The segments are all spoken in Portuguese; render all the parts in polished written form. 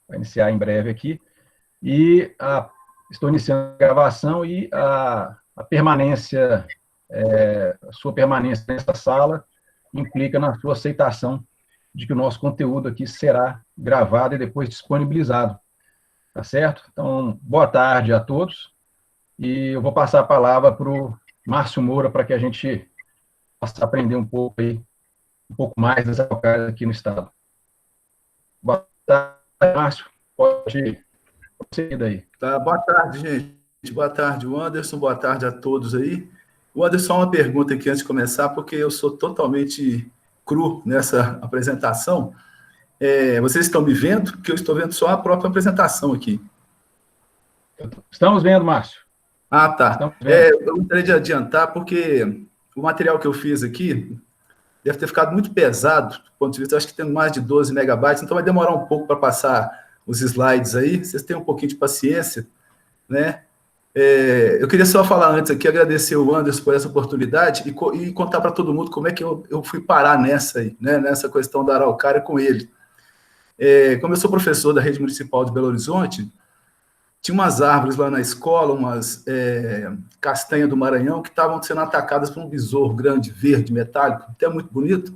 vai iniciar em breve aqui, e estou iniciando a gravação e a permanência, a sua permanência nessa sala implica na sua aceitação de que o nosso conteúdo aqui será gravado e depois disponibilizado, tá certo? Então, boa tarde a todos, e eu vou passar a palavra para o Márcio Moura para que a gente possa aprender um pouco mais das araucárias aqui no estado. Boa tarde, Márcio. Pode prosseguir daí. Tá, boa tarde, gente. Boa tarde, Anderson. Boa tarde a todos aí. Anderson, só uma pergunta aqui antes de começar, porque eu sou totalmente cru nessa apresentação. Vocês estão me vendo? Porque eu estou vendo só a própria apresentação aqui. Estamos vendo, Márcio. Ah, tá. Eu gostaria de adiantar, porque o material que eu fiz aqui deve ter ficado muito pesado, do ponto de vista, acho que tem mais de 12 megabytes, então vai demorar um pouco para passar os slides aí, vocês têm um pouquinho de paciência, né? Eu queria só falar antes aqui, agradecer o Anderson por essa oportunidade e contar para todo mundo como é que eu fui parar nessa aí, né? Nessa questão da araucária com ele. Como eu sou professor da Rede Municipal de Belo Horizonte, tinha umas árvores lá na escola, umas castanhas do Maranhão, que estavam sendo atacadas por um besouro grande, verde, metálico, até muito bonito,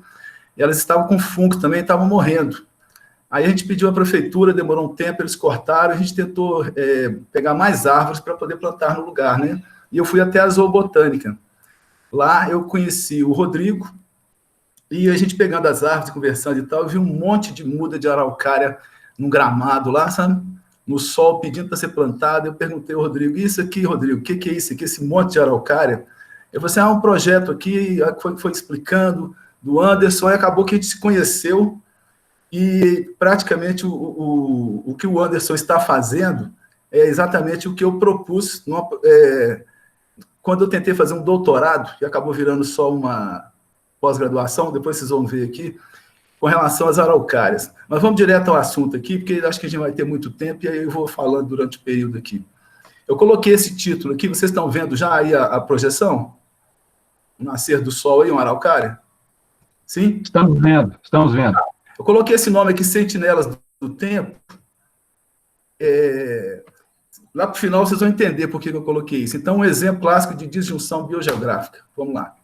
e elas estavam com fungo também, estavam morrendo. Aí a gente pediu à prefeitura, demorou um tempo, eles cortaram, a gente tentou pegar mais árvores para poder plantar no lugar, né? E eu fui até a zoobotânica. Lá eu conheci o Rodrigo, e a gente pegando as árvores, conversando e tal, eu vi um monte de muda de araucária num gramado lá, sabe? No sol, pedindo para ser plantado. Eu perguntei ao Rodrigo, isso aqui, Rodrigo, o que é isso aqui, esse monte de araucária? Eu falei assim, um projeto aqui, foi explicando, do Anderson, e acabou que a gente se conheceu, e praticamente o que o Anderson está fazendo é exatamente o que eu propus quando eu tentei fazer um doutorado, e acabou virando só uma pós-graduação, depois vocês vão ver aqui, com relação às araucárias. Mas vamos direto ao assunto aqui, porque acho que a gente vai ter muito tempo, e aí eu vou falando durante o período aqui. Eu coloquei esse título aqui, vocês estão vendo já aí a projeção? O nascer do sol aí, uma araucária? Sim? Estamos vendo, estamos vendo. Eu coloquei esse nome aqui, Sentinelas do Tempo. Lá para o final vocês vão entender por que eu coloquei isso. Então, um exemplo clássico de disjunção biogeográfica. Vamos lá.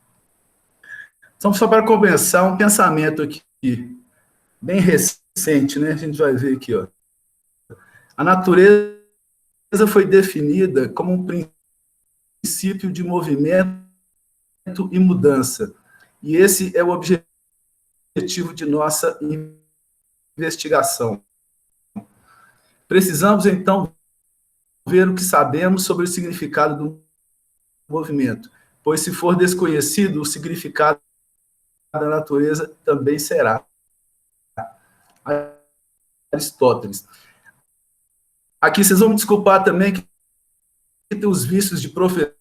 Então, só para começar, um pensamento aqui, bem recente, né? A gente vai ver aqui, ó. A natureza foi definida como um princípio de movimento e mudança. E esse é o objetivo de nossa investigação. Precisamos, então, ver o que sabemos sobre o significado do movimento, pois, se for desconhecido, o significado da natureza também será. Aristóteles. Aqui vocês vão me desculpar também que tem os vícios de professor,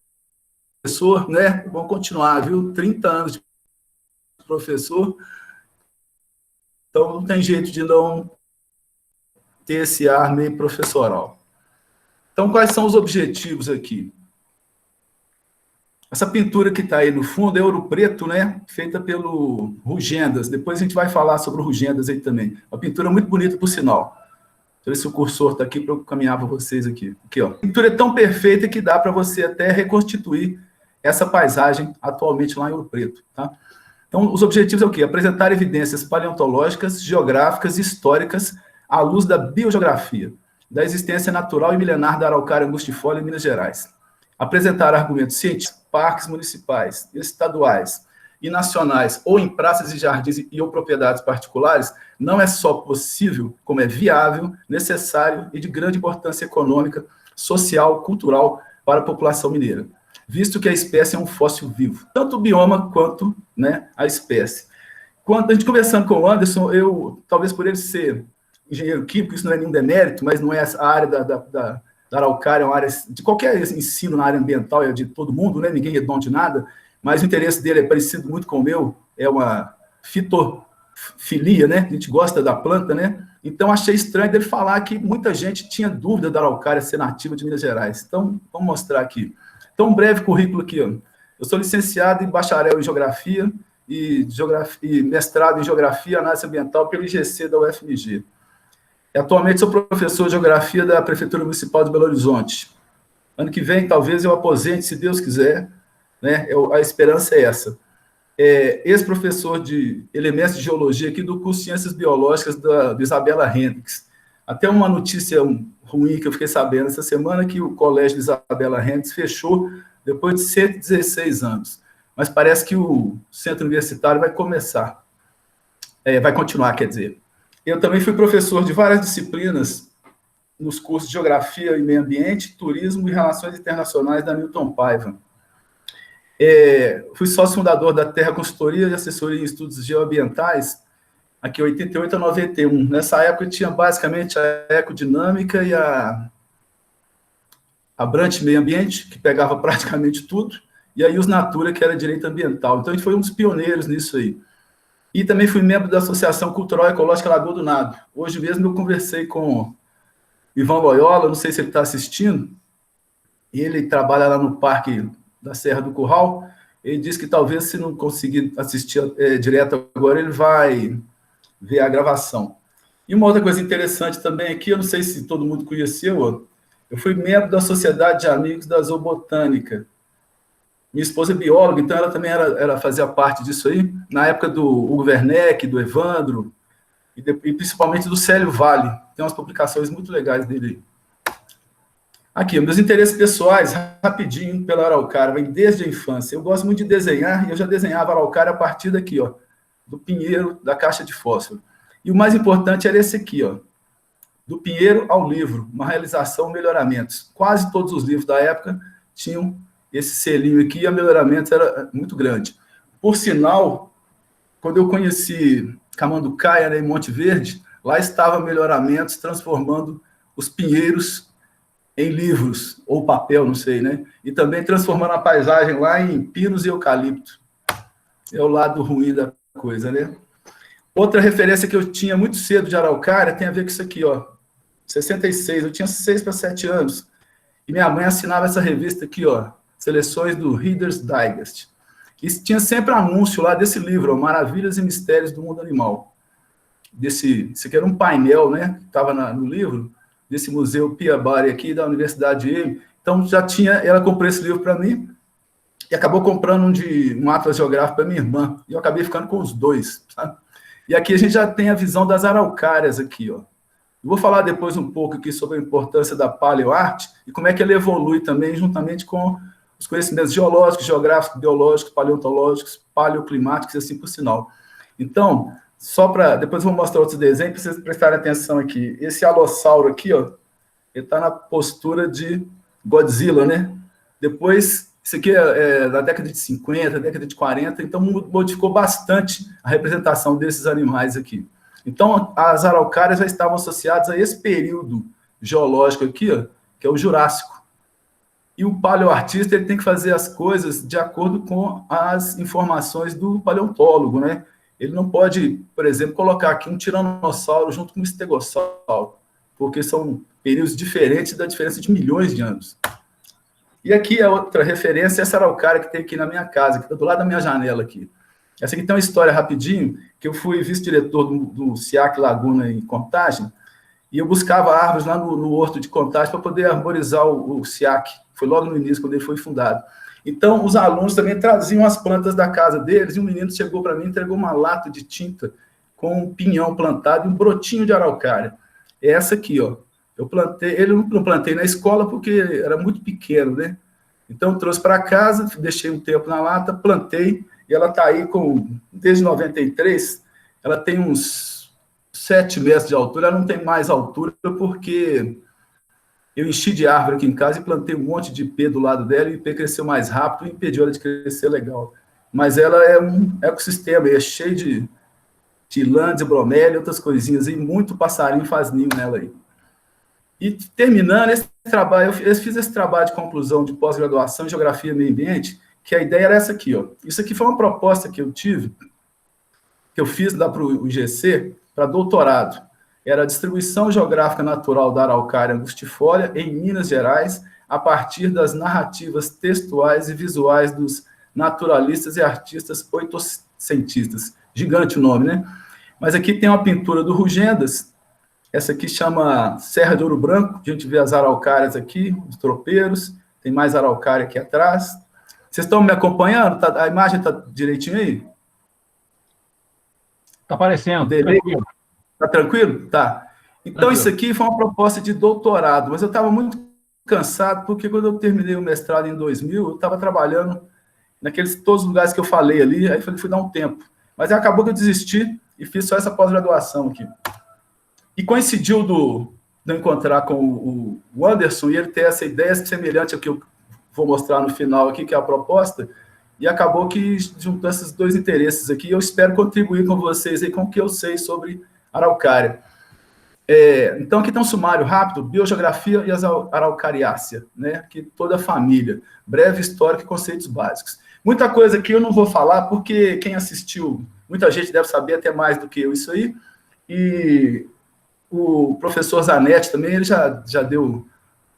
né? Vão continuar, viu? 30 anos de professor. Então, não tem jeito de não ter esse ar meio professoral. Então, quais são os objetivos aqui? Essa pintura que está aí no fundo é Ouro Preto, né? Feita pelo Rugendas. Depois a gente vai falar sobre o Rugendas aí também. Uma pintura muito bonita, por sinal. Deixa eu ver se o cursor está aqui para eu caminhar para vocês aqui. Aqui, ó. A pintura é tão perfeita que dá para você até reconstituir essa paisagem atualmente lá em Ouro Preto, tá? Então, os objetivos é o quê? Apresentar evidências paleontológicas, geográficas e históricas à luz da biogeografia, da existência natural e milenar da araucária angustifolia em Minas Gerais. Apresentar argumentos científicos, parques municipais, estaduais e nacionais, ou em praças e jardins e ou propriedades particulares, não é só possível, como é viável, necessário e de grande importância econômica, social, cultural para a população mineira, visto que a espécie é um fóssil vivo, tanto o bioma quanto, né, a espécie. Quando a gente conversando com o Anderson, talvez por ele ser engenheiro químico, isso não é nenhum demérito, mas não é a área da araucária, é uma área de qualquer ensino na área ambiental, é de todo mundo, né? Ninguém é dono de nada, mas o interesse dele é parecido muito com o meu, é uma fitofilia, né? A gente gosta da planta, né? Então, achei estranho dele falar que muita gente tinha dúvida da araucária ser nativa de Minas Gerais. Então, vamos mostrar aqui. Então, um breve currículo aqui, ó. Eu sou licenciado em bacharel em Geografia e mestrado em Geografia e Análise Ambiental pelo IGC da UFMG. Atualmente sou professor de Geografia da Prefeitura Municipal de Belo Horizonte. Ano que vem, talvez eu aposente, se Deus quiser, né? A esperança é essa. Ex-professor de Elementos de Geologia aqui do curso de Ciências Biológicas da Isabela Hendricks. Até uma notícia ruim que eu fiquei sabendo essa semana, que o colégio de Isabela Hendricks fechou depois de 116 anos. Mas parece que o centro universitário vai começar. Vai continuar, quer dizer. Eu também fui professor de várias disciplinas nos cursos de Geografia e Meio Ambiente, Turismo e Relações Internacionais da Newton Paiva. Fui sócio fundador da Terra Consultoria de Assessoria em Estudos Geoambientais, aqui 88 a 91. Nessa época tinha basicamente a Ecodinâmica e a Brant Meio Ambiente, que pegava praticamente tudo, e aí os Natura, que era Direito Ambiental. Então a gente foi um dos pioneiros nisso aí. E também fui membro da Associação Cultural Ecológica Lagoa do Nado. Hoje mesmo eu conversei com o Ivan Loyola, não sei se ele está assistindo, ele trabalha lá no Parque da Serra do Curral. Ele disse que talvez, se não conseguir assistir direto agora, ele vai ver a gravação. E uma outra coisa interessante também aqui, eu não sei se todo mundo conheceu, eu fui membro da Sociedade de Amigos da Zoobotânica. Minha esposa é bióloga, então ela também fazia parte disso aí, na época do Hugo Werneck, do Evandro, e principalmente do Célio Vale. Tem umas publicações muito legais dele. Aqui, meus interesses pessoais, rapidinho, pela araucária, vem desde a infância. Eu gosto muito de desenhar, e eu já desenhava araucária a partir daqui, do pinheiro, da caixa de fósforo. E o mais importante era esse aqui, do pinheiro ao livro, uma realização, melhoramentos. Quase todos os livros da época tinham esse selinho aqui, e a melhoramento era muito grande. Por sinal, quando eu conheci Camanducaia, né, em Monte Verde, lá estava melhoramentos transformando os pinheiros em livros, ou papel, não sei, né? E também transformando a paisagem lá em pinos e eucalipto. É o lado ruim da coisa, né? Outra referência que eu tinha muito cedo de araucária tem a ver com isso aqui, 66, eu tinha 6 para 7 anos, e minha mãe assinava essa revista aqui, Seleções do Reader's Digest. E tinha sempre anúncio lá desse livro, Maravilhas e Mistérios do Mundo Animal. Esse aqui era um painel, né, que estava no livro, desse museu Piabari aqui, da Universidade de Yale. Então, ela comprou esse livro para mim, e acabou comprando um Atlas Geográfico para minha irmã, e eu acabei ficando com os dois, sabe? E aqui a gente já tem a visão das araucárias aqui, Eu vou falar depois um pouco aqui sobre a importância da paleoarte, e como é que ela evolui também, juntamente com os conhecimentos geológicos, geográficos, biológicos, paleontológicos, paleoclimáticos e assim por sinal. Então, depois eu vou mostrar outros desenhos para vocês prestarem atenção aqui. Esse alossauro aqui, ele está na postura de Godzilla, né? Depois, isso aqui é da década de 50, década de 40, então modificou bastante a representação desses animais aqui. Então, as araucárias já estavam associadas a esse período geológico aqui, que é o Jurássico. E o paleoartista ele tem que fazer as coisas de acordo com as informações do paleontólogo, né? Ele não pode, por exemplo, colocar aqui um tiranossauro junto com um estegossauro, porque são períodos diferentes da diferença de milhões de anos. E aqui é outra referência, essa araucária que tem aqui na minha casa, que está do lado da minha janela aqui. Essa aqui tem uma história rapidinho, que eu fui vice-diretor do SIAC Laguna em Contagem, e eu buscava árvores lá no horto de Contagem para poder arborizar o SIAC. Foi logo no início, quando ele foi fundado. Então, os alunos também traziam as plantas da casa deles, e um menino chegou para mim e entregou uma lata de tinta com um pinhão plantado e um brotinho de araucária. É essa aqui, Eu plantei, ele não plantei na escola porque era muito pequeno, né? Então, eu trouxe para casa, deixei um tempo na lata, plantei, e ela está aí desde 93, ela tem uns 7 metros de altura, ela não tem mais altura porque eu enchi de árvore aqui em casa e plantei um monte de ipê do lado dela, e o ipê cresceu mais rápido e impediu ela de crescer legal. Mas ela é um ecossistema, é cheio de lã, de bromélia e outras coisinhas, e muito passarinho faz ninho nela aí. E terminando esse trabalho, eu fiz esse trabalho de conclusão de pós-graduação em Geografia e Meio Ambiente, que a ideia era essa aqui, Isso aqui foi uma proposta que eu tive, que eu fiz lá para o IGC, para doutorado. Era a distribuição geográfica natural da araucária angustifólia em Minas Gerais, a partir das narrativas textuais e visuais dos naturalistas e artistas oitocentistas. Gigante o nome, né? Mas aqui tem uma pintura do Rugendas, Essa aqui chama Serra de Ouro Branco, a gente vê as araucárias aqui, os tropeiros, tem mais araucária aqui atrás. Vocês estão me acompanhando? A imagem está direitinho aí? Está aparecendo. Tranquilo? Está tranquilo? Tá. Então, tranquilo. Isso aqui foi uma proposta de doutorado, mas eu estava muito cansado, porque quando eu terminei o mestrado em 2000, eu estava trabalhando todos os lugares que eu falei ali, aí fui dar um tempo. Mas acabou que eu desisti e fiz só essa pós-graduação aqui. E coincidiu de eu encontrar com o Anderson e ele ter essa ideia semelhante ao que eu vou mostrar no final aqui, que é a proposta, e acabou que juntou esses dois interesses aqui. Eu espero contribuir com vocês aí com o que eu sei sobre araucária. Então, aqui tem um sumário rápido, biogeografia e as araucariácea, né? Aqui toda a família, breve histórico e conceitos básicos. Muita coisa aqui eu não vou falar, porque quem assistiu, muita gente deve saber até mais do que eu isso aí, e o professor Zanetti também, ele já deu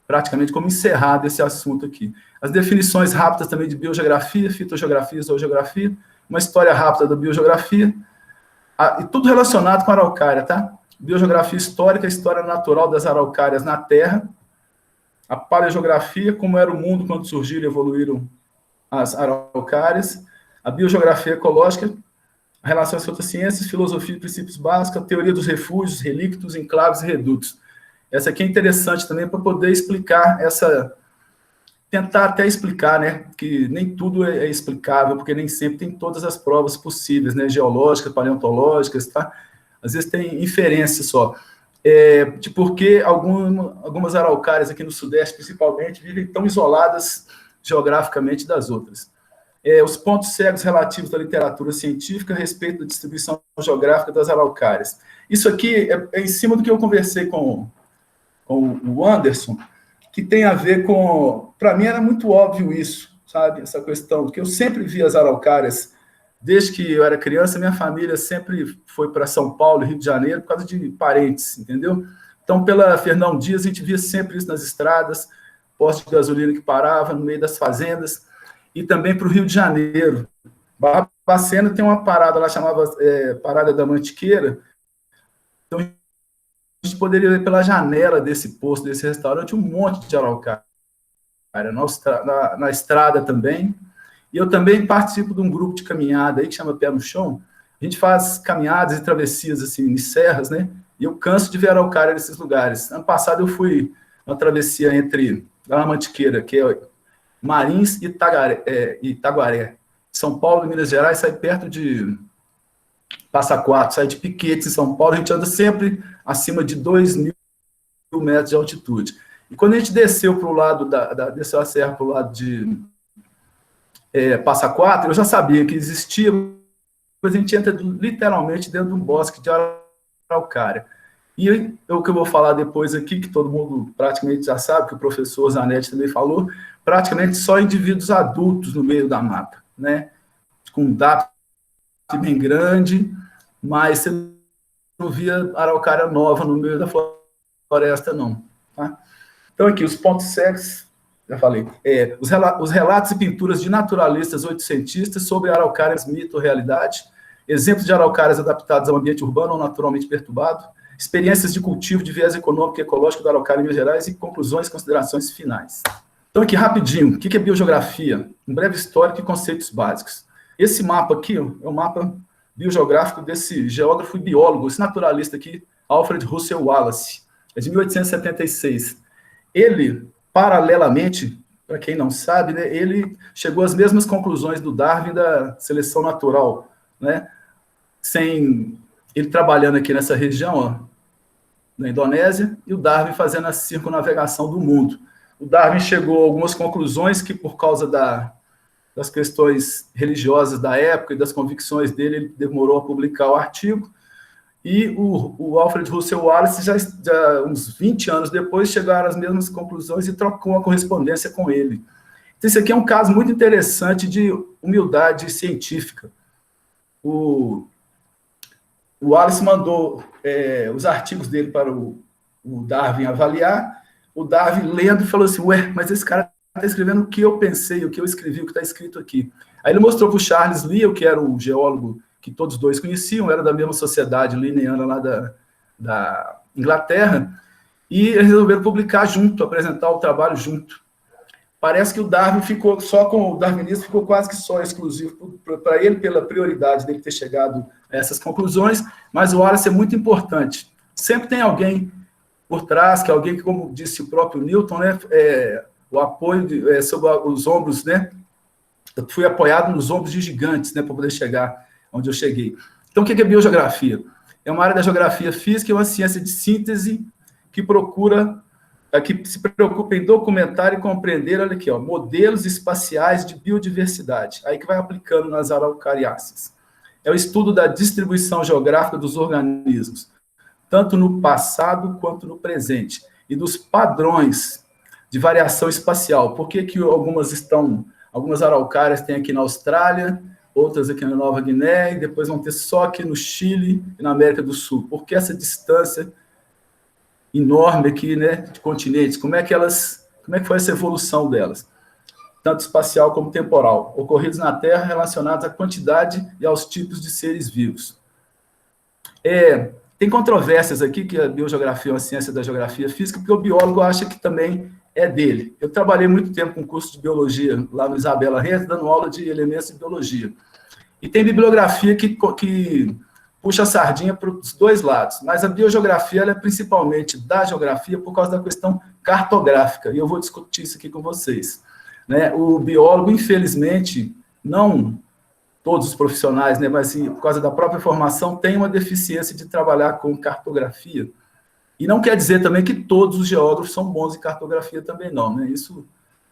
praticamente como encerrado esse assunto aqui. As definições rápidas também de biogeografia, fitogeografia, zoogeografia, uma história rápida da biogeografia, e tudo relacionado com a araucária, tá? Biogeografia histórica, história natural das araucárias na Terra, a paleogeografia, como era o mundo quando surgiram e evoluíram as araucárias, a biogeografia ecológica, a relação com outras ciências, filosofia e princípios básicos, a teoria dos refúgios, relíquios, enclaves e redutos. Essa aqui é interessante também para poder explicar tentar até explicar, né, que nem tudo é explicável, porque nem sempre tem todas as provas possíveis, né, geológicas, paleontológicas, tá? Às vezes tem inferência só. De porque algumas araucárias aqui no Sudeste, principalmente, vivem tão isoladas geograficamente das outras. Os pontos cegos relativos da literatura científica a respeito da distribuição geográfica das araucárias. Isso aqui é em cima do que eu conversei com o Anderson, que tem a ver com... Para mim era muito óbvio isso, sabe? Essa questão, porque eu sempre vi as araucárias, desde que eu era criança, minha família sempre foi para São Paulo, Rio de Janeiro, por causa de parentes, entendeu? Então, pela Fernão Dias, a gente via sempre isso nas estradas, postos de gasolina que parava no meio das fazendas, e também para o Rio de Janeiro. Barbacena tem uma parada lá, chamava Parada da Mantiqueira. Então, a gente poderia ver pela janela desse posto, desse restaurante, um monte de araucária. Na estrada também. E eu também participo de um grupo de caminhada aí, que chama Pé no Chão. A gente faz caminhadas e travessias, assim, em serras, né? E eu canso de ver araucária nesses lugares. Ano passado eu fui uma travessia lá na Mantiqueira, que é Marins e Itaguaré. São Paulo, Minas Gerais, sai perto de Passa Quatro, sai de Piquetes, em São Paulo, a gente anda sempre acima de 2.000 metros de altitude. E quando a gente desceu para o lado desceu a serra para o lado de Passa Quatro, eu já sabia que existia, mas a gente entra literalmente dentro de um bosque de araucária. E o que eu vou falar depois aqui, que todo mundo praticamente já sabe, que o professor Zanetti também falou, praticamente só indivíduos adultos no meio da mata, né? Com um DAP bem grande, mas você não via araucária nova no meio da floresta, não. Tá? Então, aqui, os pontos cegos, já falei, os relatos e pinturas de naturalistas oitocentistas sobre araucárias, mito ou realidade, exemplos de araucárias adaptadas ao ambiente urbano ou naturalmente perturbado, experiências de cultivo de viés econômico e ecológico da araucária em Minas Gerais e conclusões e considerações finais. Então, aqui, rapidinho, o que é biogeografia? Um breve histórico e conceitos básicos. Esse mapa aqui é um mapa biogeográfico desse geógrafo e biólogo, esse naturalista aqui, Alfred Russel Wallace, é de 1876. Ele, paralelamente, para quem não sabe, né, ele chegou às mesmas conclusões do Darwin da seleção natural, né? Ele trabalhando aqui nessa região, ó, na Indonésia, e o Darwin fazendo a circunnavegação do mundo. O Darwin chegou a algumas conclusões que, por causa das questões religiosas da época e das convicções dele, ele demorou a publicar o artigo, e o Alfred Russel Wallace, já uns 20 anos depois, chegaram às mesmas conclusões e trocou uma correspondência com ele. Então, esse aqui é um caso muito interessante de humildade científica. O Wallace mandou os artigos dele para o Darwin avaliar. O Darwin, lendo, falou assim, mas esse cara está escrevendo o que eu pensei, o que eu escrevi, o que está escrito aqui. Aí ele mostrou para o Charles Lyell, que era o geólogo que todos dois conheciam, era da mesma sociedade linneana lá Inglaterra, e eles resolveram publicar junto, apresentar o trabalho junto. Parece que o Darwin ficou só com o darwinismo, ficou quase que só exclusivo para ele, pela prioridade dele ter chegado a essas conclusões, mas o Wallace é muito importante. Sempre tem alguém por trás, que é alguém que, como disse o próprio Newton, né, o apoio sobre os ombros, né, eu fui apoiado nos ombros de gigantes, né, para poder chegar onde eu cheguei. Então, o que é biogeografia? É uma área da geografia física, é uma ciência de síntese que que se preocupa em documentar e compreender, olha aqui, ó, modelos espaciais de biodiversidade, aí que vai aplicando nas araucariáceas. É o estudo da distribuição geográfica dos organismos, tanto no passado quanto no presente, e dos padrões de variação espacial. Por que algumas araucárias tem aqui na Austrália, outras aqui na Nova Guiné, e depois vão ter só aqui no Chile e na América do Sul? Por que essa distância enorme aqui, né, de continentes? Como é que foi essa evolução delas? Tanto espacial como temporal, ocorridos na Terra relacionados à quantidade e aos tipos de seres vivos. Tem controvérsias aqui, que a biogeografia é uma ciência da geografia física, porque o biólogo acha que também é dele. Eu trabalhei muito tempo com curso de biologia lá no Isabela Rente, dando aula de elementos de biologia. E tem bibliografia que puxa a sardinha para os dois lados, mas a biogeografia ela é principalmente da geografia por causa da questão cartográfica, e eu vou discutir isso aqui com vocês. Né? O biólogo, infelizmente, não todos os profissionais, né, mas sim, por causa da própria formação, tem uma deficiência de trabalhar com cartografia. E não quer dizer também que todos os geógrafos são bons em cartografia também, não. Né? Isso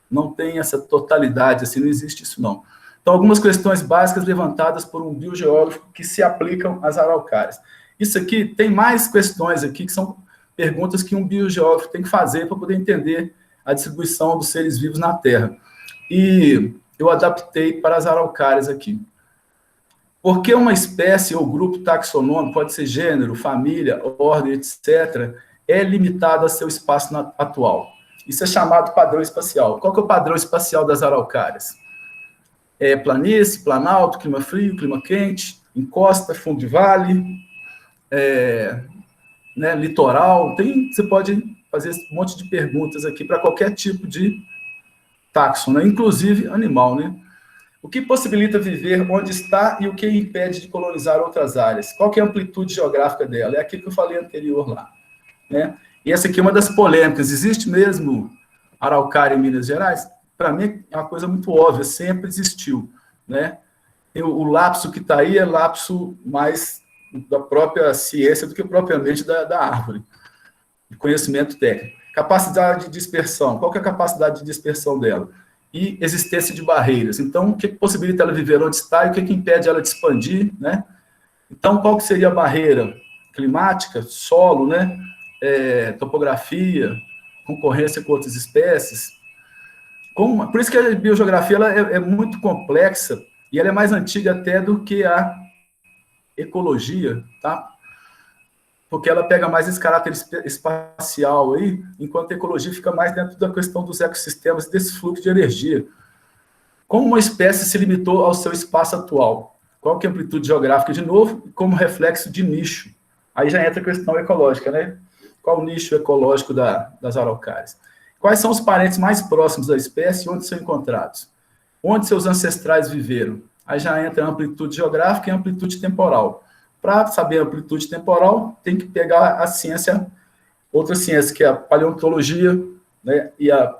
não tem essa totalidade, assim, não existe isso, não. Então, algumas questões básicas levantadas por um biogeógrafo que se aplicam às araucárias. Isso aqui, tem mais questões aqui, que são perguntas que um biogeógrafo tem que fazer para poder entender a distribuição dos seres vivos na Terra. E eu adaptei para as araucárias aqui. Por que uma espécie ou grupo taxonômico, pode ser gênero, família, ordem, etc., é limitado a seu espaço atual? Isso é chamado padrão espacial. Qual que é o padrão espacial das araucárias? Planície, planalto, clima frio, clima quente, encosta, fundo de vale, né, litoral. Você pode fazer um monte de perguntas aqui para qualquer tipo de taxon, né, inclusive animal, né? O que possibilita viver onde está e o que impede de colonizar outras áreas? Qual que é a amplitude geográfica dela? É aquilo que eu falei anterior lá. Né? E essa aqui é uma das polêmicas. Existe mesmo araucária em Minas Gerais? Para mim é uma coisa muito óbvia, sempre existiu. Né? O lapso que está aí é lapso mais da própria ciência do que propriamente da árvore, de conhecimento técnico. Capacidade de dispersão. Qual que é a capacidade de dispersão dela? E existência de barreiras. Então, o que possibilita ela viver onde está e o que impede ela de expandir, né? Então, qual que seria a barreira? Climática, solo, né? Topografia, concorrência com outras espécies. Por isso que a biogeografia ela é muito complexa e ela é mais antiga até do que a ecologia, tá? Porque ela pega mais esse caráter espacial aí, enquanto a ecologia fica mais dentro da questão dos ecossistemas e desse fluxo de energia. Como uma espécie se limitou ao seu espaço atual? Qual que é a amplitude geográfica, de novo, como reflexo de nicho? Aí já entra a questão ecológica, né? Qual o nicho ecológico das araucárias? Quais são os parentes mais próximos da espécie e onde são encontrados? Onde seus ancestrais viveram? Aí já entra a amplitude geográfica e a amplitude temporal. Para saber a amplitude temporal, tem que pegar a ciência, outra ciência, que é a paleontologia, né, e a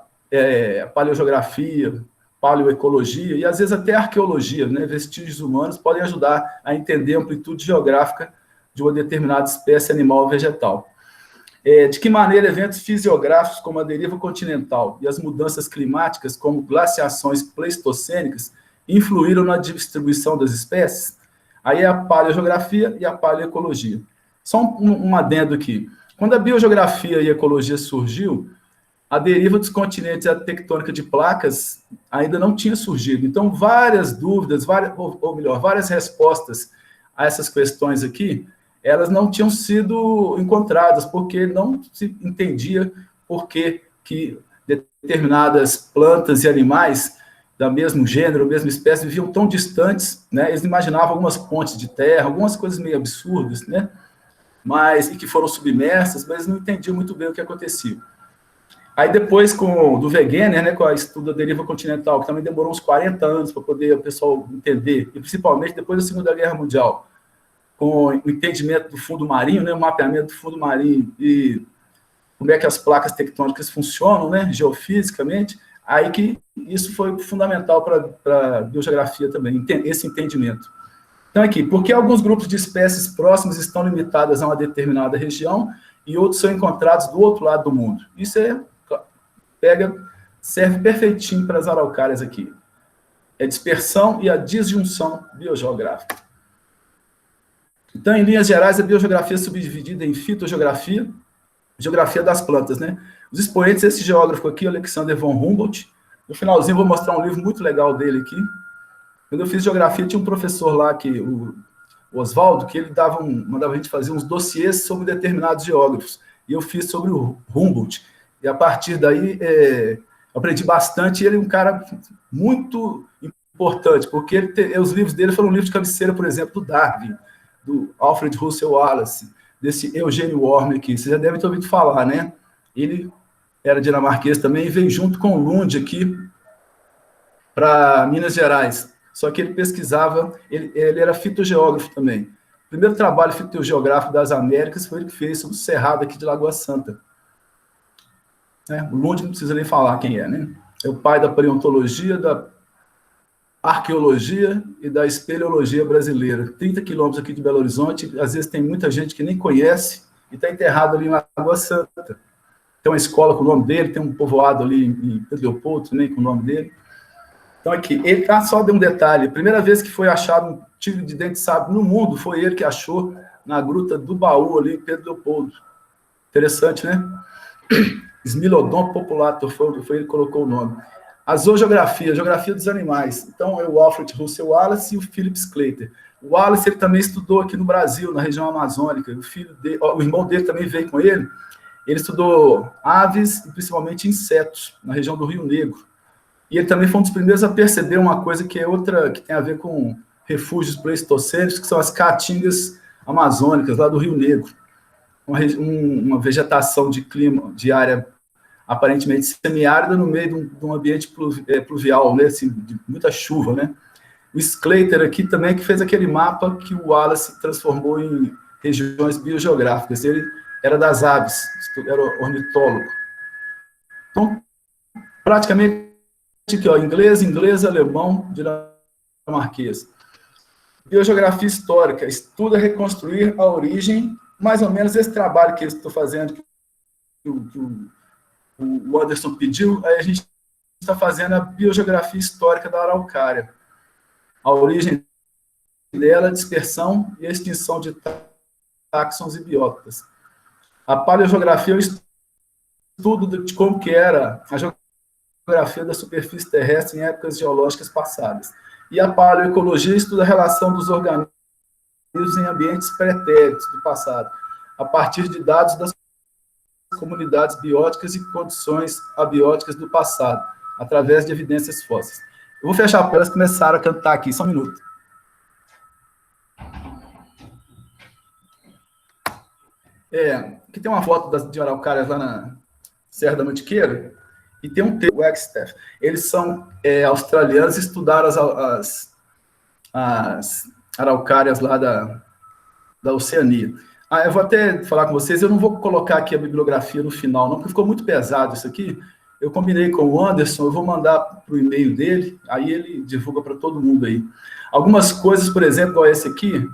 paleogeografia, paleoecologia, e às vezes até a arqueologia, né, vestígios humanos, podem ajudar a entender a amplitude geográfica de uma determinada espécie animal ou vegetal. De que maneira eventos fisiográficos, como a deriva continental e as mudanças climáticas, como glaciações pleistocênicas, influíram na distribuição das espécies? Aí é a paleogeografia e a paleoecologia. Só um adendo aqui. Quando a biogeografia e a ecologia surgiu, a deriva dos continentes e a tectônica de placas ainda não tinha surgido. Então, várias dúvidas, várias respostas a essas questões aqui, elas não tinham sido encontradas, porque não se entendia por que determinadas plantas e animais da mesmo gênero, mesma espécie, viviam tão distantes, né? Eles imaginavam algumas pontes de terra, algumas coisas meio absurdas, né? e que foram submersas, mas não entendiam muito bem o que acontecia. Aí depois, do Wegener, né, com o estudo da deriva continental, que também demorou uns 40 anos para poder o pessoal entender, e principalmente depois da Segunda Guerra Mundial, com o entendimento do fundo marinho, né, o mapeamento do fundo marinho e como é que as placas tectônicas funcionam, né, geofisicamente, aí que isso foi fundamental para a biogeografia também, esse entendimento. Então, aqui, por que alguns grupos de espécies próximas estão limitadas a uma determinada região e outros são encontrados do outro lado do mundo? Isso serve perfeitinho para as araucárias aqui. É dispersão e a disjunção biogeográfica. Então, em linhas gerais, a biogeografia é subdividida em fitogeografia, geografia das plantas, né? Os expoentes, esse geógrafo aqui, Alexander von Humboldt. No finalzinho, vou mostrar um livro muito legal dele aqui. Quando eu fiz geografia, tinha um professor lá, o Oswaldo, que ele mandava a gente fazer uns dossiês sobre determinados geógrafos. E eu fiz sobre o Humboldt. E a partir daí, aprendi bastante. E ele é um cara muito importante, porque os livros dele foram livros de cabeceira, por exemplo, do Darwin, do Alfred Russel Wallace, desse Eugênio Worm aqui. Vocês já devem ter ouvido falar, né? Ele era dinamarquês também e veio junto com o Lund aqui para Minas Gerais. Só que ele pesquisava, ele era fitogeógrafo também. O primeiro trabalho fitogeográfico das Américas foi ele que fez sobre o Cerrado aqui de Lagoa Santa. O Lund não precisa nem falar quem é, né? É o pai da paleontologia, da arqueologia e da espeleologia brasileira. 30 quilômetros aqui de Belo Horizonte, às vezes tem muita gente que nem conhece e está enterrado ali em Lagoa Santa. Tem uma escola com o nome dele, tem um povoado ali em Pedro Leopoldo também com o nome dele. Então, aqui, ele só deu um detalhe. A primeira vez que foi achado um tigre de dente de sabre no mundo, foi ele que achou na gruta do Baú, ali em Pedro Leopoldo. Interessante, né? Smilodon populator, foi ele que colocou o nome. A zoogeografia, a geografia dos animais. Então, é o Alfred Russel Wallace e o Philip Sclater. O Wallace, ele também estudou aqui no Brasil, na região amazônica. O irmão dele também veio com ele. Ele estudou aves e principalmente insetos, na região do Rio Negro. E ele também foi um dos primeiros a perceber uma coisa que é outra, que tem a ver com refúgios pleistocênicos, que são as caatingas amazônicas, lá do Rio Negro. Uma vegetação de clima, de área aparentemente semiárida no meio de um ambiente pluvial, né, assim, de muita chuva, né? O Sclater aqui também, que fez aquele mapa que o Wallace transformou em regiões biogeográficas. Ele era das aves, era ornitólogo. Então, praticamente, aqui, ó, inglês, alemão, dinamarquês. Biogeografia histórica, estuda reconstruir a origem, mais ou menos esse trabalho que eu estou fazendo, que o Anderson pediu, aí a gente está fazendo a biogeografia histórica da araucária. A origem dela, dispersão e extinção de táxons e biotas. A paleogeografia é o estudo de como que era a geografia da superfície terrestre em épocas geológicas passadas. E a paleoecologia estuda a relação dos organismos em ambientes pretéritos do passado, a partir de dados das comunidades bióticas e condições abióticas do passado, através de evidências fósseis. Eu vou fechar para elas começaram a cantar aqui, só um minuto. Aqui tem uma foto de araucárias lá na Serra da Mantiqueira, e tem um texto, o Wagstaff. Eles são australianos e estudaram as araucárias lá da Oceania. Eu vou até falar com vocês, eu não vou colocar aqui a bibliografia no final, não, porque ficou muito pesado isso aqui. Eu combinei com o Anderson, eu vou mandar para o e-mail dele, aí ele divulga para todo mundo aí. Algumas coisas, por exemplo, igual esse aqui,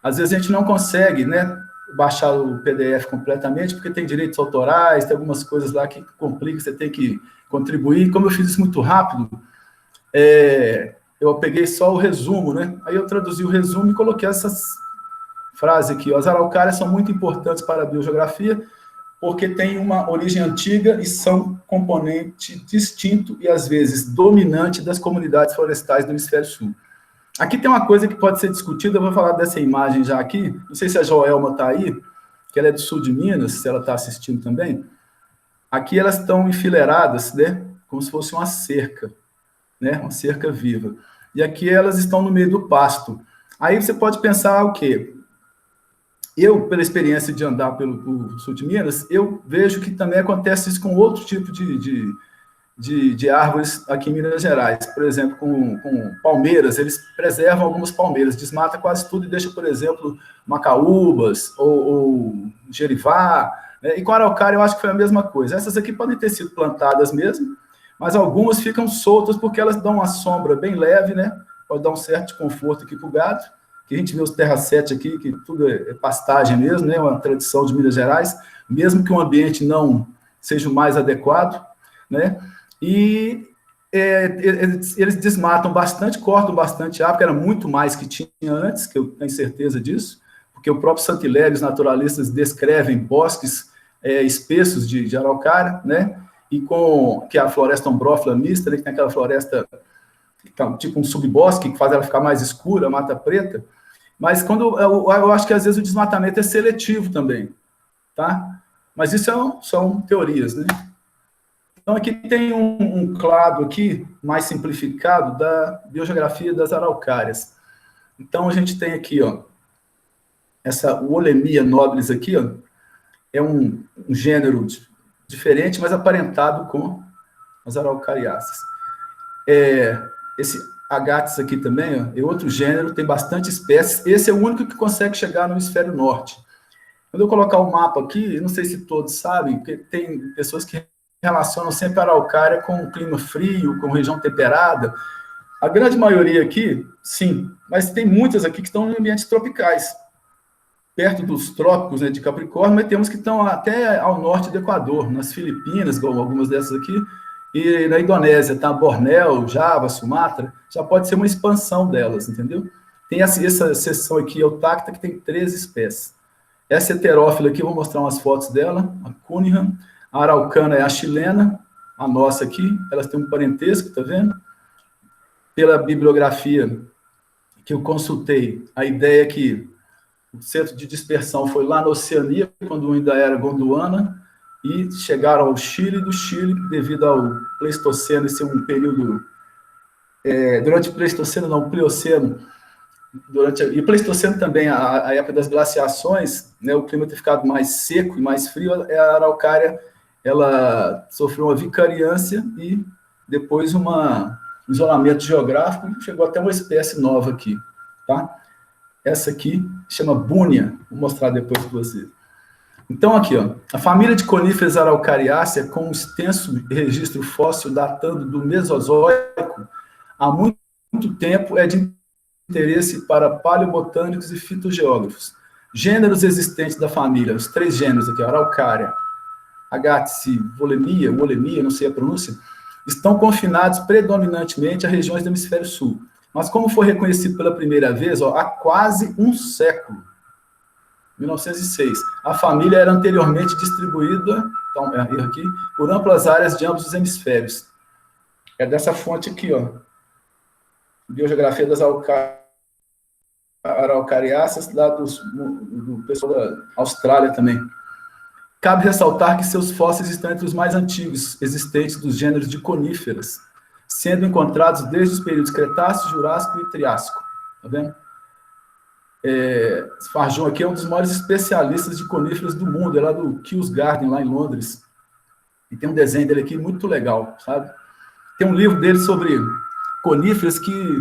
às vezes a gente não consegue, né, baixar o PDF completamente, porque tem direitos autorais, tem algumas coisas lá que complicam, você tem que contribuir. Como eu fiz isso muito rápido, eu peguei só o resumo, né? Aí eu traduzi o resumo e coloquei essas frases aqui. As araucárias são muito importantes para a biogeografia, porque têm uma origem antiga e são componente distinto e, às vezes, dominante das comunidades florestais do Hemisfério Sul. Aqui tem uma coisa que pode ser discutida, eu vou falar dessa imagem já aqui, não sei se a Joelma está aí, que ela é do sul de Minas, se ela está assistindo também. Aqui elas estão enfileiradas, né, como se fosse uma cerca, né, uma cerca viva. E aqui elas estão no meio do pasto. Aí você pode pensar o quê? eu, pela experiência de andar pelo sul de Minas, eu vejo que também acontece isso com outro tipo de árvores aqui em Minas Gerais. Por exemplo, com palmeiras, eles preservam algumas palmeiras, desmata quase tudo e deixa, por exemplo, macaúbas ou gerivá, né? E com araucária eu acho que foi a mesma coisa. Essas aqui podem ter sido plantadas mesmo, mas algumas ficam soltas porque elas dão uma sombra bem leve, né? Pode dar um certo conforto aqui para o gado, que a gente vê os terra 7 aqui, que tudo é pastagem mesmo, né? Uma tradição de Minas Gerais, mesmo que o ambiente não seja o mais adequado, né? E eles desmatam bastante, cortam bastante árvore, que era muito mais que tinha antes, que eu tenho certeza disso, porque o próprio Saint-Hilaire, os naturalistas descrevem bosques espessos de araucária, né? E que é a floresta ombrófila mista, né? Que tem aquela floresta, tipo um subbosque, que faz ela ficar mais escura, mata preta. Mas eu acho que às vezes o desmatamento é seletivo também, tá? Mas isso são teorias, né? Então, aqui tem um clado aqui, mais simplificado, da biogeografia das araucárias. Então, a gente tem aqui, ó, essa Wollemia nobilis aqui, ó, é um gênero diferente, mas aparentado com as araucariáceas. Esse Agates aqui também, ó, é outro gênero, tem bastante espécies. Esse é o único que consegue chegar no hemisfério norte. Quando eu colocar o mapa aqui, eu não sei se todos sabem, porque tem pessoas que relacionam sempre a araucária com clima frio, com região temperada. A grande maioria aqui, sim, mas tem muitas aqui que estão em ambientes tropicais, perto dos trópicos, né, de Capricórnio, mas temos que estão até ao norte do Equador, nas Filipinas, algumas dessas aqui, e na Indonésia, tá? Bornéu, Java, Sumatra, já pode ser uma expansão delas, entendeu? Tem essa seção aqui, autacta, que tem 13 espécies. Essa heterófila aqui, eu vou mostrar umas fotos dela, a Cunningham. A araucana é a chilena, a nossa aqui, elas têm um parentesco, tá vendo? Pela bibliografia que eu consultei, a ideia é que o centro de dispersão foi lá na Oceania, quando ainda era Gondwana, e chegaram ao Chile, do Chile, devido ao Pleistoceno, esse é um período, durante o Pleistoceno, não, o Plioceno, e o Pleistoceno também, a época das glaciações, né, o clima ter ficado mais seco e mais frio, a araucária, ela sofreu uma vicariância e depois um isolamento geográfico, e chegou até uma espécie nova aqui, tá? Essa aqui chama búnia, vou mostrar depois para vocês. Então, aqui, ó, a família de coníferas araucariácea, com um extenso registro fóssil datando do Mesozoico, há muito tempo é de interesse para paleobotânicos e fitogeógrafos. Gêneros existentes da família, os 3 gêneros aqui, araucária, Agates, Wollemia, não sei a pronúncia, estão confinados predominantemente a regiões do hemisfério sul. Mas como foi reconhecido pela primeira vez, ó, há quase um século, 1906, a família era anteriormente distribuída, então, aqui, por amplas áreas de ambos os hemisférios. É dessa fonte aqui, ó, Biogeografia das araucariáceas, lá do pessoal da Austrália também. Cabe ressaltar que seus fósseis estão entre os mais antigos existentes dos gêneros de coníferas, sendo encontrados desde os períodos Cretáceo, Jurássico e Triássico. Tá vendo? Farjon aqui é um dos maiores especialistas de coníferas do mundo, é lá do Kew Gardens, lá em Londres. E tem um desenho dele aqui muito legal, sabe? Tem um livro dele sobre coníferas que,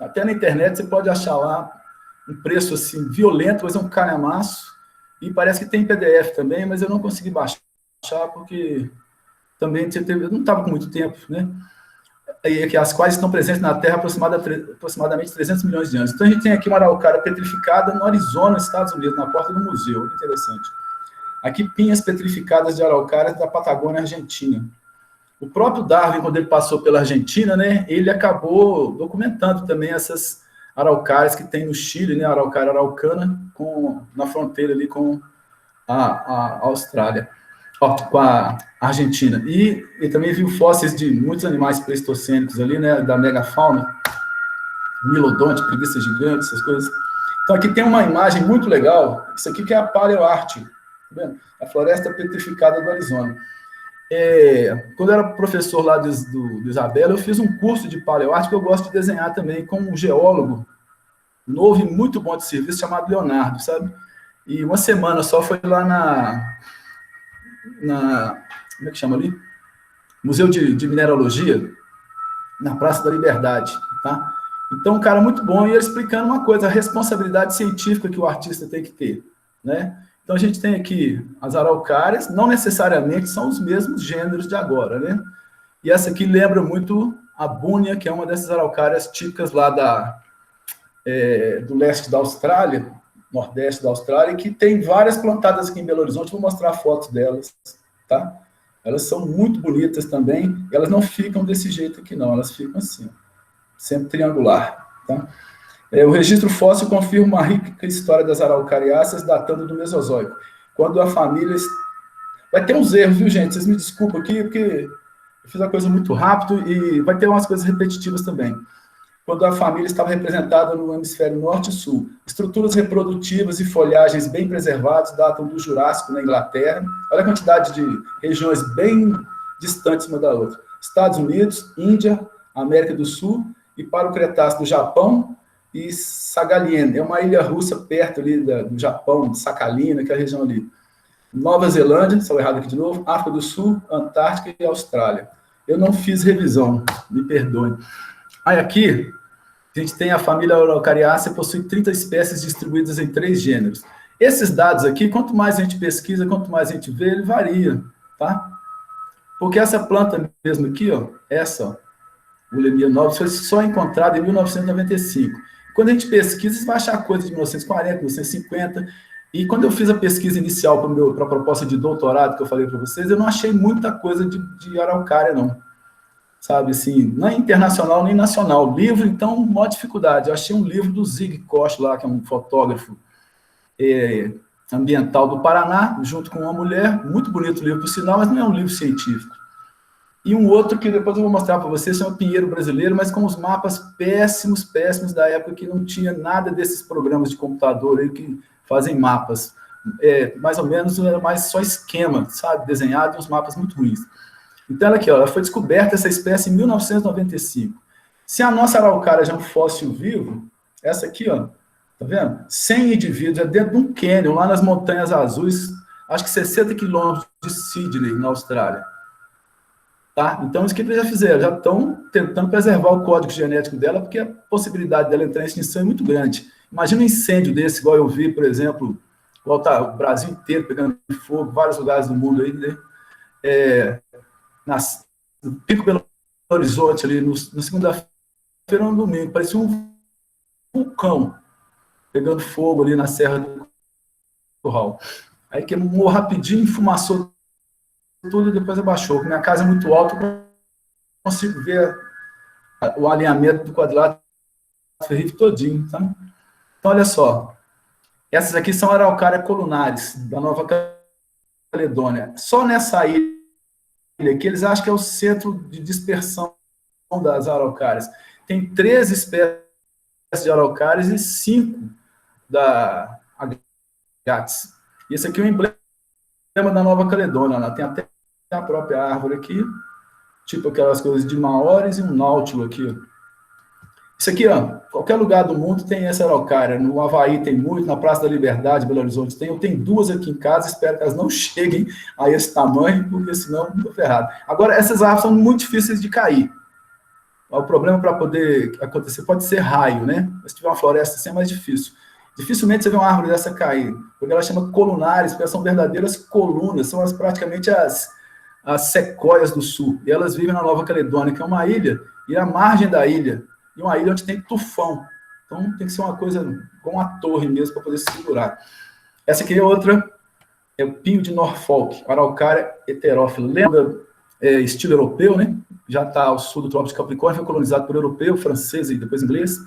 até na internet, você pode achar lá um preço assim violento, mas é um calhamaço. E parece que tem PDF também, mas eu não consegui baixar, porque também eu não estava com muito tempo, né? E que as quais estão presentes na Terra há aproximadamente 300 milhões de anos. Então, a gente tem aqui uma araucária petrificada no Arizona, nos Estados Unidos, na porta do museu. Que interessante. Aqui, pinhas petrificadas de araucárias da Patagônia Argentina. O próprio Darwin, quando ele passou pela Argentina, né, ele acabou documentando também essas araucárias que tem no Chile, né, a araucária araucana, na fronteira ali com a Austrália, com a Argentina. E também viu fósseis de muitos animais pleistocênicos ali, né, da megafauna, milodonte, preguiça gigante, essas coisas. Então, aqui tem uma imagem muito legal, isso aqui que é a paleoarte, tá vendo? A floresta petrificada do Arizona. Quando eu era professor lá do Isabela, eu fiz um curso de paleoarte, que eu gosto de desenhar também, com um geólogo novo e muito bom de serviço, chamado Leonardo, sabe? E uma semana só foi lá como é que chama ali? Museu de Mineralogia, na Praça da Liberdade, tá? Então, um cara muito bom, e ele explicando uma coisa, a responsabilidade científica que o artista tem que ter, né? Então, a gente tem aqui as araucárias, não necessariamente são os mesmos gêneros de agora, né? E essa aqui lembra muito a búnia, que é uma dessas araucárias típicas lá do leste da Austrália, nordeste da Austrália, que tem várias plantadas aqui em Belo Horizonte, vou mostrar fotos delas, tá? Elas são muito bonitas também, elas não ficam desse jeito aqui não, elas ficam assim, sempre triangular, tá? O registro fóssil confirma uma rica história das araucariáceas datando do Mesozoico, quando a família... Vai ter uns erros, viu, gente? Vocês me desculpem aqui, porque eu fiz a coisa muito rápido e vai ter umas coisas repetitivas também. Quando a família estava representada no hemisfério norte e sul. Estruturas reprodutivas e folhagens bem preservadas datam do Jurássico na Inglaterra. Olha a quantidade de regiões bem distantes uma da outra. Estados Unidos, Índia, América do Sul, e para o Cretáceo do Japão e Sagalien. É uma ilha russa perto ali do Japão, de Sakhalina, que é a região ali. Nova Zelândia, estou errado aqui de novo, África do Sul, Antártica e Austrália. Eu não fiz revisão, me perdoem. Aí aqui, a gente tem a família Araucariácea, possui 30 espécies distribuídas em 3 gêneros. Esses dados aqui, quanto mais a gente pesquisa, quanto mais a gente vê, ele varia, tá? Porque essa planta mesmo aqui, ó, essa, ó, o Lemia novus, foi só encontrada em 1995. Quando a gente pesquisa, você vai achar coisa de 1940, 1950, e quando eu fiz a pesquisa inicial para a proposta de doutorado que eu falei para vocês, eu não achei muita coisa de araucária, não. Sabe, assim, não é internacional nem nacional. Livro, então, maior dificuldade. Eu achei um livro do Zig Koch lá, que é um fotógrafo ambiental do Paraná, junto com uma mulher, muito bonito o livro, por sinal, mas não é um livro científico. E um outro que depois eu vou mostrar para vocês, chama Pinheiro Brasileiro, mas com os mapas péssimos, péssimos da época, que não tinha nada desses programas de computador aí que fazem mapas. Mais ou menos, era mais só esquema, sabe, desenhado, e uns mapas muito ruins. Então, ela aqui, ó, ela foi descoberta essa espécie em 1995. Se a nossa araucária já é um fóssil vivo, essa aqui, ó, tá vendo? 100 indivíduos, é dentro de um cânion, lá nas Montanhas Azuis, acho que 60 quilômetros de Sydney, na Austrália. Tá? Então, isso que eles já fizeram, já estão tentando preservar o código genético dela, porque a possibilidade dela entrar em extinção é muito grande. Imagina um incêndio desse, igual eu vi, por exemplo, igual tá o Brasil inteiro pegando fogo, vários lugares do mundo aí, né? No Pico Belo Horizonte, ali, no segunda-feira ou no domingo, parecia um vulcão pegando fogo ali na Serra do Curral. Aí queimou rapidinho, enfumaçou tudo e depois abaixou. Minha casa é muito alta, eu consigo ver o alinhamento do quadrilátero ferrífero todinho. Tá? Então, olha só. Essas aqui são araucária colunares, da Nova Caledônia. Só nessa ilha que eles acham que é o centro de dispersão das araucárias. Tem 13 espécies de araucárias e 5 da agates. E esse aqui é o emblema da Nova Caledônia. Ela tem até a própria árvore aqui, tipo aquelas coisas de Maoris e um náutilo aqui. Ó. Isso aqui, ó, qualquer lugar do mundo tem essa araucária. No Havaí tem muito, na Praça da Liberdade, Belo Horizonte tem. Eu tenho 2 aqui em casa, espero que elas não cheguem a esse tamanho, porque senão estou ferrado. Agora, essas árvores são muito difíceis de cair. O problema para poder acontecer pode ser raio, né? Se tiver uma floresta assim é mais difícil. Dificilmente você vê uma árvore dessa cair, porque ela chama colunares, porque são verdadeiras colunas, são praticamente as sequoias do sul. E elas vivem na Nova Caledônia, que é uma ilha, e a margem da ilha, e uma ilha onde tem tufão. Então, tem que ser uma coisa com uma torre mesmo para poder se segurar. Essa aqui é outra, é o pinho de Norfolk, araucária heterófila. Lembra, estilo europeu, né? Já está ao sul do Trópico de Capricórnio, foi colonizado por europeu, francês e depois inglês.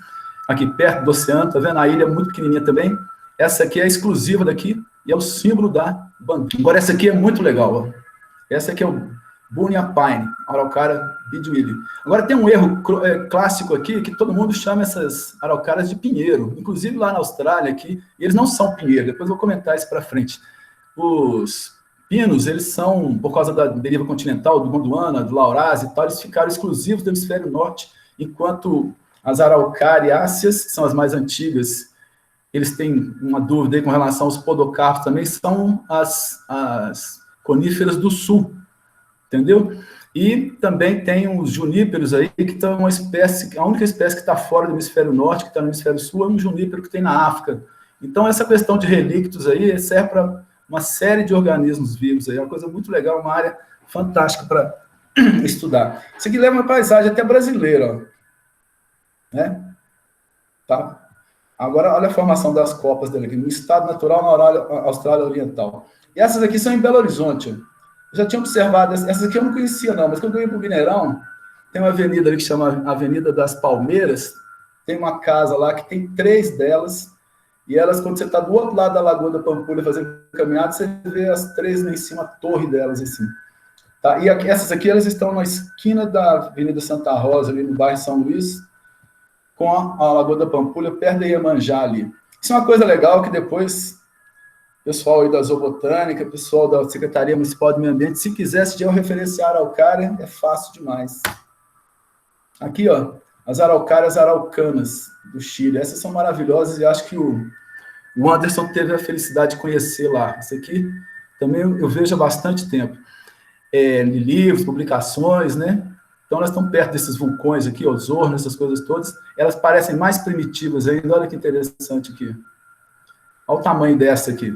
Aqui perto do oceano, tá vendo? A ilha é muito pequenininha também. Essa aqui é exclusiva daqui e é o símbolo da bandeira. Agora, essa aqui é muito legal, ó. Essa aqui é o Bunia Pine, araucária biduílio. Agora, tem um erro clássico aqui, que todo mundo chama essas araucárias de pinheiro. Inclusive, lá na Austrália, aqui, eles não são pinheiro. Depois eu vou comentar isso para frente. Os pinos, eles são, por causa da deriva continental, do Gondwana, do Laurase e tal, eles ficaram exclusivos do hemisfério norte, enquanto as araucáriáceas, que são as mais antigas, eles têm uma dúvida aí com relação aos podocarpos também, são as coníferas do sul, entendeu? E também tem os juníperos aí, que estão uma espécie, a única espécie que está fora do hemisfério norte, que está no hemisfério sul, é um junípero que tem na África. Então, essa questão de relictos aí serve para uma série de organismos vivos aí, é uma coisa muito legal, uma área fantástica para estudar. Isso aqui leva uma paisagem até brasileira, ó, né? Tá? Agora, olha a formação das copas dele aqui, no estado natural na Austrália Oriental. E essas aqui são em Belo Horizonte. Eu já tinha observado, essas aqui eu não conhecia não, mas quando eu ia para o Mineirão, tem uma avenida ali que chama Avenida das Palmeiras, tem uma casa lá que tem 3 delas, e elas, quando você está do outro lado da Lagoa da Pampulha fazendo caminhada, você vê as 3 lá em cima, a torre delas, assim. Tá? E aqui, essas aqui, elas estão na esquina da Avenida Santa Rosa, ali no bairro São Luís, com a Lagoa da Pampulha, perto da Iemanjá ali. Isso é uma coisa legal que depois o pessoal aí da Zoobotânica, o pessoal da Secretaria Municipal do Meio Ambiente, se quiser, se tiver um referenciar araucária, é fácil demais. Aqui, ó, as araucárias araucanas do Chile. Essas são maravilhosas e acho que o Anderson teve a felicidade de conhecer lá. Isso aqui também eu vejo há bastante tempo. Livros, publicações, né? Então, elas estão perto desses vulcões aqui, os hornos, essas coisas todas. Elas parecem mais primitivas ainda. Olha que interessante aqui. Olha o tamanho dessa aqui.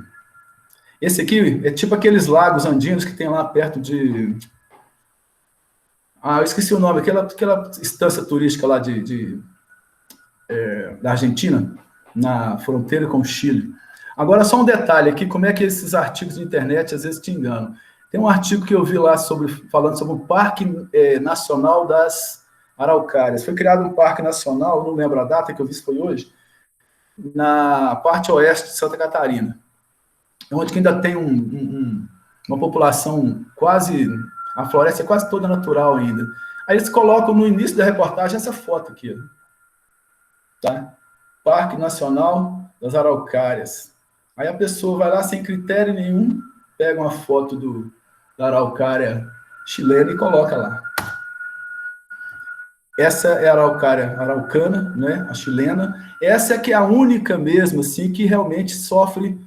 Esse aqui é tipo aqueles lagos andinos que tem lá perto de... eu esqueci o nome. Aquela estância turística lá da Argentina, na fronteira com o Chile. Agora, só um detalhe aqui, como é que esses artigos de internet às vezes te enganam. Tem um artigo que eu vi lá falando sobre o Parque Nacional das Araucárias. Foi criado um parque nacional, não lembro a data, que eu vi se foi hoje, na parte oeste de Santa Catarina, onde ainda tem uma população quase... A floresta é quase toda natural ainda. Aí eles colocam no início da reportagem essa foto aqui. Tá? Parque Nacional das Araucárias. Aí a pessoa vai lá sem critério nenhum, pega uma foto da araucária chilena e coloca lá. Essa é a araucária araucana, né, a chilena. Essa é que é a única mesmo, assim, que realmente sofre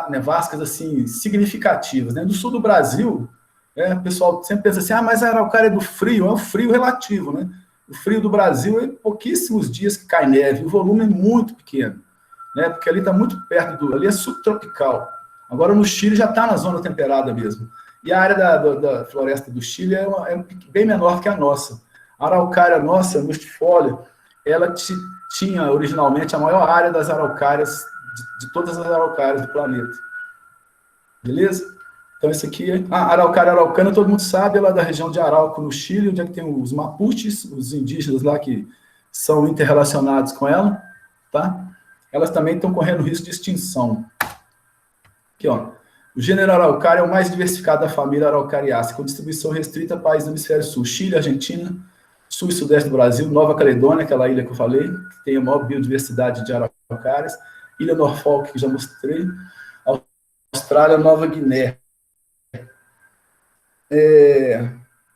nevascas, assim, significativas. Né? No sul do Brasil, o pessoal sempre pensa assim, mas a araucária é do frio, é um frio relativo, né? O frio do Brasil é pouquíssimos dias que cai neve, o volume é muito pequeno, né? Porque ali está muito perto ali é subtropical. Agora, no Chile, já está na zona temperada mesmo. E a área da floresta do Chile é bem menor que a nossa. A araucária nossa, mustifolia, ela tinha originalmente a maior área das araucárias, de todas as araucárias do planeta. Beleza? Então, esse aqui é a araucária araucana, todo mundo sabe, ela é da região de Arauco, no Chile, onde é que tem os mapuches, os indígenas lá que são interrelacionados com ela, tá? Elas também estão correndo risco de extinção. Aqui, ó. O gênero Araucária é o mais diversificado da família Araucariácea, com distribuição restrita a países do hemisfério sul, Chile, Argentina, sul e sudeste do Brasil, Nova Caledônia, aquela ilha que eu falei, que tem a maior biodiversidade de araucárias, Ilha Norfolk, que já mostrei, Austrália, Nova Guiné.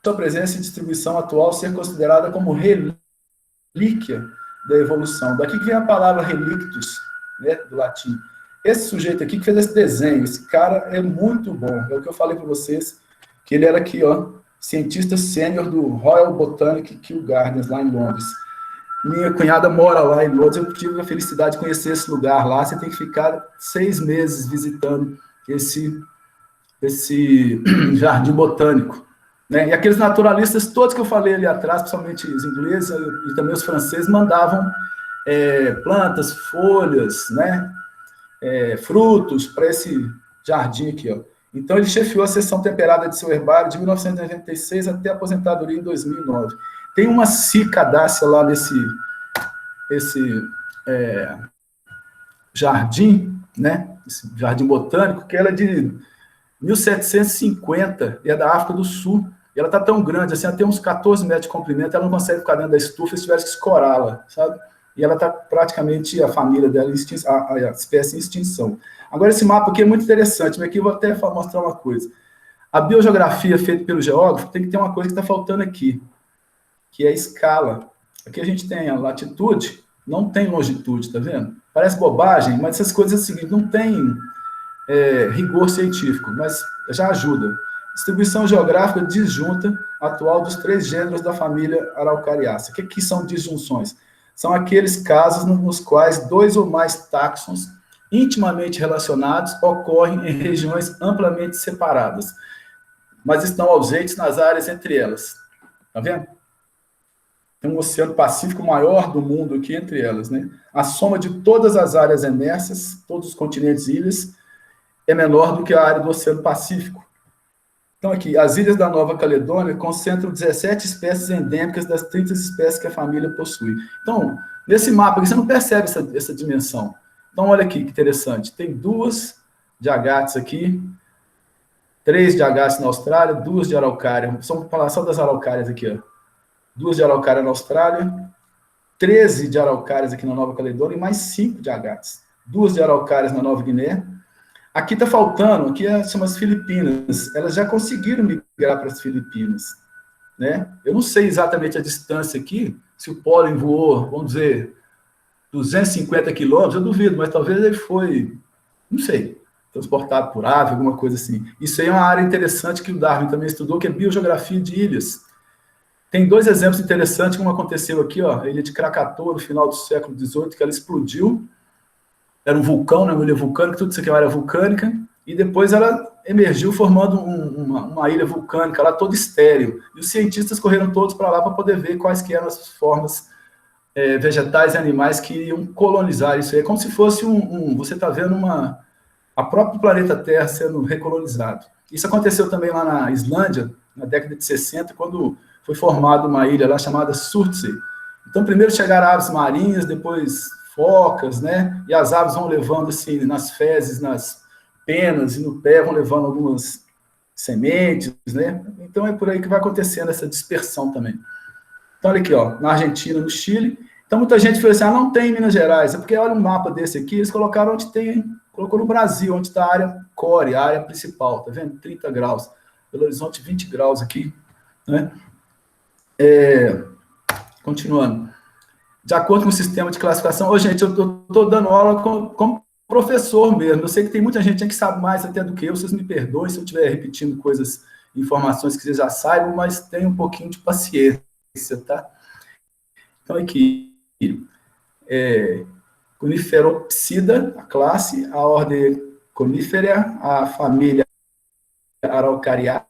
Sua presença e distribuição atual ser considerada como relíquia da evolução. Daqui que vem a palavra relictus, né, do latim. Esse sujeito aqui que fez esse desenho, esse cara é muito bom. É o que eu falei para vocês, que ele era aqui, ó, cientista sênior do Royal Botanic Kew Gardens, lá em Londres. Minha cunhada mora lá em Londres, eu tive a felicidade de conhecer esse lugar lá. Você tem que ficar 6 meses visitando esse jardim botânico. Né? E aqueles naturalistas todos que eu falei ali atrás, principalmente os ingleses e também os franceses, mandavam plantas, folhas, né? Frutos para esse jardim aqui. Ó. Então, ele chefiou a seção temperada de seu herbário de 1996 até a aposentadoria em 2009. Tem uma cicadácea lá nesse jardim, né? Esse jardim botânico, que ela é de 1750, e é da África do Sul. E ela está tão grande, assim, ela tem uns 14 metros de comprimento, ela não consegue ficar dentro da estufa se tivesse que escorá-la, sabe? E ela está praticamente, a família dela, a espécie em extinção. Agora, esse mapa aqui é muito interessante, mas aqui eu vou até mostrar uma coisa. A biogeografia feita pelo geógrafo tem que ter uma coisa que está faltando aqui, que é a escala. Aqui a gente tem a latitude, não tem longitude, tá vendo? Parece bobagem, mas essas coisas é o seguinte, não tem rigor científico, mas já ajuda. Distribuição geográfica disjunta atual dos 3 gêneros da família Araucariácea. O que são disjunções? São aqueles casos nos quais 2 ou mais táxons intimamente relacionados ocorrem em regiões amplamente separadas, mas estão ausentes nas áreas entre elas. Tá vendo? Tem um oceano Pacífico maior do mundo aqui entre elas, né? A soma de todas as áreas emersas, todos os continentes e ilhas, é menor do que a área do Oceano Pacífico. Então, aqui, as ilhas da Nova Caledônia concentram 17 espécies endêmicas das 30 espécies que a família possui. Então, nesse mapa aqui, você não percebe essa dimensão. Então, olha aqui, que interessante. Tem 2 de agates aqui, 3 de agates na Austrália, 2 de araucária. Vamos falar só das araucárias aqui, ó. 2 de araucária na Austrália, 13 de araucárias aqui na Nova Caledônia e mais 5 de agates. 2 de araucárias na Nova Guiné. Aqui está faltando, aqui são as Filipinas. Elas já conseguiram migrar para as Filipinas, né? Eu não sei exatamente a distância aqui, se o pólen voou, vamos dizer, 250 quilômetros, eu duvido, mas talvez ele foi, não sei, transportado por ave, alguma coisa assim. Isso aí é uma área interessante que o Darwin também estudou, que é biogeografia de ilhas. Tem 2 exemplos interessantes, como aconteceu aqui, ó, a ilha de Krakatoa, no final do século XVIII, que ela explodiu. Era um vulcão, né, uma ilha vulcânica, tudo isso aqui é uma área vulcânica, e depois ela emergiu formando uma ilha vulcânica lá toda estéril. E os cientistas correram todos para lá para poder ver quais que eram as formas vegetais e animais que iam colonizar isso aí. É como se fosse você está vendo a próprio planeta Terra sendo recolonizado. Isso aconteceu também lá na Islândia, na década de 60, quando foi formada uma ilha lá chamada Surtsey. Então, primeiro chegaram aves marinhas, depois focas, né? E as aves vão levando, assim, nas fezes, nas penas e no pé, vão levando algumas sementes, né? Então, é por aí que vai acontecendo essa dispersão também. Então, olha aqui, ó, na Argentina, no Chile. Então, muita gente falou assim, não tem em Minas Gerais. É porque, olha um mapa desse aqui, eles colocaram onde tem, colocou no Brasil, onde está a área core, a área principal, tá vendo? 30 graus. Belo Horizonte, 20 graus aqui, né? Continuando. De acordo com o sistema de classificação, gente, eu estou dando aula como professor mesmo. Eu sei que tem muita gente que sabe mais até do que eu, vocês me perdoem se eu estiver repetindo coisas, informações que vocês já saibam, mas tenham um pouquinho de paciência, tá? Então, aqui, Coniferopsida, a classe, a ordem Conifera, a família Araucariácea,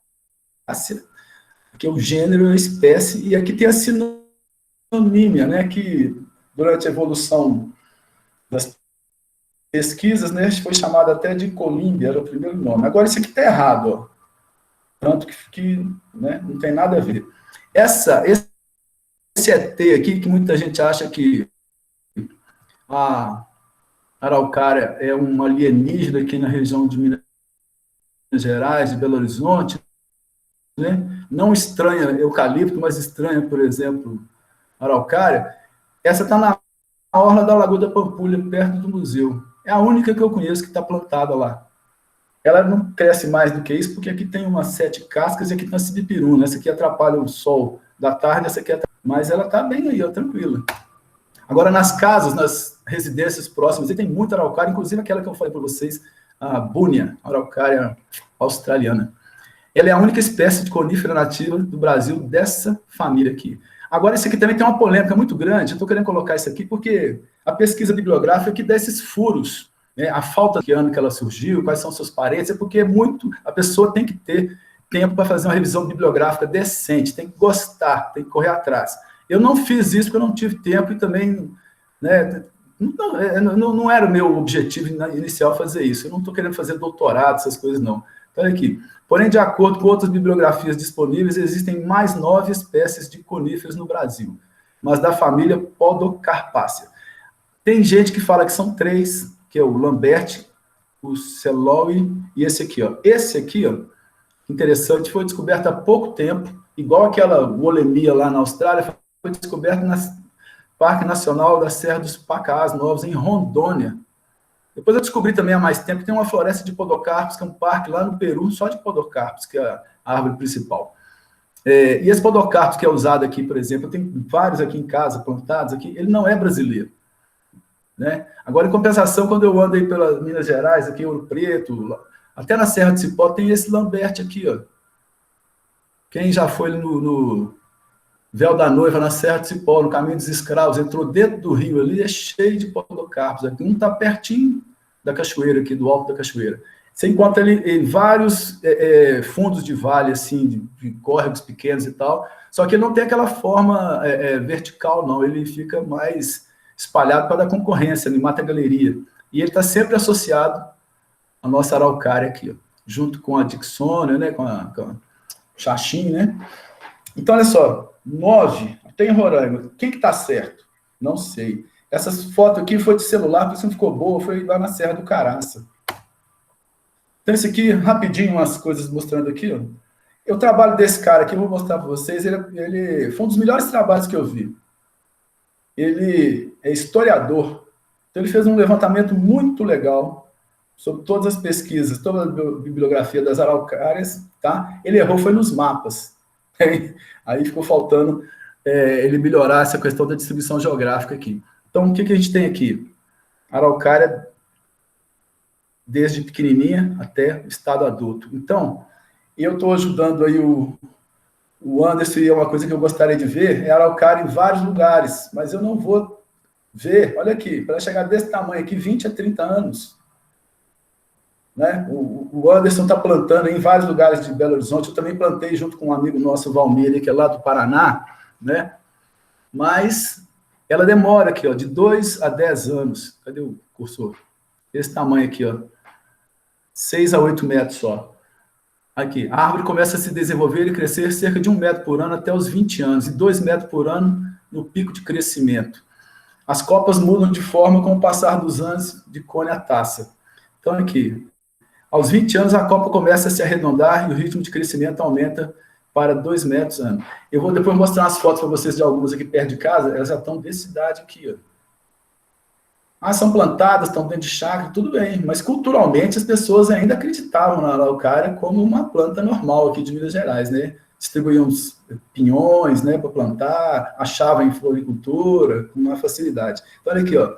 aqui é o gênero, a espécie, e aqui tem a sinonímia, né, que durante a evolução das pesquisas, né, foi chamada até de colímbia, era o primeiro nome. Agora, isso aqui está errado, ó. Tanto que né, não tem nada a ver. Esse ET aqui, que muita gente acha que a araucária é um alienígena aqui na região de Minas Gerais, de Belo Horizonte, né? Não estranha eucalipto, mas estranha, por exemplo, araucária. Essa está na orla da Lagoa da Pampulha, perto do museu. É a única que eu conheço que está plantada lá. Ela não cresce mais do que isso, porque aqui tem umas 7 cascas e aqui tem uma sibipiruna. Essa aqui atrapalha o sol da tarde, essa aqui atrapalha. Mas ela está bem aí, ó, tranquila. Agora, nas casas, nas residências próximas, tem muita araucária, inclusive aquela que eu falei para vocês, a búnia, araucária australiana. Ela é a única espécie de conífera nativa do Brasil dessa família aqui. Agora, isso aqui também tem uma polêmica muito grande, eu estou querendo colocar isso aqui porque a pesquisa bibliográfica que dá esses furos, né, a falta de ano que ela surgiu, quais são seus parentes, é porque a pessoa tem que ter tempo para fazer uma revisão bibliográfica decente, tem que gostar, tem que correr atrás. Eu não fiz isso porque eu não tive tempo e também, né, não era o meu objetivo inicial fazer isso. Eu não estou querendo fazer doutorado, essas coisas, não. Então, olha aqui. Porém, de acordo com outras bibliografias disponíveis, existem mais 9 espécies de coníferas no Brasil, mas da família Podocarpácea. Tem gente que fala que são 3, que é o Lambert, o Celoe e esse aqui, ó. Esse aqui, ó, interessante, foi descoberto há pouco tempo, igual aquela Wolemia lá na Austrália, foi descoberto no Parque Nacional da Serra dos Pacaás Novos, em Rondônia. Depois eu descobri também há mais tempo que tem uma floresta de podocarpos, que é um parque lá no Peru, só de podocarpos, que é a árvore principal. E esse podocarpos que é usado aqui, por exemplo, eu tenho vários aqui em casa, plantados aqui, ele não é brasileiro. né? Agora, em compensação, quando eu ando aí pelas Minas Gerais, aqui em Ouro Preto, até na Serra de Cipó, tem esse Lambert aqui, ó. Quem já foi no Véu da Noiva, na Serra de Cipó, no Caminho dos Escravos, entrou dentro do rio ali, é cheio de podocarpos. Aqui um está pertinho da cachoeira, aqui do alto da cachoeira. Você encontra ali em vários fundos de vale, assim, de córregos pequenos e tal, só que ele não tem aquela forma vertical, não. Ele fica mais espalhado para dar concorrência, em mata-galeria. E ele está sempre associado à nossa araucária aqui, ó, junto com a Dicksônia, né, com a Xaxim, né? Então, olha só, 9, até em Roraima. Quem que está certo? Não sei. Essas fotos aqui foi de celular, por isso não ficou boa, foi lá na Serra do Caraça. Então, esse aqui, rapidinho, umas coisas mostrando aqui, ó. Eu trabalho desse cara aqui, eu vou mostrar para vocês, ele foi um dos melhores trabalhos que eu vi. Ele é historiador, então ele fez um levantamento muito legal sobre todas as pesquisas, toda a bibliografia das araucárias, tá? Ele errou, foi nos mapas. Aí ficou faltando ele melhorar essa questão da distribuição geográfica aqui. Então, o que a gente tem aqui? Araucária desde pequenininha até o estado adulto. Então, eu estou ajudando aí o Anderson, e é uma coisa que eu gostaria de ver, é araucária em vários lugares, mas eu não vou ver, olha aqui, para chegar desse tamanho aqui, 20 a 30 anos. Né? O Anderson está plantando em vários lugares de Belo Horizonte, eu também plantei junto com um amigo nosso, o Valmir, que é lá do Paraná, né? Mas ela demora aqui, ó, de 2 a 10 anos. Cadê o cursor? Esse tamanho aqui, ó. 6 a 8 metros só. Aqui, a árvore começa a se desenvolver e crescer cerca de 1 metro por ano até os 20 anos, e 2 metros por ano no pico de crescimento. As copas mudam de forma com o passar dos anos de cone a taça. Então, aqui, aos 20 anos, a copa começa a se arredondar e o ritmo de crescimento aumenta para 2 metros ano. Eu vou depois mostrar umas fotos para vocês de algumas aqui perto de casa, elas já estão dessa idade aqui, ó. Ah, são plantadas, estão dentro de chácara, tudo bem, mas culturalmente as pessoas ainda acreditavam na araucária como uma planta normal aqui de Minas Gerais, né? Distribuíam os pinhões, né, para plantar, achavam em floricultura com uma facilidade. Então, olha aqui, ó,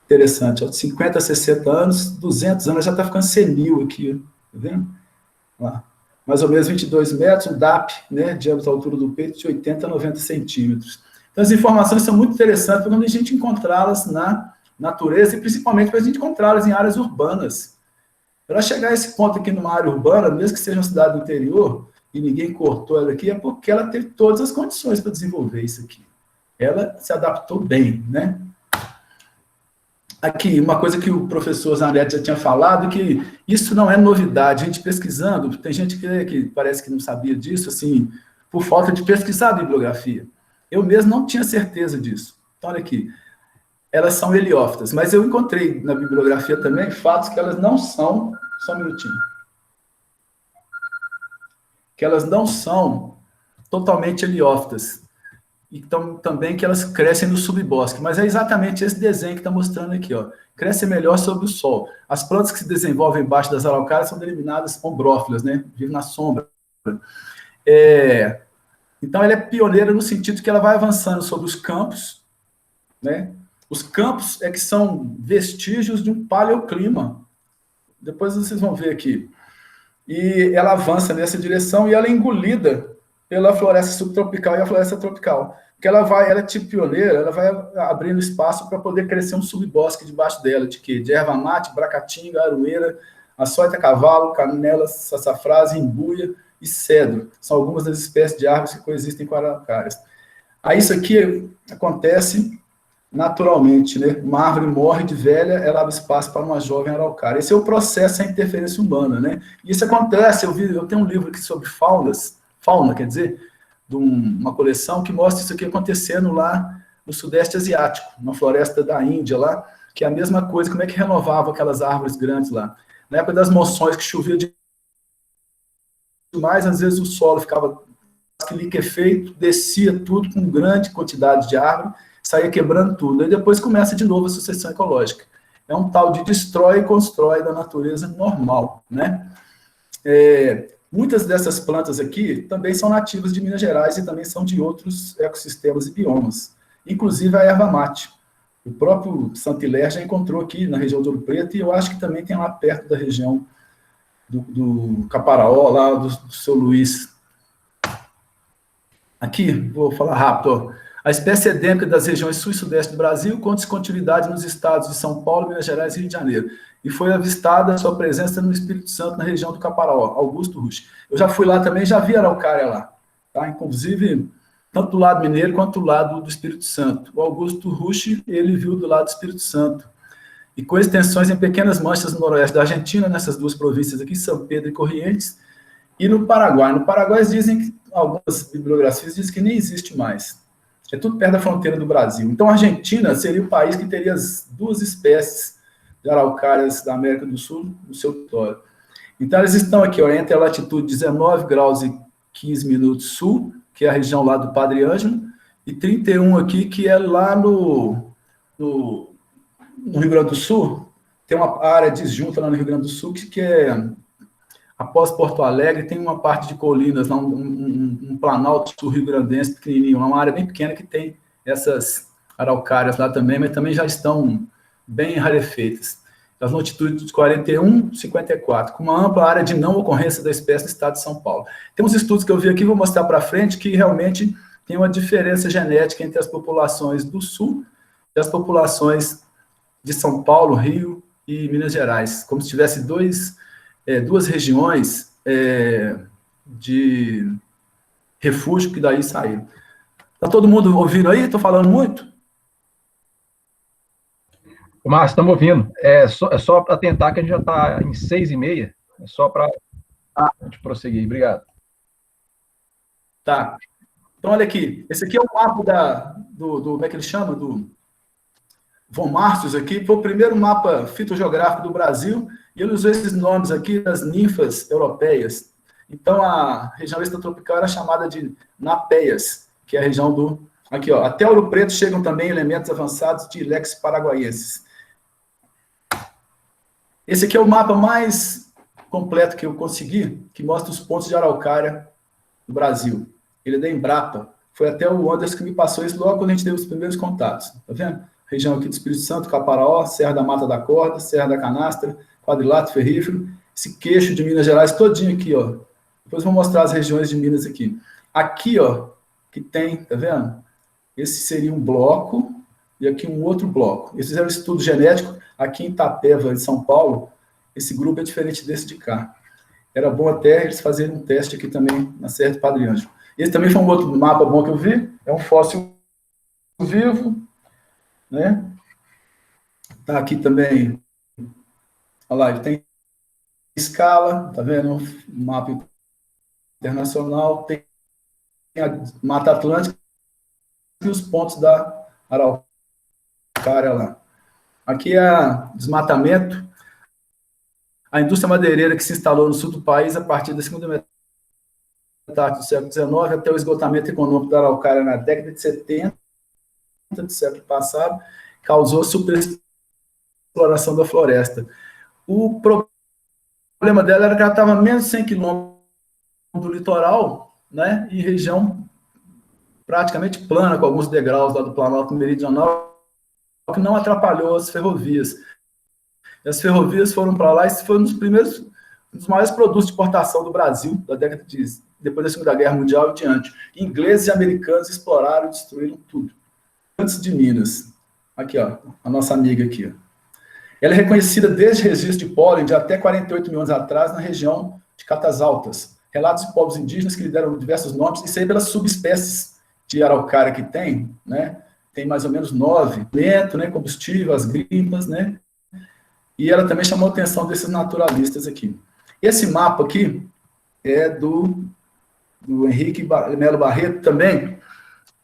interessante, ó, 50 a 60 anos, 200 anos, já está ficando senil aqui, ó, tá vendo? Lá. Mais ou menos 22 metros, um DAP, né, diâmetro à altura do peito, de 80 a 90 centímetros. Então, as informações são muito interessantes, porque quando a gente encontrá-las na natureza, e principalmente para a gente encontrá-las em áreas urbanas. Para chegar a esse ponto aqui numa área urbana, mesmo que seja uma cidade do interior, e ninguém cortou ela aqui, é porque ela teve todas as condições para desenvolver isso aqui. Ela se adaptou bem, né? Aqui, uma coisa que o professor Zanetti já tinha falado, que isso não é novidade. A gente pesquisando, tem gente que parece que não sabia disso, assim, por falta de pesquisar a bibliografia. Eu mesmo não tinha certeza disso. Então, olha aqui. Elas são heliófitas, mas eu encontrei na bibliografia também fatos que elas não são, só um minutinho, que elas não são totalmente heliófitas, então também que elas crescem no subbosque, mas é exatamente esse desenho que está mostrando aqui, ó, crescem melhor sob o sol. As plantas que se desenvolvem embaixo das araucárias são denominadas ombrófilas, né, vivem na sombra. Então ela é pioneira no sentido que ela vai avançando sobre os campos, né. Os campos é que são vestígios de um paleoclima. Depois vocês vão ver aqui. E ela avança nessa direção e ela é engolida pela floresta subtropical e a floresta tropical. Porque ela é tipo pioneira, ela vai abrindo espaço para poder crescer um subbosque debaixo dela, de quê? De erva mate, bracatinga, aroeira, açoita-cavalo, canela, sassafrase, embuia e cedro. São algumas das espécies de árvores que coexistem com araucárias. Aí isso aqui acontece naturalmente, né? Uma árvore morre de velha, ela abre espaço para uma jovem araucária. Esse é o processo da interferência humana, né? E isso acontece, eu tenho um livro aqui sobre fauna, quer dizer, de uma coleção que mostra isso aqui acontecendo lá no Sudeste Asiático, na floresta da Índia lá, que é a mesma coisa, como é que renovava aquelas árvores grandes lá. Na época das monções, que chovia demais, às vezes o solo ficava liquefeito, descia tudo com grande quantidade de árvore, saía quebrando tudo, e depois começa de novo a sucessão ecológica. É um tal de destrói e constrói da natureza normal, né? Muitas dessas plantas aqui também são nativas de Minas Gerais e também são de outros ecossistemas e biomas, inclusive a erva mate. O próprio Saint-Hilaire já encontrou aqui na região de Ouro Preto, e eu acho que também tem lá perto da região do Caparaó, lá do seu Luiz. Aqui, vou falar rápido. Ó. A espécie endêmica das regiões sul e sudeste do Brasil, com descontinuidade nos estados de São Paulo, Minas Gerais e Rio de Janeiro. E foi avistada a sua presença no Espírito Santo, na região do Caparaó, Augusto Rusch. Eu já fui lá também, já vi araucária lá. Tá? Inclusive, tanto do lado mineiro quanto do lado do Espírito Santo. O Augusto Rusch, ele viu do lado do Espírito Santo. E com extensões em pequenas manchas no noroeste da Argentina, nessas duas províncias aqui, São Pedro e Corrientes, e no Paraguai. No Paraguai dizem que, algumas bibliografias dizem que nem existe mais. É tudo perto da fronteira do Brasil. Então, a Argentina seria o país que teria as duas espécies de araucárias da América do Sul no seu território. Então, eles estão aqui, ó, entre a latitude 19 graus e 15 minutos sul, que é a região lá do Padre Ângelo, e 31 aqui, que é lá no Rio Grande do Sul. Tem uma área disjunta lá no Rio Grande do Sul, que é, após Porto Alegre, tem uma parte de colinas, lá, um planalto sul-rio-grandense pequenininho, uma área bem pequena que tem essas araucárias lá também, mas também já estão bem rarefeitas. As longitudes de 41 e 54, com uma ampla área de não ocorrência da espécie no estado de São Paulo. Tem uns estudos que eu vi aqui, vou mostrar para frente, que realmente tem uma diferença genética entre as populações do sul e as populações de São Paulo, Rio e Minas Gerais, como se tivesse duas regiões de refúgio que daí saíram. Está todo mundo ouvindo aí? Estou falando muito? Márcio, estamos ouvindo. É só para tentar, que a gente já está em 6h30. É só para a gente prosseguir. Obrigado. Tá. Então, olha aqui. Esse aqui é o mapa como é que ele chama? Do Von Martius aqui. Foi o primeiro mapa fitogeográfico do Brasil. E ele usou esses nomes aqui das ninfas europeias. Então, a região extratropical era chamada de Napéias, que é a região do... Aqui, ó. Até Ouro Preto chegam também elementos avançados de Ilex paraguaiensis. Esse aqui é o mapa mais completo que eu consegui, que mostra os pontos de araucária do Brasil. Ele é da Embrapa. Foi até o Anderson que me passou isso logo quando a gente teve os primeiros contatos. Tá vendo? Região aqui do Espírito Santo, Caparaó, Serra da Mata da Corda, Serra da Canastra, Quadrilátero Ferrífero, esse queixo de Minas Gerais todinho aqui, ó. Depois vou mostrar as regiões de Minas aqui. Aqui, ó, que tem, tá vendo? Esse seria um bloco e aqui um outro bloco. Eles fizeram um estudo genético aqui em Itapeva, em São Paulo. Esse grupo é diferente desse de cá. Era bom até eles fazerem um teste aqui também na Serra do Padre Ângelo. Esse também foi um outro mapa bom que eu vi. É um fóssil vivo, né? Tá aqui também. Olha lá, ele tem escala, tá vendo? Um mapa internacional. Tem a Mata Atlântica e os pontos da araucária lá. Aqui é desmatamento. A indústria madeireira que se instalou no sul do país a partir da segunda metade do século XIX até o esgotamento econômico da araucária na década de 70 do século passado causou superexploração da floresta. O problema dela era que ela estava a menos de 100 quilômetros do litoral, né, em região praticamente plana, com alguns degraus lá do Planalto Meridional, que não atrapalhou as ferrovias. E as ferrovias foram para lá e foi um dos maiores produtos de exportação do Brasil, da década depois da Segunda Guerra Mundial e diante. Ingleses e americanos exploraram e destruíram tudo. Antes de Minas. Aqui, ó, a nossa amiga aqui. Ó. Ela é reconhecida desde registro de pólen de até 48 mil anos atrás na região de Catas Altas. Relatos de povos indígenas que lhe deram diversos nomes, e isso aí pelas subespécies de araucária que tem, né? Tem mais ou menos 9, lento, né? Combustível, as grimpas, né? E ela também chamou a atenção desses naturalistas aqui. Esse mapa aqui é do Henrique Melo Barreto também.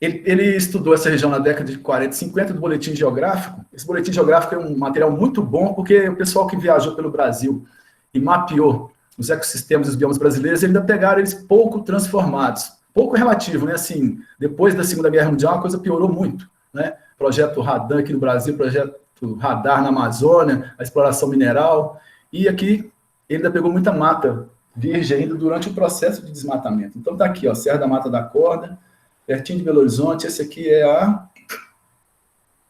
Ele estudou essa região na década de 40 e 50 do Boletim Geográfico. Esse Boletim Geográfico é um material muito bom, porque o pessoal que viajou pelo Brasil e mapeou os ecossistemas e os biomas brasileiros, ainda pegaram eles pouco transformados. Pouco relativo, né? Assim, depois da Segunda Guerra Mundial, a coisa piorou muito, né? Projeto Radan aqui no Brasil, projeto Radar na Amazônia, a exploração mineral, e aqui ele ainda pegou muita mata virgem ainda durante o processo de desmatamento. Então tá aqui, ó, Serra da Mata da Corda, pertinho de Belo Horizonte. Esse aqui é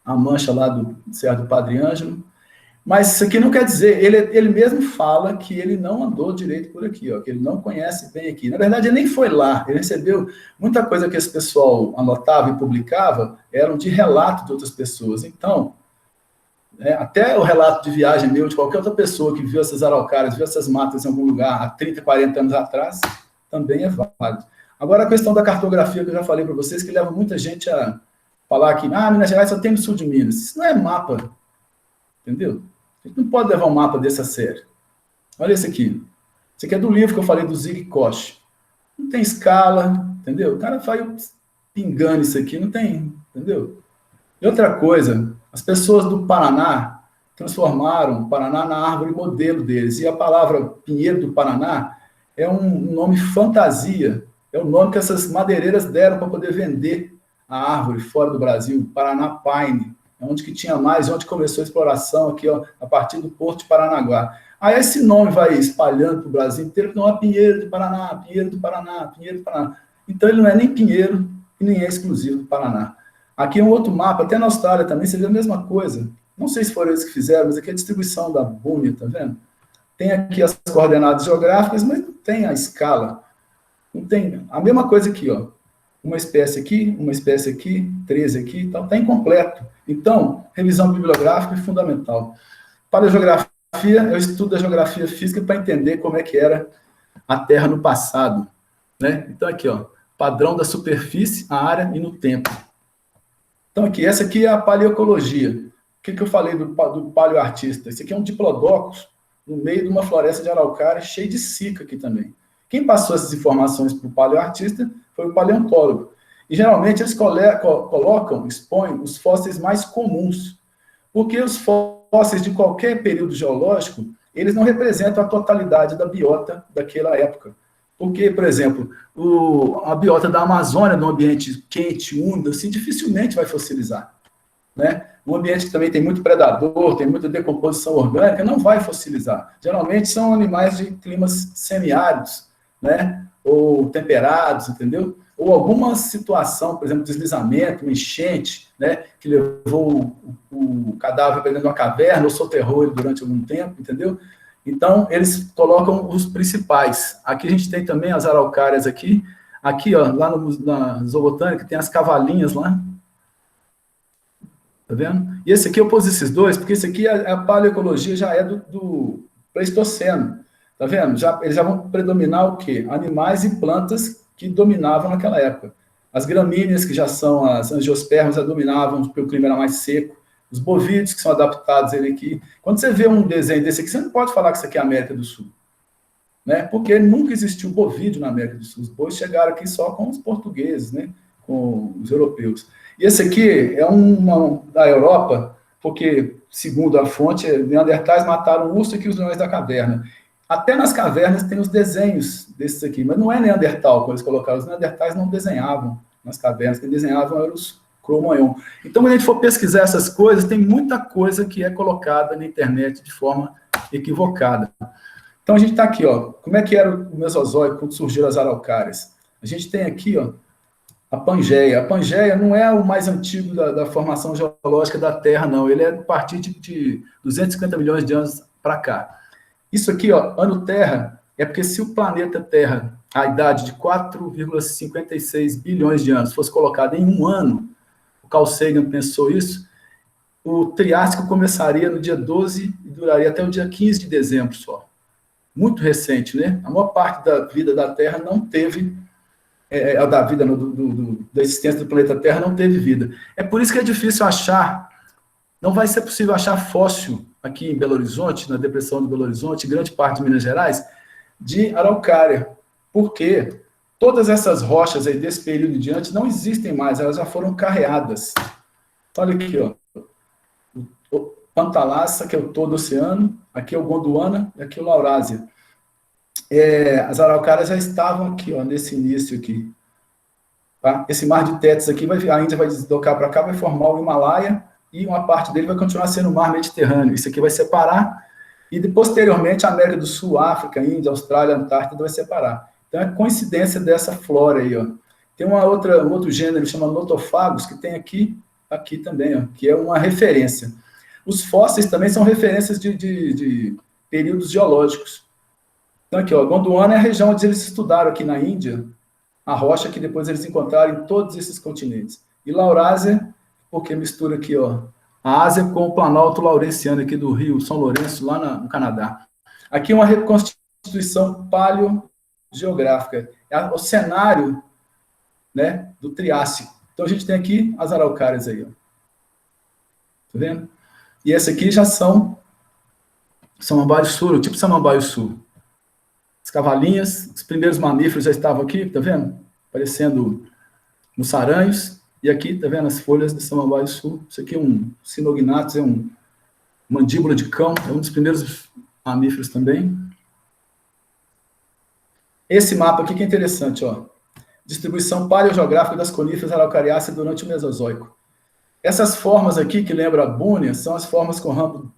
a mancha lá do Cerro do Padre Ângelo. Mas isso aqui não quer dizer, ele mesmo fala que ele não andou direito por aqui, ó, que ele não conhece bem aqui. Na verdade, ele nem foi lá, ele recebeu muita coisa que esse pessoal anotava e publicava, eram de relato de outras pessoas. Então, até o relato de viagem meu, de qualquer outra pessoa que viu essas araucárias, viu essas matas em algum lugar há 30, 40 anos atrás, também é válido. Agora, a questão da cartografia, que eu já falei para vocês, que leva muita gente a falar que, Minas Gerais só tem no sul de Minas. Isso não é mapa, entendeu? A gente não pode levar um mapa desse a sério. Olha esse aqui. Esse aqui é do livro que eu falei do Zig Koch. Não tem escala, entendeu? O cara faz pingando isso aqui, não tem, entendeu? E outra coisa, as pessoas do Paraná transformaram o Paraná na árvore modelo deles. E a palavra pinheiro do Paraná é um nome fantasia. É o nome que essas madeireiras deram para poder vender a árvore fora do Brasil. Paraná Pine. Onde que tinha mais, onde começou a exploração aqui, ó, a partir do Porto de Paranaguá. Aí esse nome vai espalhando para o Brasil inteiro, não é Pinheiro do Paraná, Pinheiro do Paraná, Pinheiro do Paraná. Então ele não é nem Pinheiro e nem é exclusivo do Paraná. Aqui é um outro mapa, até na Austrália também, você vê a mesma coisa. Não sei se foram eles que fizeram, mas aqui é a distribuição da Búmia, tá vendo? Tem aqui as coordenadas geográficas, mas não tem a escala. Não tem a mesma coisa aqui, ó. Uma espécie aqui, 13 aqui, então está incompleto. Então, revisão bibliográfica é fundamental. Paleogeografia é o estudo da geografia física para entender como é que era a Terra no passado. Né? Então, aqui, ó, padrão da superfície, a área e no tempo. Então, aqui, essa aqui é a paleoecologia. O que eu falei do paleoartista? Esse aqui é um diplodocus no meio de uma floresta de araucária cheia de sica aqui também. Quem passou essas informações para o paleoartista foi o paleontólogo. E, geralmente, eles expõem os fósseis mais comuns, porque os fósseis de qualquer período geológico, eles não representam a totalidade da biota daquela época. Porque, por exemplo, a biota da Amazônia, num ambiente quente, úmido, assim, dificilmente vai fossilizar. Né? Um ambiente que também tem muito predador, tem muita decomposição orgânica, não vai fossilizar. Geralmente são animais de climas semiáridos, né? Ou temperados, entendeu? Ou alguma situação, por exemplo, deslizamento, uma enchente, né? Que levou o cadáver para dentro de uma caverna ou soterrou ele durante algum tempo, entendeu? Então, eles colocam os principais. Aqui a gente tem também as araucárias aqui. Aqui, ó, lá na zoobotânica, tem as cavalinhas lá. Tá vendo? E esse aqui eu pus esses dois, porque esse aqui, a paleoecologia já é do Pleistoceno. Tá vendo? Eles já vão predominar o quê? Animais e plantas que dominavam naquela época. As gramíneas, que já são as angiospermas, já dominavam, porque o clima era mais seco. Os bovídeos, que são adaptados a ele aqui. Quando você vê um desenho desse aqui, você não pode falar que isso aqui é América do Sul. Né? Porque nunca existiu bovídeo na América do Sul. Os bois chegaram aqui só com os portugueses, né? Com os europeus. E esse aqui é da Europa, porque, segundo a fonte, neandertais mataram o urso e os leões da caverna. Até nas cavernas tem os desenhos desses aqui, mas não é Neandertal, quando eles colocaram. Os Neandertais não desenhavam nas cavernas, quem desenhavam eram os Cro-Magnon. Então, quando a gente for pesquisar essas coisas, tem muita coisa que é colocada na internet de forma equivocada. Então, a gente está aqui, ó, como é que era o Mesozoico quando surgiram as araucárias? A gente tem aqui, ó, a Pangeia. A Pangeia não é o mais antigo da formação geológica da Terra, não. Ele é a partir de 250 milhões de anos para cá. Isso aqui, ó, ano Terra, é porque se o planeta Terra, a idade de 4,56 bilhões de anos, fosse colocada em um ano, o Carl Sagan pensou isso, o Triássico começaria no dia 12 e duraria até o dia 15 de dezembro só. Muito recente, né? A maior parte da vida da Terra não teve, da existência do planeta Terra não teve vida. É por isso que é difícil achar, não vai ser possível achar fóssil aqui em Belo Horizonte, na depressão de Belo Horizonte, grande parte de Minas Gerais, de araucária. Por quê? Todas essas rochas aí desse período em diante não existem mais, elas já foram carreadas. Olha aqui, ó. O Pantalassa, que é o todo oceano, aqui é o Gondwana e aqui é o Laurásia. As araucárias já estavam aqui, ó, nesse início aqui. Tá? Esse mar de Tétis aqui, a Índia vai deslocar para cá, vai formar o Himalaia, e uma parte dele vai continuar sendo o mar Mediterrâneo. Isso aqui vai separar, e posteriormente a América do Sul, África, Índia, Austrália, Antártida vai separar. Então é coincidência dessa flora aí, ó. Tem um outro gênero chamado Nothofagus, que tem aqui aqui também, ó, que é uma referência. Os fósseis também são referências de períodos geológicos. Então, aqui, ó, Gondwana é a região onde eles estudaram aqui na Índia, a rocha que depois eles encontraram em todos esses continentes. E Laurásia, porque mistura aqui, ó, a Ásia com o Planalto Laurenciano aqui do Rio São Lourenço, lá no Canadá. Aqui uma reconstituição paleogeográfica. É o cenário, né, do Triássico. Então, a gente tem aqui as araucárias aí, ó. Tá vendo? E essa aqui já são Samambaio-Sul, o tipo Samambaio-Sul. As cavalinhas, os primeiros mamíferos já estavam aqui, tá vendo? Aparecendo nos saranhos. E aqui, tá vendo as folhas de Samambaio-Sul. Isso aqui é um Sinognathus, é um mandíbula de cão, é um dos primeiros mamíferos também. Esse mapa aqui que é interessante, ó. Distribuição paleogeográfica das coníferas araucariáceas durante o Mesozoico. Essas formas aqui, que lembram a búnia, são as formas com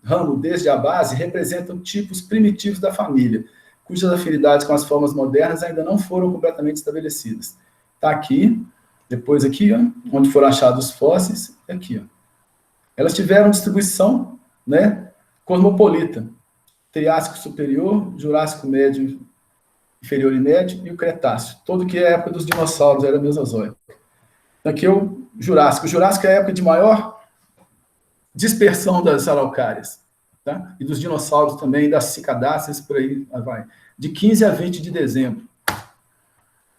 ramo desde a base, representam tipos primitivos da família, cujas afinidades com as formas modernas ainda não foram completamente estabelecidas. Está aqui, depois aqui, ó, onde foram achados os fósseis, aqui, ó. Elas tiveram distribuição, né, cosmopolita. Triássico superior, Jurássico médio, inferior e médio, e o Cretáceo. Todo que é a época dos dinossauros, era Mesozoico. Aqui é o Jurássico. O Jurássico é a época de maior dispersão das araucárias, tá? E dos dinossauros também, das cicadáceas, por aí vai. De 15 a 20 de dezembro.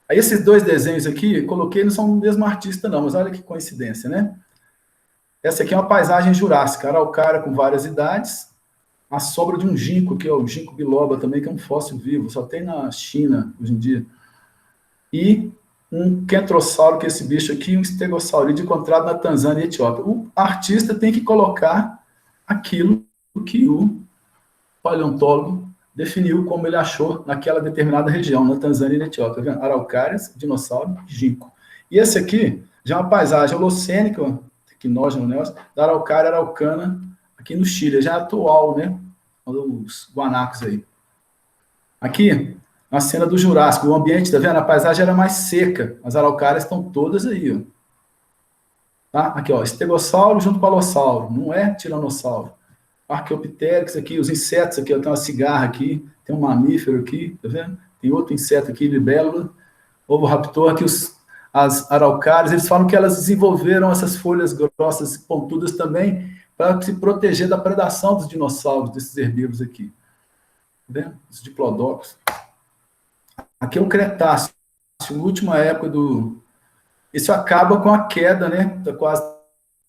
Aí esses dois desenhos aqui, coloquei, não são do mesmo artista não, mas olha que coincidência, né? Essa aqui é uma paisagem jurássica, araucária com várias idades, a sobra de um ginkgo, que é o ginkgo biloba também, que é um fóssil vivo, só tem na China hoje em dia. E um kentrossauro, que é esse bicho aqui, um estegosaurídeo encontrado na Tanzânia e Etiópia. O artista tem que colocar aquilo que o paleontólogo definiu como ele achou naquela determinada região, na Tanzânia e na Etiópia. Tá vendo? Araucárias, dinossauro, ginkgo. E esse aqui já é uma paisagem holocênica, equinógeno, né, da araucária araucana, aqui no Chile, já é atual, né? Os guanacos aí. Aqui, a cena do Jurássico, o ambiente, tá vendo? A paisagem era mais seca, as araucárias estão todas aí, ó. Tá? Aqui, ó, estegossauro junto com alossauro, não é tiranossauro. Arqueoptérix aqui, os insetos aqui, ó, tem uma cigarra aqui, tem um mamífero aqui, tá vendo? Tem outro inseto aqui, libélula, ovoraptor, aqui as araucárias, eles falam que elas desenvolveram essas folhas grossas e pontudas também para se proteger da predação dos dinossauros, desses herbívoros aqui. Tá vendo? Os diplodocos. Aqui é o Cretáceo, a última época do... Isso acaba com a queda, né? Quase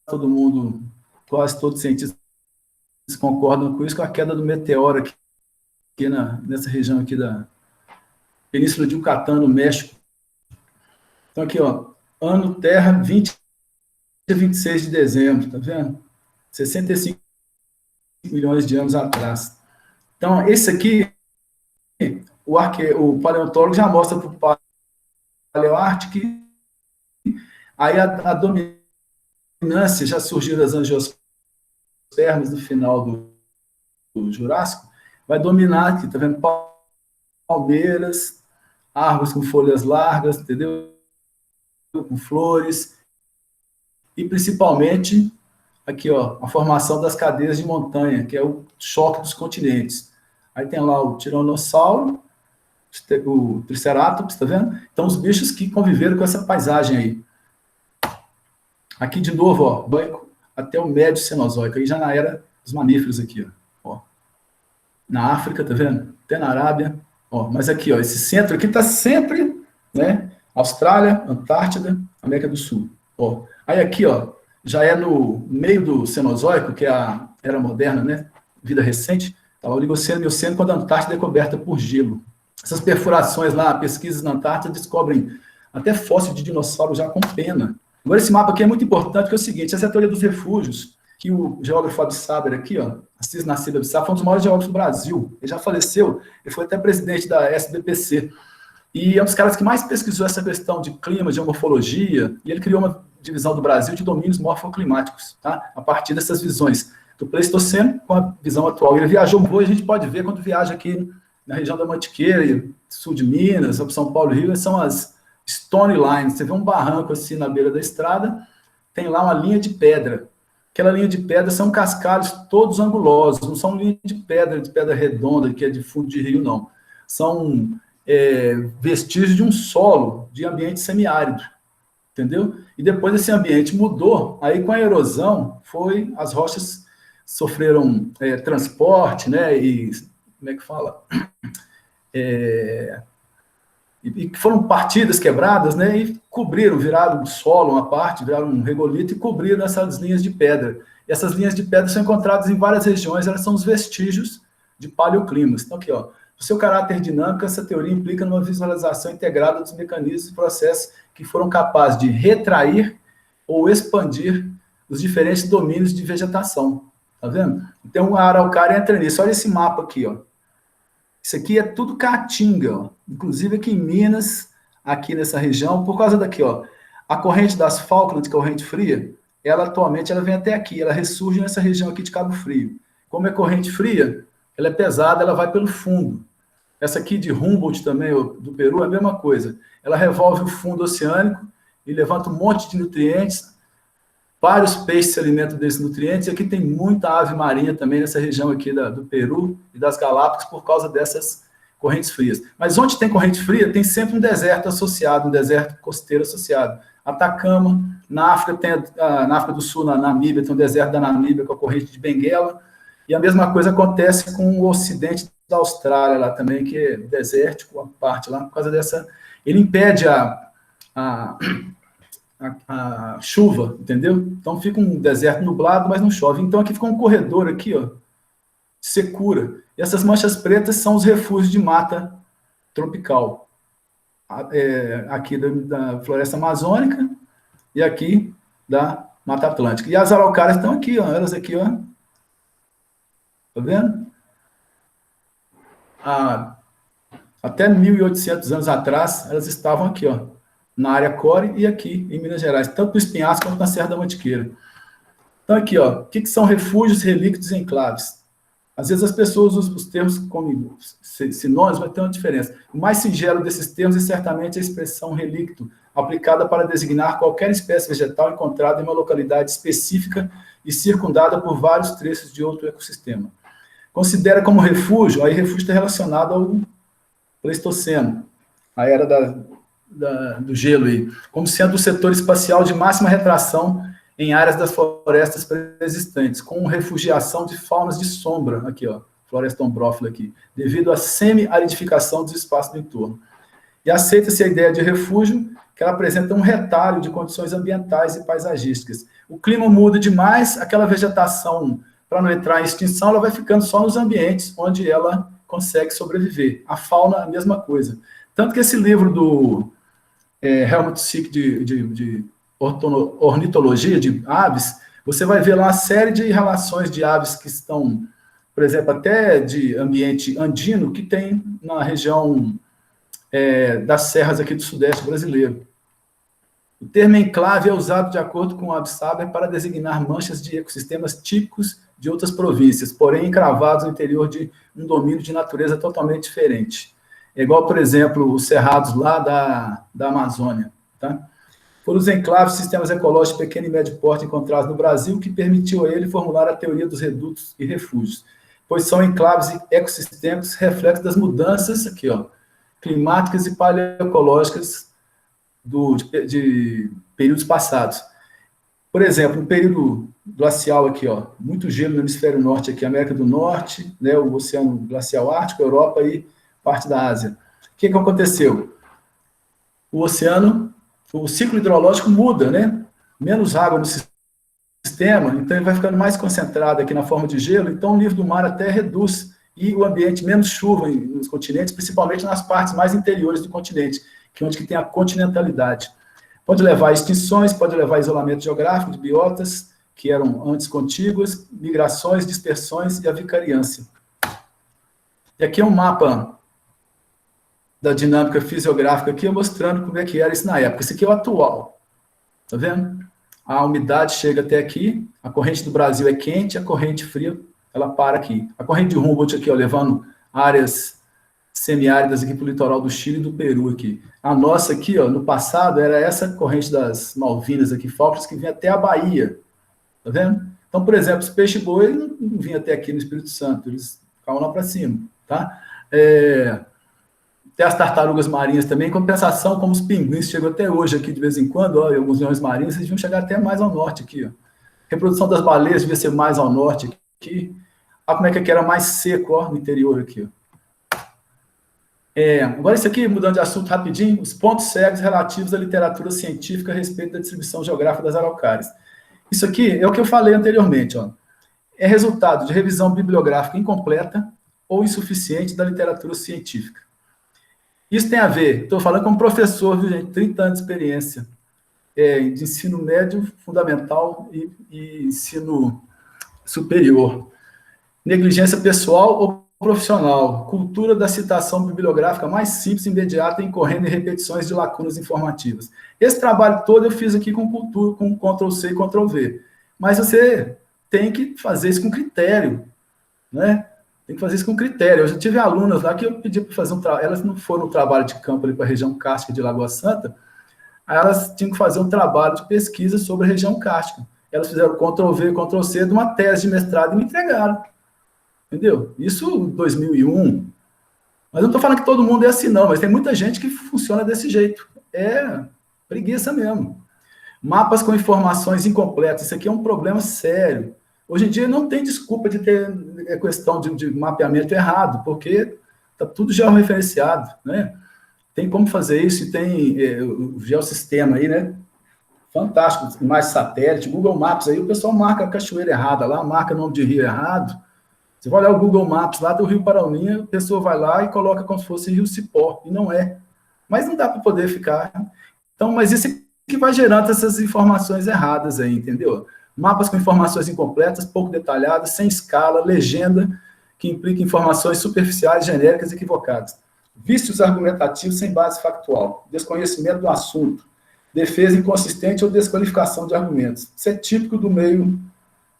todo mundo, quase todos os cientistas concordam com isso, com a queda do meteoro aqui nessa região aqui da Península de Yucatán, no México. Então aqui, ó, ano Terra, 20 a 26 de dezembro, tá vendo? 65 milhões de anos atrás. Então, esse aqui, o paleontólogo já mostra para o paleoártico, aí a dominância, já surgiram as angiospermas no final do Jurássico, vai dominar aqui, tá vendo? Palmeiras, árvores com folhas largas, entendeu? Com flores, e principalmente aqui, ó, a formação das cadeias de montanha, que é o choque dos continentes. Aí tem lá o tiranossauro, o triceratops, tá vendo? Então, os bichos que conviveram com essa paisagem aí. Aqui, de novo, ó, banco até o médio Cenozoico, aí já na era dos mamíferos aqui, ó. Na África, tá vendo? Até na Arábia, ó. Mas aqui, ó, esse centro aqui tá sempre, né? Austrália, Antártida, América do Sul, ó. Aí aqui, ó, já é no meio do Cenozoico, que é a era moderna, né? Vida recente, tá lá o Oligoceno e Mioceno, quando a Antártida é coberta por gelo. Essas perfurações lá, pesquisas na Antártida, descobrem até fóssil de dinossauro já com pena. Agora, esse mapa aqui é muito importante, que é o seguinte, essa é a teoria dos refúgios, que o geógrafo Abissaber aqui, ó, Assis Nascimento Abissaber, foi um dos maiores geógrafos do Brasil. Ele já faleceu, ele foi até presidente da SBPC. E é um dos caras que mais pesquisou essa questão de clima, de morfologia, e ele criou uma divisão do Brasil de domínios morfoclimáticos, tá? A partir dessas visões do Pleistoceno com a visão atual. Ele viajou muito, a gente pode ver quando viaja aqui na região da Mantiqueira, sul de Minas, São Paulo e Rio, são as Stone Lines. Você vê um barranco assim na beira da estrada, tem lá uma linha de pedra. Aquela linha de pedra são cascalhos todos angulosos, não são linha de pedra redonda, que é de fundo de rio, não. São vestígios de um solo, de ambiente semiárido, entendeu? E depois esse ambiente mudou, aí com a erosão, as rochas sofreram transporte, né, e, como é que fala? E foram partidas quebradas, né, e cobriram, viraram solo uma parte, viraram um regolito e cobriram essas linhas de pedra. E essas linhas de pedra são encontradas em várias regiões, elas são os vestígios de paleoclimas. Então, aqui, ó, o seu caráter dinâmico, essa teoria implica numa visualização integrada dos mecanismos e processos que foram capazes de retrair ou expandir os diferentes domínios de vegetação. Tá vendo? Então, a araucária entra nisso. Olha esse mapa aqui, ó. Isso aqui é tudo caatinga, ó. Inclusive aqui em Minas, aqui nessa região, por causa daqui, ó, a corrente das Falklands, corrente fria, ela atualmente vem até aqui, ela ressurge nessa região aqui de Cabo Frio. Como é corrente fria, ela é pesada, ela vai pelo fundo. Essa aqui de Humboldt também, do Peru, é a mesma coisa. Ela revolve o fundo oceânico e levanta um monte de nutrientes. Vários peixes se alimentam desses nutrientes. E aqui tem muita ave marinha também nessa região aqui do Peru e das Galápagos por causa dessas correntes frias. Mas onde tem corrente fria, tem sempre um deserto associado, um deserto costeiro associado. Atacama, na África, na África do Sul, na Namíbia, tem o deserto da Namíbia com a corrente de Benguela. E a mesma coisa acontece com o ocidente da Austrália lá também, que é desértico, a parte lá, por causa dessa... Ele impede a chuva, entendeu? Então fica um deserto nublado, mas não chove. Então aqui fica um corredor aqui, ó, de secura. E essas manchas pretas são os refúgios de mata tropical. Aqui da floresta amazônica e aqui da Mata Atlântica. E as araucárias estão aqui, ó, elas aqui, ó. Tá vendo? Até 1.800 anos atrás, elas estavam aqui, ó, na área core e aqui em Minas Gerais, tanto no Espinhaço quanto na Serra da Mantiqueira. Então, aqui, ó, o que são refúgios, relíquios e enclaves? Às vezes as pessoas usam os termos como sinônimos, mas tem uma diferença. O mais singelo desses termos é certamente a expressão relíquio, aplicada para designar qualquer espécie vegetal encontrada em uma localidade específica e circundada por vários trechos de outro ecossistema. Considera como refúgio, aí refúgio está relacionado ao Pleistoceno, a era do gelo aí, como sendo o setor espacial de máxima retração em áreas das florestas pré-existentes, com refugiação de faunas de sombra, aqui, ó, floresta ombrófila aqui, devido à semi-aridificação dos espaços do entorno. E aceita-se a ideia de refúgio, que ela apresenta um retalho de condições ambientais e paisagísticas. O clima muda demais, aquela vegetação, para não entrar em extinção, ela vai ficando só nos ambientes onde ela consegue sobreviver. A fauna, a mesma coisa. Tanto que esse livro do Helmut Sick de ornitologia de aves, você vai ver lá uma série de relações de aves que estão, por exemplo, até de ambiente andino, que tem na região das serras aqui do sudeste brasileiro. O termo enclave é usado de acordo com o Absaber para designar manchas de ecossistemas típicos de outras províncias, porém encravados no interior de um domínio de natureza totalmente diferente. É igual, por exemplo, os cerrados lá da Amazônia. Tá? Foram os enclaves, sistemas ecológicos de pequeno e médio porte encontrados no Brasil, que permitiu a ele formular a teoria dos redutos e refúgios, pois são enclaves ecossistêmicos reflexos das mudanças aqui, ó, climáticas e paleoecológicas de períodos passados. Por exemplo, no período glacial aqui, ó, muito gelo no hemisfério norte aqui, América do Norte, né, o Oceano Glacial Ártico, Europa e parte da Ásia. O que aconteceu? O oceano, o ciclo hidrológico muda, né? Menos água no sistema, então ele vai ficando mais concentrado aqui na forma de gelo, então o nível do mar até reduz, e o ambiente menos chuva nos continentes, principalmente nas partes mais interiores do continente, que é onde que tem a continentalidade. Pode levar a extinções, pode levar a isolamento geográfico de biotas, que eram antes contíguas, migrações, dispersões e a vicariância. E aqui é um mapa da dinâmica fisiográfica aqui, mostrando como é que era isso na época. Esse aqui é o atual. Tá vendo? A umidade chega até aqui, a corrente do Brasil é quente, a corrente fria, ela para aqui. A corrente de Humboldt aqui, ó, levando áreas semiáridas aqui para o litoral do Chile e do Peru aqui. A nossa aqui, ó, no passado, era essa corrente das Malvinas aqui, Falklands, que vinha até a Bahia. Tá vendo? Então, por exemplo, os peixes-boi não vinham até aqui no Espírito Santo, eles ficavam lá para cima, tá? Tem as tartarugas marinhas também, em compensação, como os pinguins chegam até hoje aqui de vez em quando, ó, e alguns leões marinhos, eles vão chegar até mais ao norte aqui, ó. A reprodução das baleias devia ser mais ao norte aqui. Olha como é que era mais seco, ó, no interior aqui, ó. Agora isso aqui, mudando de assunto rapidinho, os pontos cegos relativos à literatura científica a respeito da distribuição geográfica das araucárias. Isso aqui é o que eu falei anteriormente, ó. É resultado de revisão bibliográfica incompleta ou insuficiente da literatura científica. Isso tem a ver, estou falando como professor, viu, gente, 30 anos de experiência de ensino médio, fundamental e ensino superior. Negligência pessoal ou profissional, cultura da citação bibliográfica mais simples, imediata, incorrendo em repetições de lacunas informativas. Esse trabalho todo eu fiz aqui com cultura, com Ctrl+C e Ctrl+V. Mas você tem que fazer isso com critério, né? Tem que fazer isso com critério. Eu já tive alunas lá que eu pedi para fazer um trabalho, elas não foram no trabalho de campo ali para a região cárstica de Lagoa Santa, aí elas tinham que fazer um trabalho de pesquisa sobre a região cárstica. Elas fizeram Ctrl+V, Ctrl+C de uma tese de mestrado e me entregaram. Entendeu? Isso em 2001. Mas eu não estou falando que todo mundo é assim, não, mas tem muita gente que funciona desse jeito. É preguiça mesmo. Mapas com informações incompletas. Isso aqui é um problema sério. Hoje em dia não tem desculpa de ter questão de mapeamento errado, porque está tudo georreferenciado, né? Tem como fazer isso e tem o geossistema aí, né? Fantástico. Mais satélite, Google Maps aí, o pessoal marca a cachoeira errada lá, marca o nome de rio errado. Você vai olhar o Google Maps lá do Rio Parauninha, a pessoa vai lá e coloca como se fosse Rio Cipó, e não é. Mas não dá para poder ficar. Então, mas isso que vai gerando essas informações erradas aí, entendeu? Mapas com informações incompletas, pouco detalhadas, sem escala, legenda, que implica informações superficiais, genéricas e equivocadas. Vícios argumentativos sem base factual, desconhecimento do assunto, defesa inconsistente ou desqualificação de argumentos. Isso é típico do meio,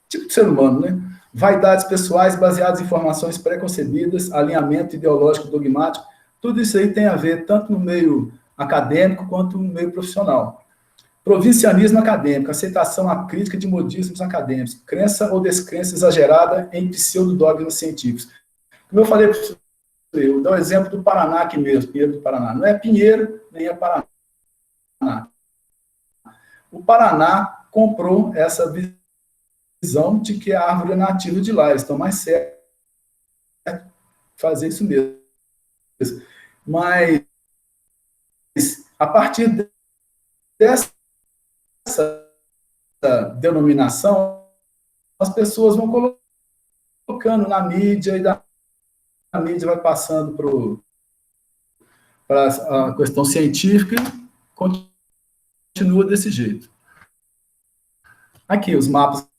típico do ser humano, né? Vaidades pessoais baseadas em informações preconcebidas, alinhamento ideológico dogmático, tudo isso aí tem a ver tanto no meio acadêmico quanto no meio profissional. Provincianismo acadêmico, aceitação acrítica de modismos acadêmicos, crença ou descrença exagerada em pseudodogmas científicos. Como eu falei para você, eu vou dar o exemplo do Paraná aqui mesmo, Pinheiro do Paraná. Não é Pinheiro, nem é Paraná. O Paraná comprou essa visão de que a árvore é nativa de lá, eles estão mais certos fazer isso mesmo. Mas, a partir dessa denominação, as pessoas vão colocando na mídia, e da mídia vai passando para a questão científica e continua desse jeito. Aqui, os mapas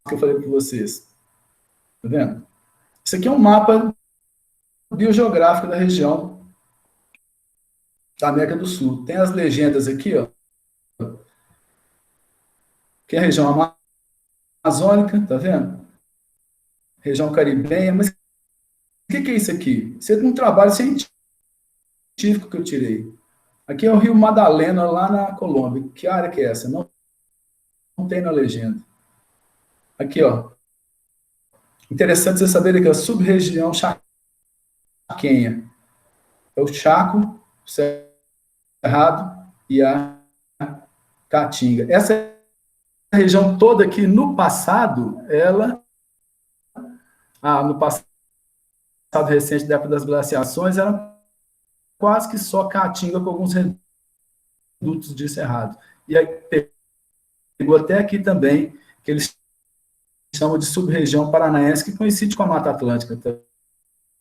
que eu falei para vocês. Tá vendo? Isso aqui é um mapa biogeográfico da região da América do Sul. Tem as legendas aqui, ó, que é a região amazônica, tá vendo? Região caribenha, mas o que é isso aqui? Isso é um trabalho científico que eu tirei. Aqui é o Rio Madalena, lá na Colômbia. Que área que é essa? Não tem na legenda. Aqui, ó. Interessante você saber que a sub-região chaquenha é o Chaco, o Cerrado e a Caatinga. Essa região toda aqui, no passado, no passado recente, da época das glaciações, era quase que só Caatinga com alguns redutos de Cerrado. E aí pegou até aqui também, que eles chamam de sub-região paranaense, que coincide com a Mata Atlântica. Tá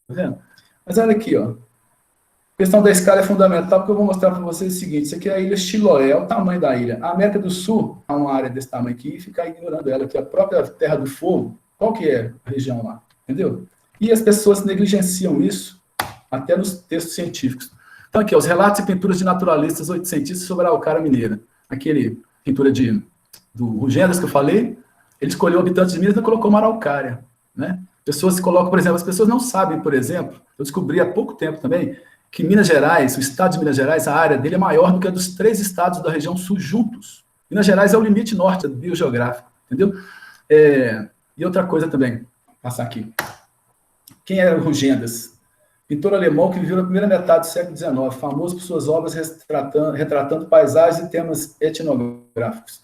vendo? Mas olha aqui, ó. A questão da escala é fundamental, porque eu vou mostrar para vocês o seguinte: isso aqui é a ilha Chiloé, é o tamanho da ilha. A América do Sul é uma área desse tamanho aqui, e ficar ignorando ela, que a própria Terra do Fogo, qual que é a região lá? Entendeu? E as pessoas negligenciam isso, até nos textos científicos. Então aqui, ó, os relatos e pinturas de naturalistas oitocentistas sobre a Araucária Mineira. Aquele pintura do Rugendas que eu falei, ele escolheu habitantes de Minas e colocou uma araucária, né? Pessoas se colocam, por exemplo, as pessoas não sabem, por exemplo, eu descobri há pouco tempo também, que Minas Gerais, o estado de Minas Gerais, a área dele é maior do que a dos 3 estados da região sul juntos. Minas Gerais é o limite norte biogeográfico, entendeu? E outra coisa também, vou passar aqui. Quem era o Rugendas? Pintor alemão que viveu na primeira metade do século XIX, famoso por suas obras retratando paisagens e temas etnográficos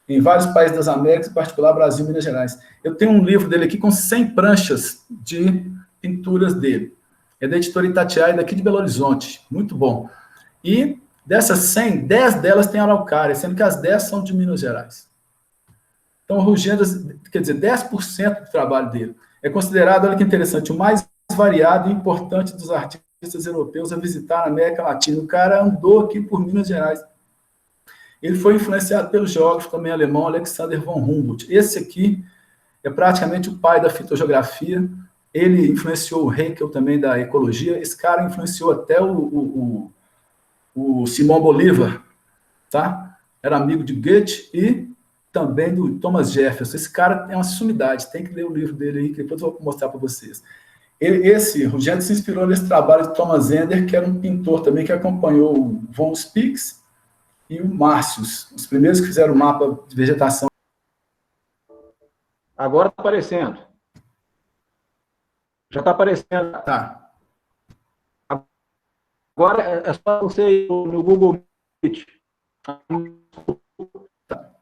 em vários países das Américas, em particular Brasil e Minas Gerais. Eu tenho um livro dele aqui com 100 pranchas de pinturas dele. É da editora Itatiaia, daqui de Belo Horizonte. Muito bom. E dessas 100, 10 delas têm araucária, sendo que as 10 são de Minas Gerais. Então, o Rugendas, quer dizer, 10% do trabalho dele é considerado, olha que interessante, o mais variado e importante dos artistas europeus a visitar a América Latina. O cara andou aqui por Minas Gerais. Ele foi influenciado pelo geógrafo também alemão Alexander von Humboldt. Esse aqui é praticamente o pai da fitogeografia. Ele influenciou o Haeckel também da ecologia. Esse cara influenciou até o Simão Bolívar, tá? Era amigo de Goethe e também do Thomas Jefferson. Esse cara é uma sumidade, tem que ler o livro dele aí, que depois eu vou mostrar para vocês. Esse Rugendas se inspirou nesse trabalho de Thomas Ender, que era um pintor também que acompanhou o von Spix e o Marcius, os primeiros que fizeram o mapa de vegetação. Agora está aparecendo. Já está aparecendo. Tá. Agora é só você ir no Google Meet. Tá.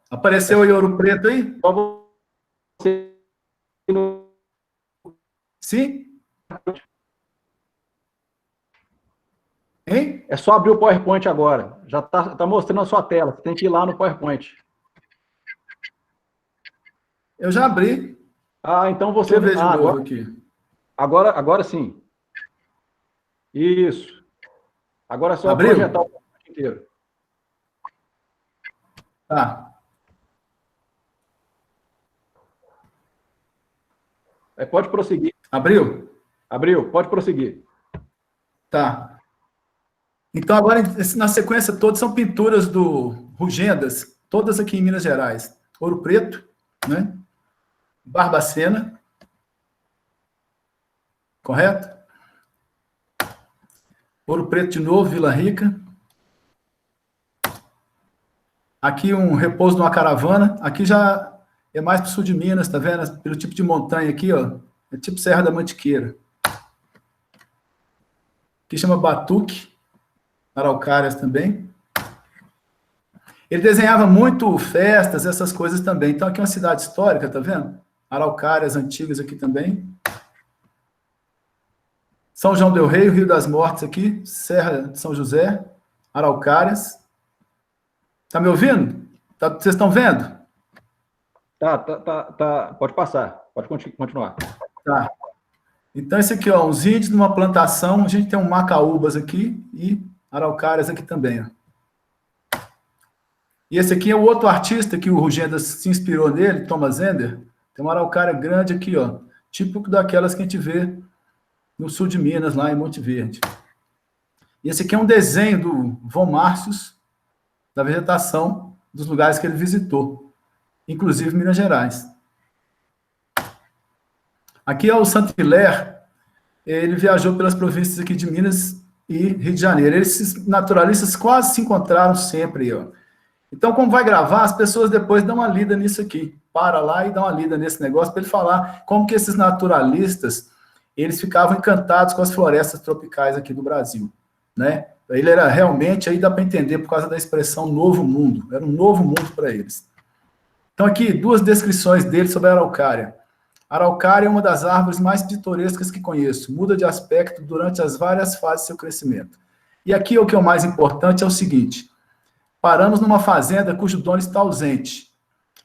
Apareceu aí Ouro Preto aí? Só você ir no... Sim? Hein? É só abrir o PowerPoint agora. Já está mostrando a sua tela. Você tem que ir lá no PowerPoint. Eu já abri. Ah, então você... Deixa eu ver de novo agora, aqui. Agora sim. Isso. Agora é só Abriu? projetar o PowerPoint inteiro. Tá. Pode prosseguir. Abriu? Abriu, pode prosseguir. Tá. Então, agora, na sequência, todas são pinturas do Rugendas, todas aqui em Minas Gerais. Ouro Preto, né? Barbacena. Correto? Ouro Preto de novo, Vila Rica. Aqui um repouso de uma caravana. Aqui já é mais para o sul de Minas, tá vendo? Pelo tipo de montanha aqui, ó. É tipo Serra da Mantiqueira. Aqui chama Batuque. Araucárias também. Ele desenhava muito festas, essas coisas também. Então, aqui é uma cidade histórica, tá vendo? Araucárias antigas aqui também. São João del Rei, Rio das Mortes aqui, Serra de São José, Araucárias. Tá me ouvindo? Vocês estão vendo? Tá. Pode passar. Pode continuar. Tá. Então, esse aqui, ó, uns índios numa plantação. A gente tem um Macaúbas aqui e Araucárias aqui também, ó. E esse aqui é o outro artista que o Rugendas se inspirou nele, Thomas Ender. Tem uma araucária grande aqui, ó, típico daquelas que a gente vê no sul de Minas, lá em Monte Verde. E esse aqui é um desenho do von Marcius, da vegetação dos lugares que ele visitou, inclusive Minas Gerais. Aqui é o Saint-Hilaire, ele viajou pelas províncias aqui de Minas e Rio de Janeiro. Esses naturalistas quase se encontraram sempre, ó. Então, como vai gravar, as pessoas depois dão uma lida nisso aqui. Para lá e dá uma lida nesse negócio para ele falar como que esses naturalistas, eles ficavam encantados com as florestas tropicais aqui do Brasil, né? Ele era realmente, aí dá para entender por causa da expressão novo mundo. Era um novo mundo para eles. Então, aqui, duas descrições dele sobre a araucária. A araucária é uma das árvores mais pitorescas que conheço. Muda de aspecto durante as várias fases de seu crescimento. E aqui o que é o mais importante é o seguinte. Paramos numa fazenda cujo dono está ausente.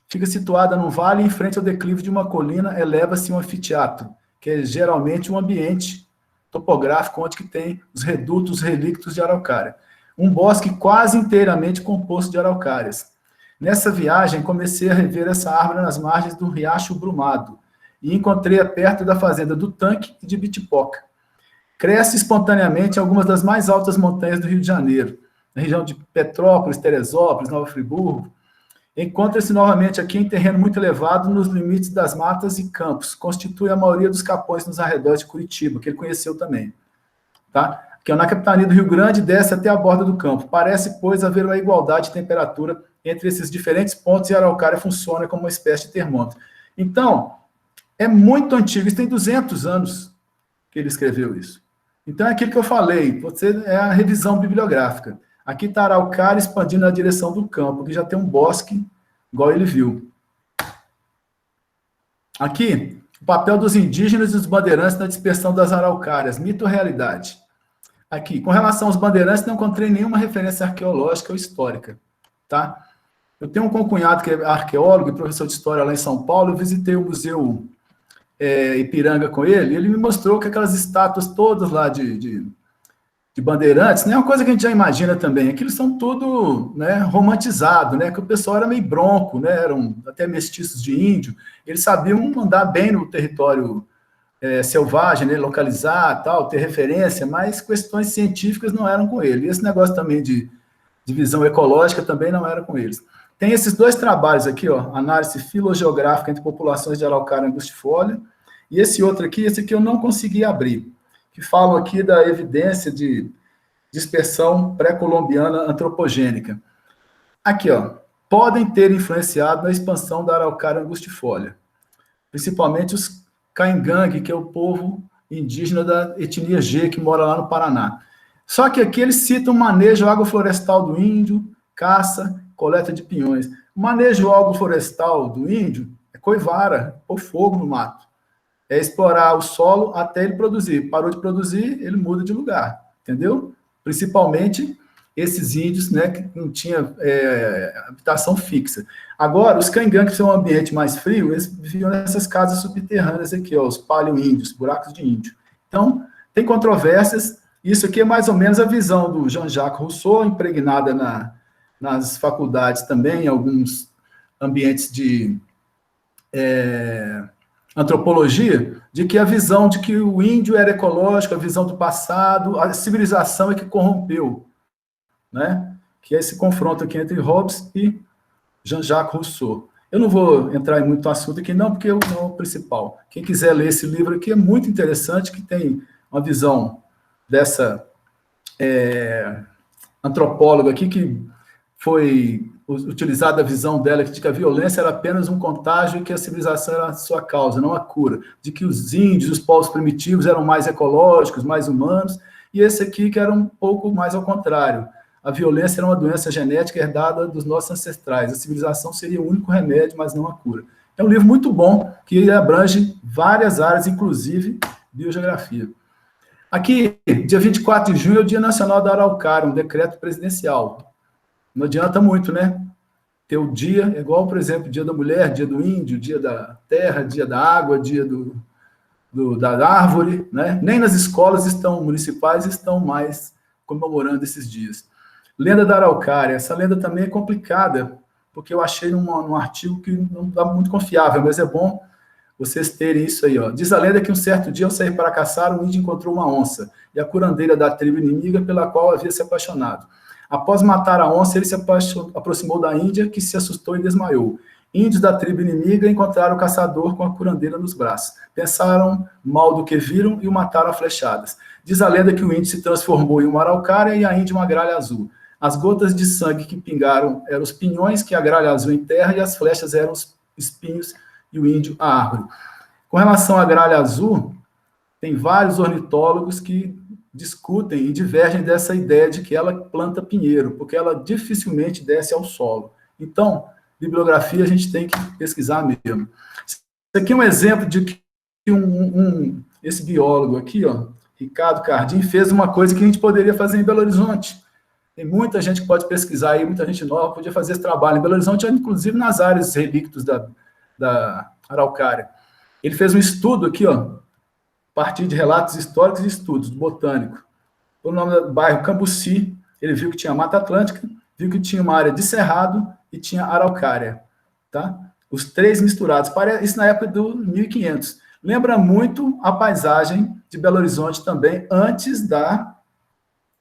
Fica situada num vale e em frente ao declive de uma colina eleva-se um anfiteatro, que é geralmente um ambiente topográfico onde que tem os redutos relictos de araucária. Um bosque quase inteiramente composto de araucárias. Nessa viagem, comecei a rever essa árvore nas margens do Riacho Brumado e encontrei-a perto da fazenda do Tanque e de Bitipoca. Cresce espontaneamente em algumas das mais altas montanhas do Rio de Janeiro, na região de Petrópolis, Teresópolis, Nova Friburgo, Encontra-se novamente aqui em terreno muito elevado, nos limites das matas e campos. Constitui a maioria dos capões nos arredores de Curitiba, que ele conheceu também. Tá? Aqui, na capitania do Rio Grande, desce até a borda do campo. Parece, pois, haver uma igualdade de temperatura entre esses diferentes pontos e a araucária funciona como uma espécie de termômetro. Então, é muito antigo, isso tem 200 anos que ele escreveu isso. Então, é aquilo que eu falei, é a revisão bibliográfica. Aqui está a araucária expandindo na direção do campo, que já tem um bosque, igual ele viu. Aqui, o papel dos indígenas e dos bandeirantes na dispersão das araucárias, mito ou realidade. Aqui, com relação aos bandeirantes, não encontrei nenhuma referência arqueológica ou histórica, tá? Eu tenho um concunhado que é arqueólogo e professor de história lá em São Paulo, eu visitei o Museu Ipiranga com ele, e ele me mostrou que aquelas estátuas todas lá de bandeirantes, não é uma coisa que a gente já imagina também, aquilo são tudo, né, romantizado, né, que o pessoal era meio bronco, né, eram até mestiços de índio, eles sabiam andar bem no território selvagem, né, localizar, tal, ter referência, mas questões científicas não eram com ele. E esse negócio também de visão ecológica também não era com eles. Tem esses dois trabalhos aqui, ó, análise filogeográfica entre populações de araucária angustifolia, e esse outro aqui, esse aqui eu não consegui abrir, que falam aqui da evidência de dispersão pré-colombiana antropogênica. Aqui, ó, podem ter influenciado na expansão da araucária angustifolia, principalmente os Caingangue, que é o povo indígena da etnia G, que mora lá no Paraná. Só que aqui eles citam manejo agroflorestal do índio, caça, coleta de pinhões. O manejo agroflorestal do índio é coivara, pôr fogo no mato. É explorar o solo até ele produzir. Parou de produzir, ele muda de lugar, entendeu? Principalmente esses índios, né, que não tinham habitação fixa. Agora, os Caingangue, que são um ambiente mais frio, eles viviam nessas casas subterrâneas aqui, ó, os paleo-índios, buracos de índio. Então, tem controvérsias. Isso aqui é mais ou menos a visão do Jean-Jacques Rousseau, impregnada nas faculdades também, em alguns ambientes de antropologia, de que a visão de que o índio era ecológico, a visão do passado, a civilização é que corrompeu, né? Que é esse confronto aqui entre Hobbes e Jean-Jacques Rousseau. Eu não vou entrar em muito assunto aqui, não, porque não é o principal. Quem quiser ler esse livro aqui é muito interessante, que tem uma visão dessa antropóloga aqui, que foi utilizada a visão dela, de que a violência era apenas um contágio e que a civilização era a sua causa, não a cura. De que os índios, os povos primitivos eram mais ecológicos, mais humanos, e esse aqui que era um pouco mais ao contrário. A violência era uma doença genética herdada dos nossos ancestrais. A civilização seria o único remédio, mas não a cura. É um livro muito bom, que abrange várias áreas, inclusive biogeografia. Aqui, dia 24 de junho, é o Dia Nacional da Araucária, um decreto presidencial. Não adianta muito, né? Ter o dia, igual, por exemplo, Dia da Mulher, Dia do Índio, Dia da Terra, Dia da Água, Dia da Árvore, né? Nem nas escolas municipais estão mais comemorando esses dias. Lenda da Araucária. Essa lenda também é complicada, porque eu achei num artigo que não está muito confiável, mas é bom vocês terem isso aí, ó. Diz a lenda que um certo dia, ao sair para caçar, um índio encontrou uma onça, e a curandeira da tribo inimiga pela qual havia se apaixonado. Após matar a onça, ele se aproximou da Índia, que se assustou e desmaiou. Índios da tribo inimiga encontraram o caçador com a curandeira nos braços. Pensaram mal do que viram e o mataram a flechadas. Diz a lenda que o índio se transformou em uma araucária e a Índia uma gralha azul. As gotas de sangue que pingaram eram os pinhões, que a gralha azul enterra, e as flechas eram os espinhos, e o índio a árvore. Com relação à gralha azul, tem vários ornitólogos que discutem e divergem dessa ideia de que ela planta pinheiro, porque ela dificilmente desce ao solo. Então, bibliografia a gente tem que pesquisar mesmo. Isso aqui é um exemplo de que esse biólogo aqui, ó, Ricardo Cardim, fez uma coisa que a gente poderia fazer em Belo Horizonte. Tem muita gente que pode pesquisar aí, muita gente nova podia fazer esse trabalho. Em Belo Horizonte, inclusive nas áreas relictos da araucária. Ele fez um estudo aqui, ó, a partir de relatos históricos e estudos botânicos. O nome do bairro Cambuci, ele viu que tinha Mata Atlântica, viu que tinha uma área de cerrado e tinha araucária, tá? Os três misturados. Isso na época do 1500. Lembra muito a paisagem de Belo Horizonte também, antes da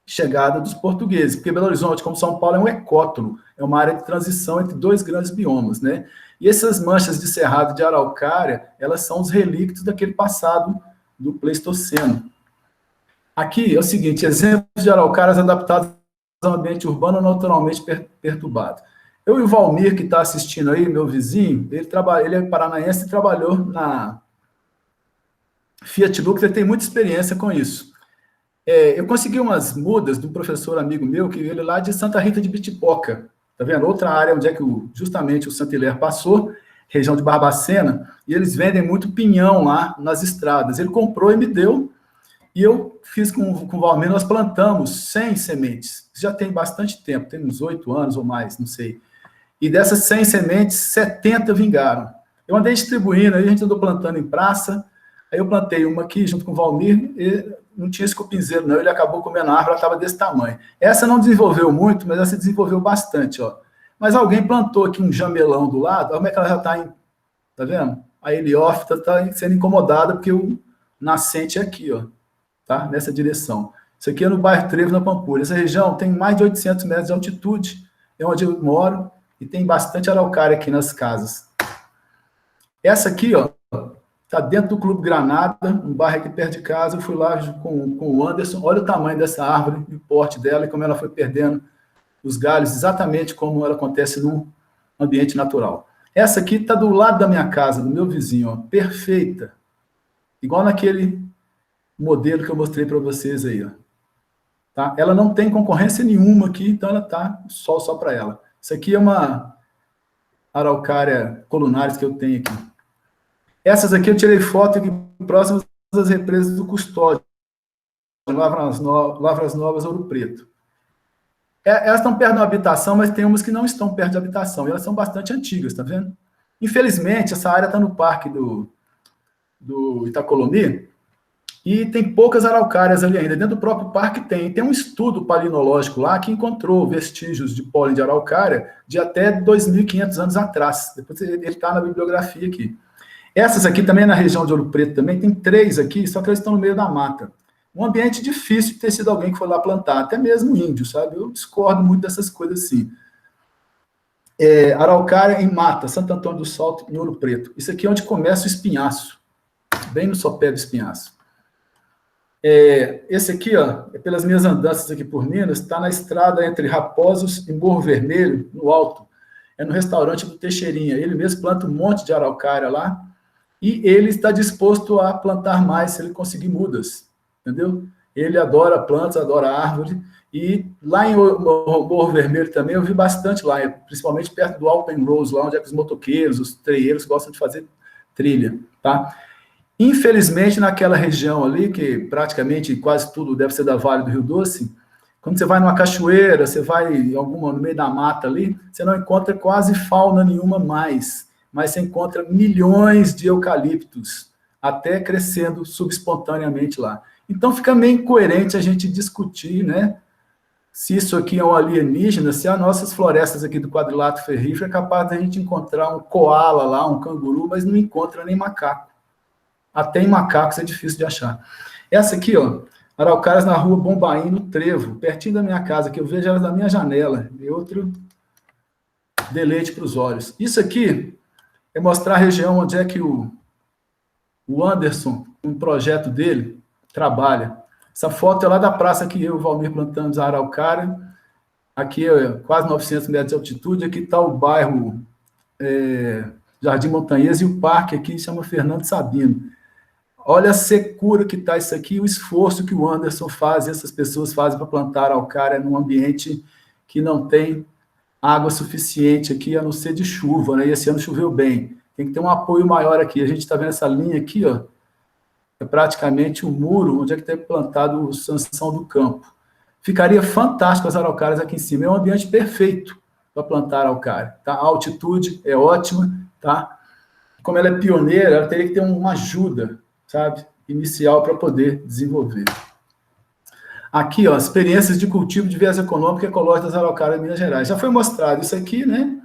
chegada dos portugueses, porque Belo Horizonte, como São Paulo, é um ecótono, é uma área de transição entre dois grandes biomas, né? E essas manchas de cerrado de araucária, elas são os relíquios daquele passado do Pleistoceno. Aqui é o seguinte, exemplos de araucárias adaptadas ao ambiente urbano naturalmente perturbado. Eu e o Valmir, que está assistindo aí, meu vizinho, ele é paranaense e trabalhou na Fiat Lux, ele tem muita experiência com isso. Eu consegui umas mudas de um professor amigo meu, que ele é lá de Santa Rita de Bitipoca, tá vendo? Outra área onde é que justamente o Saint-Hilaire passou, região de Barbacena, e eles vendem muito pinhão lá nas estradas. Ele comprou e me deu, e eu fiz com o Valmir, nós plantamos 100 sementes. Já tem bastante tempo, tem uns 8 anos ou mais, não sei. E dessas 100 sementes, 70 vingaram. Eu andei distribuindo, aí a gente andou plantando em praça, aí eu plantei uma aqui junto com o Valmir, e não tinha esse cupinzeiro não, ele acabou comendo a árvore, ela estava desse tamanho. Essa não desenvolveu muito, mas essa desenvolveu bastante, ó. Mas alguém plantou aqui um jamelão do lado, olha como é que ela já está, tá vendo? A heliófita está sendo incomodada, porque o nascente é aqui, ó, tá? Nessa direção. Isso aqui é no bairro Trevo, na Pampulha. Essa região tem mais de 800 metros de altitude, é onde eu moro, e tem bastante araucária aqui nas casas. Essa aqui, ó, está dentro do Clube Granada, um bairro aqui perto de casa. Eu fui lá com o Anderson. Olha o tamanho dessa árvore, o porte dela e como ela foi perdendo os galhos, exatamente como ela acontece no ambiente natural. Essa aqui está do lado da minha casa, do meu vizinho, ó, perfeita. Igual naquele modelo que eu mostrei para vocês aí, ó. Tá? Ela não tem concorrência nenhuma aqui, então ela está só para ela. Isso aqui é uma araucária colunaris que eu tenho aqui. Essas aqui eu tirei foto aqui próximas das represas do Custódio, Lavras Novas, Ouro Preto. Elas estão perto da habitação, mas tem umas que não estão perto da habitação, e elas são bastante antigas, tá vendo? Infelizmente, essa área está no parque do Itacolomi, e tem poucas araucárias ali ainda. Dentro do próprio parque tem um estudo palinológico lá que encontrou vestígios de pólen de araucária de até 2.500 anos atrás. Depois ele está na bibliografia aqui. Essas aqui também na região de Ouro Preto também, tem 3 aqui, só que elas estão no meio da mata. Um ambiente difícil de ter sido alguém que foi lá plantar, até mesmo índio, sabe? Eu discordo muito dessas coisas assim. Araucária em mata, Santo Antônio do Salto, em Ouro Preto. Isso aqui é onde começa o espinhaço, bem no sopé do espinhaço. Esse aqui, ó, pelas minhas andanças aqui por Minas, está na estrada entre Raposos e Morro Vermelho, no alto. É no restaurante do Teixeirinha. Ele mesmo planta um monte de araucária lá, e ele está disposto a plantar mais se ele conseguir mudas, entendeu? Ele adora plantas, adora árvore, e lá em Morro Vermelho também eu vi bastante lá, principalmente perto do Alpen Rose, lá onde é que os motoqueiros, os treieiros gostam de fazer trilha, tá? Infelizmente, naquela região ali, que praticamente quase tudo deve ser da Vale do Rio Doce, quando você vai numa cachoeira, você vai no meio da mata ali, você não encontra quase fauna nenhuma mais, mas você encontra milhões de eucaliptos, até crescendo subespontaneamente lá. Então fica meio incoerente a gente discutir, né, se isso aqui é um alienígena, se as nossas florestas aqui do quadrilátero ferrífero é capaz de a gente encontrar um coala lá, um canguru, mas não encontra nem macaco. Até em macacos é difícil de achar. Essa aqui, ó, araucárias na rua Bombaim, no Trevo, pertinho da minha casa, que eu vejo elas na minha janela. E outro deleite para os olhos. Isso aqui é mostrar a região onde é que o Anderson, um projeto dele, trabalha. Essa foto é lá da praça que eu e o Valmir plantamos a araucária. Aqui é quase 900 metros de altitude. Aqui está o bairro Jardim Montanhês e o parque aqui chama Fernando Sabino. Olha a secura que está isso aqui, o esforço que o Anderson faz e essas pessoas fazem para plantar araucária num ambiente que não tem água suficiente aqui, a não ser de chuva, né? E esse ano choveu bem. Tem que ter um apoio maior aqui. A gente está vendo essa linha aqui, ó, é praticamente o muro onde é que tem plantado o Sansão do Campo. Ficaria fantástico as araucárias aqui em cima. É um ambiente perfeito para plantar araucária. Tá? A altitude é ótima, tá? Como ela é pioneira, ela teria que ter uma ajuda, sabe, inicial para poder desenvolver. Aqui, ó, experiências de cultivo de viés econômico e ecológico das araucárias em Minas Gerais. Já foi mostrado isso aqui, né,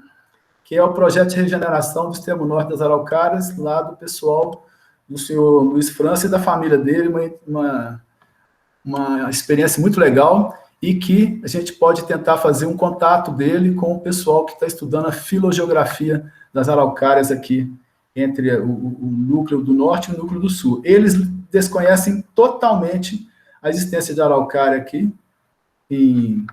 que é o projeto de regeneração do extremo norte das araucárias, lá do pessoal do senhor Luiz França e da família dele, uma experiência muito legal. e que a gente pode tentar fazer um contato dele com o pessoal que está estudando a filogeografia das araucárias aqui, entre o núcleo do norte e o núcleo do sul. Eles desconhecem totalmente a existência de araucária aqui, em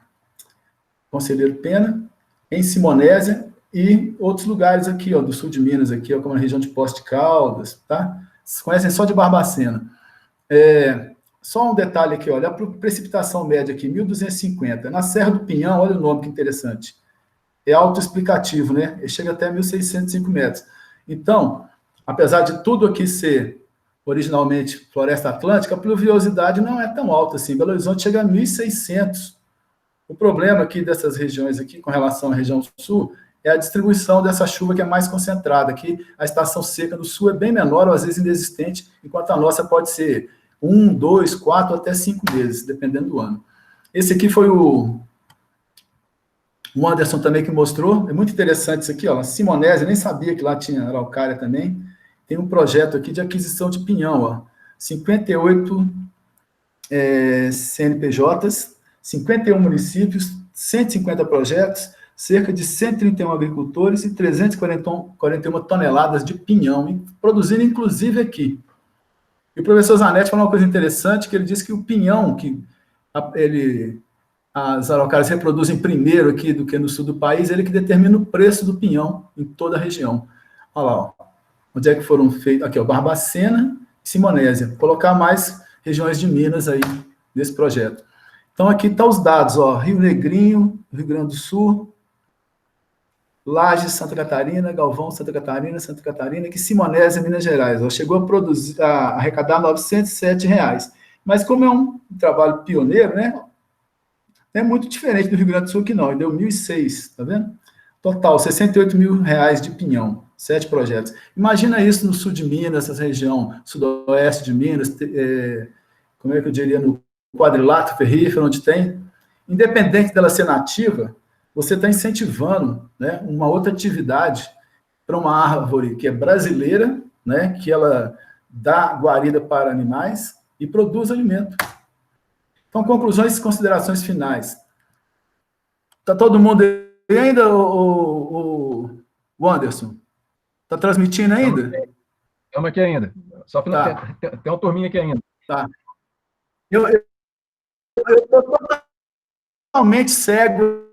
Conselheiro Pena, em Simonésia e outros lugares aqui, ó, do sul de Minas, aqui, ó, como a região de Poços de Caldas, tá? Vocês conhecem só de Barbacena. Só um detalhe aqui, olha a precipitação média aqui, 1.250. Na Serra do Pinhão, olha o nome que interessante. É autoexplicativo, né? Ele chega até 1.605 metros. Então, apesar de tudo aqui ser originalmente floresta atlântica, a pluviosidade não é tão alta assim. Belo Horizonte chega a 1.600. O problema aqui dessas regiões aqui, com relação à região sul, é a distribuição dessa chuva que é mais concentrada. Aqui, a estação seca do sul é bem menor, ou às vezes inexistente, enquanto a nossa pode ser 1, 2, 4, até 5 meses, dependendo do ano. Esse aqui foi o Anderson também que mostrou. É muito interessante isso aqui, ó. Simonésia, nem sabia que lá tinha araucária também. Tem um projeto aqui de aquisição de pinhão, ó. 58 CNPJs, 51 municípios, 150 projetos, cerca de 131 agricultores e 341 toneladas de pinhão, produzindo inclusive aqui. E o professor Zanetti falou uma coisa interessante, que ele disse que o pinhão, que as araucárias reproduzem primeiro aqui do que no sul do país, ele que determina o preço do pinhão em toda a região. Olha lá, ó. Onde é que foram feitos? Aqui, ó, Barbacena e Simonésia. Colocar mais regiões de Minas aí nesse projeto. Então, aqui estão os dados, ó, Rio Negrinho, Rio Grande do Sul, Lages, Santa Catarina, Galvão, Santa Catarina, que Simonésia, Minas Gerais. Ó, chegou a arrecadar R$ 907. Mas como é um trabalho pioneiro, né? É muito diferente do Rio Grande do Sul que não, deu 1.006, tá vendo? Total, R$ 68 mil de pinhão, 7 projetos. Imagina isso no sul de Minas, essa região sudoeste de Minas, como é que eu diria, no quadrilátero ferrífero, onde tem, independente dela ser nativa, você está incentivando, né, uma outra atividade para uma árvore que é brasileira, né, que ela dá guarida para animais e produz alimento. Então, conclusões e considerações finais. Está todo mundo aí ainda, o Anderson? Está transmitindo ainda? Estamos aqui ainda. Só tá. Tem uma turminha aqui ainda. Tá. Eu estou totalmente cego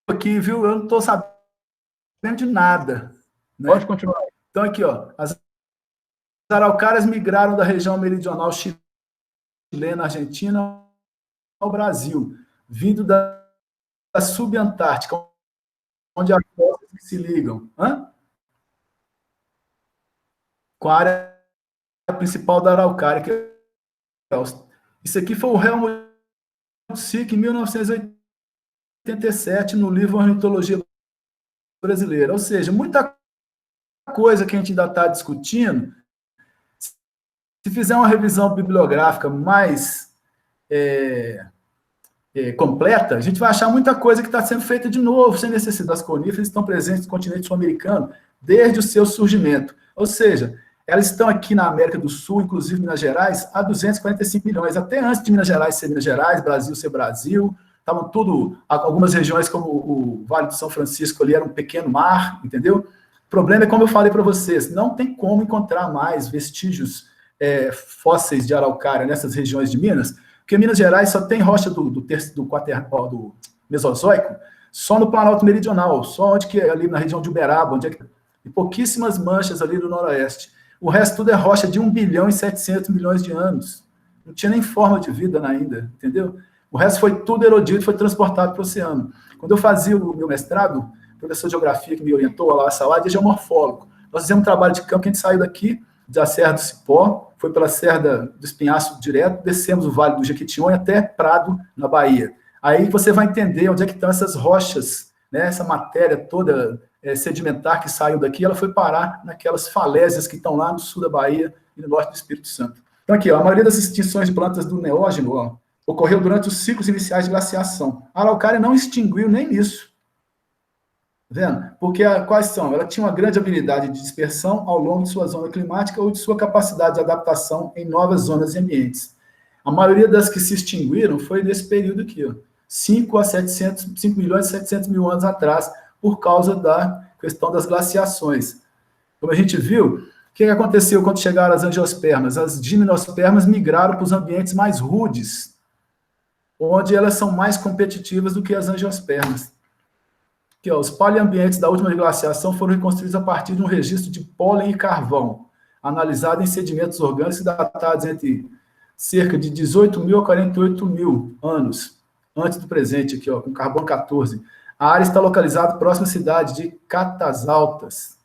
aqui, viu? Eu não estou sabendo de nada. Né? Pode continuar. Então, aqui, ó, as araucárias migraram da região meridional chilena, argentina, ao Brasil, vindo da subantártica, onde as costas se ligam. Com a área principal da araucária, que é isso aqui foi o Helmut Sick, em 1987, no livro Ornitologia Brasileira. Ou seja, muita coisa que a gente ainda está discutindo, se fizer uma revisão bibliográfica mais completa, a gente vai achar muita coisa que está sendo feita de novo, sem necessidade. As coníferas estão presentes no continente sul-americano desde o seu surgimento. Ou seja, elas estão aqui na América do Sul, inclusive Minas Gerais, há 245 milhões. Até antes de Minas Gerais ser Minas Gerais, Brasil ser Brasil, estavam tudo, algumas regiões como o Vale do São Francisco ali era um pequeno mar, entendeu? O problema é, como eu falei para vocês, não tem como encontrar mais vestígios fósseis de araucária nessas regiões de Minas, porque Minas Gerais só tem rocha do Mesozoico só no Planalto Meridional, só onde que é ali na região de Uberaba, onde é que, e pouquíssimas manchas ali no Noroeste. O resto tudo é rocha de 1 bilhão e 700 milhões de anos. Não tinha nem forma de vida ainda, entendeu? O resto foi tudo erodido, foi transportado para o oceano. Quando eu fazia o meu mestrado, o professor de geografia que me orientou, lá, Salad, é geomorfólogo. Nós fizemos um trabalho de campo que a gente saiu daqui, da Serra do Cipó, foi pela Serra do Espinhaço direto, descemos o Vale do Jequitinhonha até Prado, na Bahia. Aí você vai entender onde é que estão essas rochas, né, essa matéria toda sedimentar que saiu daqui, ela foi parar naquelas falésias que estão lá no sul da Bahia e no norte do Espírito Santo. Então aqui, ó, a maioria das extinções de plantas do neógeno, ó, ocorreu durante os ciclos iniciais de glaciação. A araucária não extinguiu nem isso. Vendo? Porque quais são? Ela tinha uma grande habilidade de dispersão ao longo de sua zona climática ou de sua capacidade de adaptação em novas zonas e ambientes. A maioria das que se extinguiram foi nesse período aqui, ó, 5 milhões e 700 mil anos atrás, por causa da questão das glaciações. Como a gente viu, o que aconteceu quando chegaram as angiospermas? As gimnospermas migraram para os ambientes mais rudes, onde elas são mais competitivas do que as angiospermas. Aqui, ó, os paleoambientes da última glaciação foram reconstruídos a partir de um registro de pólen e carvão, analisado em sedimentos orgânicos datados entre cerca de 18 mil a 48 mil anos antes do presente, aqui, ó, com carbono 14. A área está localizada próxima à cidade de Catasaltas.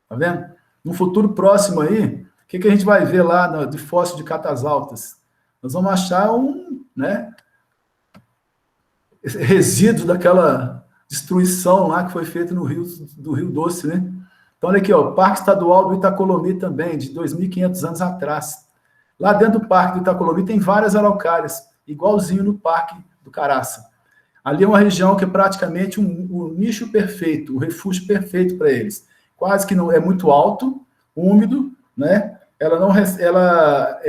Tá vendo? No futuro próximo aí, o que a gente vai ver lá de fóssil de Catasaltas? Nós vamos achar resíduo daquela destruição lá que foi feita no do Rio Doce, né? Então, olha aqui, ó, Parque Estadual do Itacolomi também, de 2.500 anos atrás. Lá dentro do Parque do Itacolomi tem várias araucárias, igualzinho no Parque do Caraça. Ali é uma região que é praticamente um nicho perfeito, o refúgio perfeito para eles. Quase que não é muito alto, úmido, né? Ela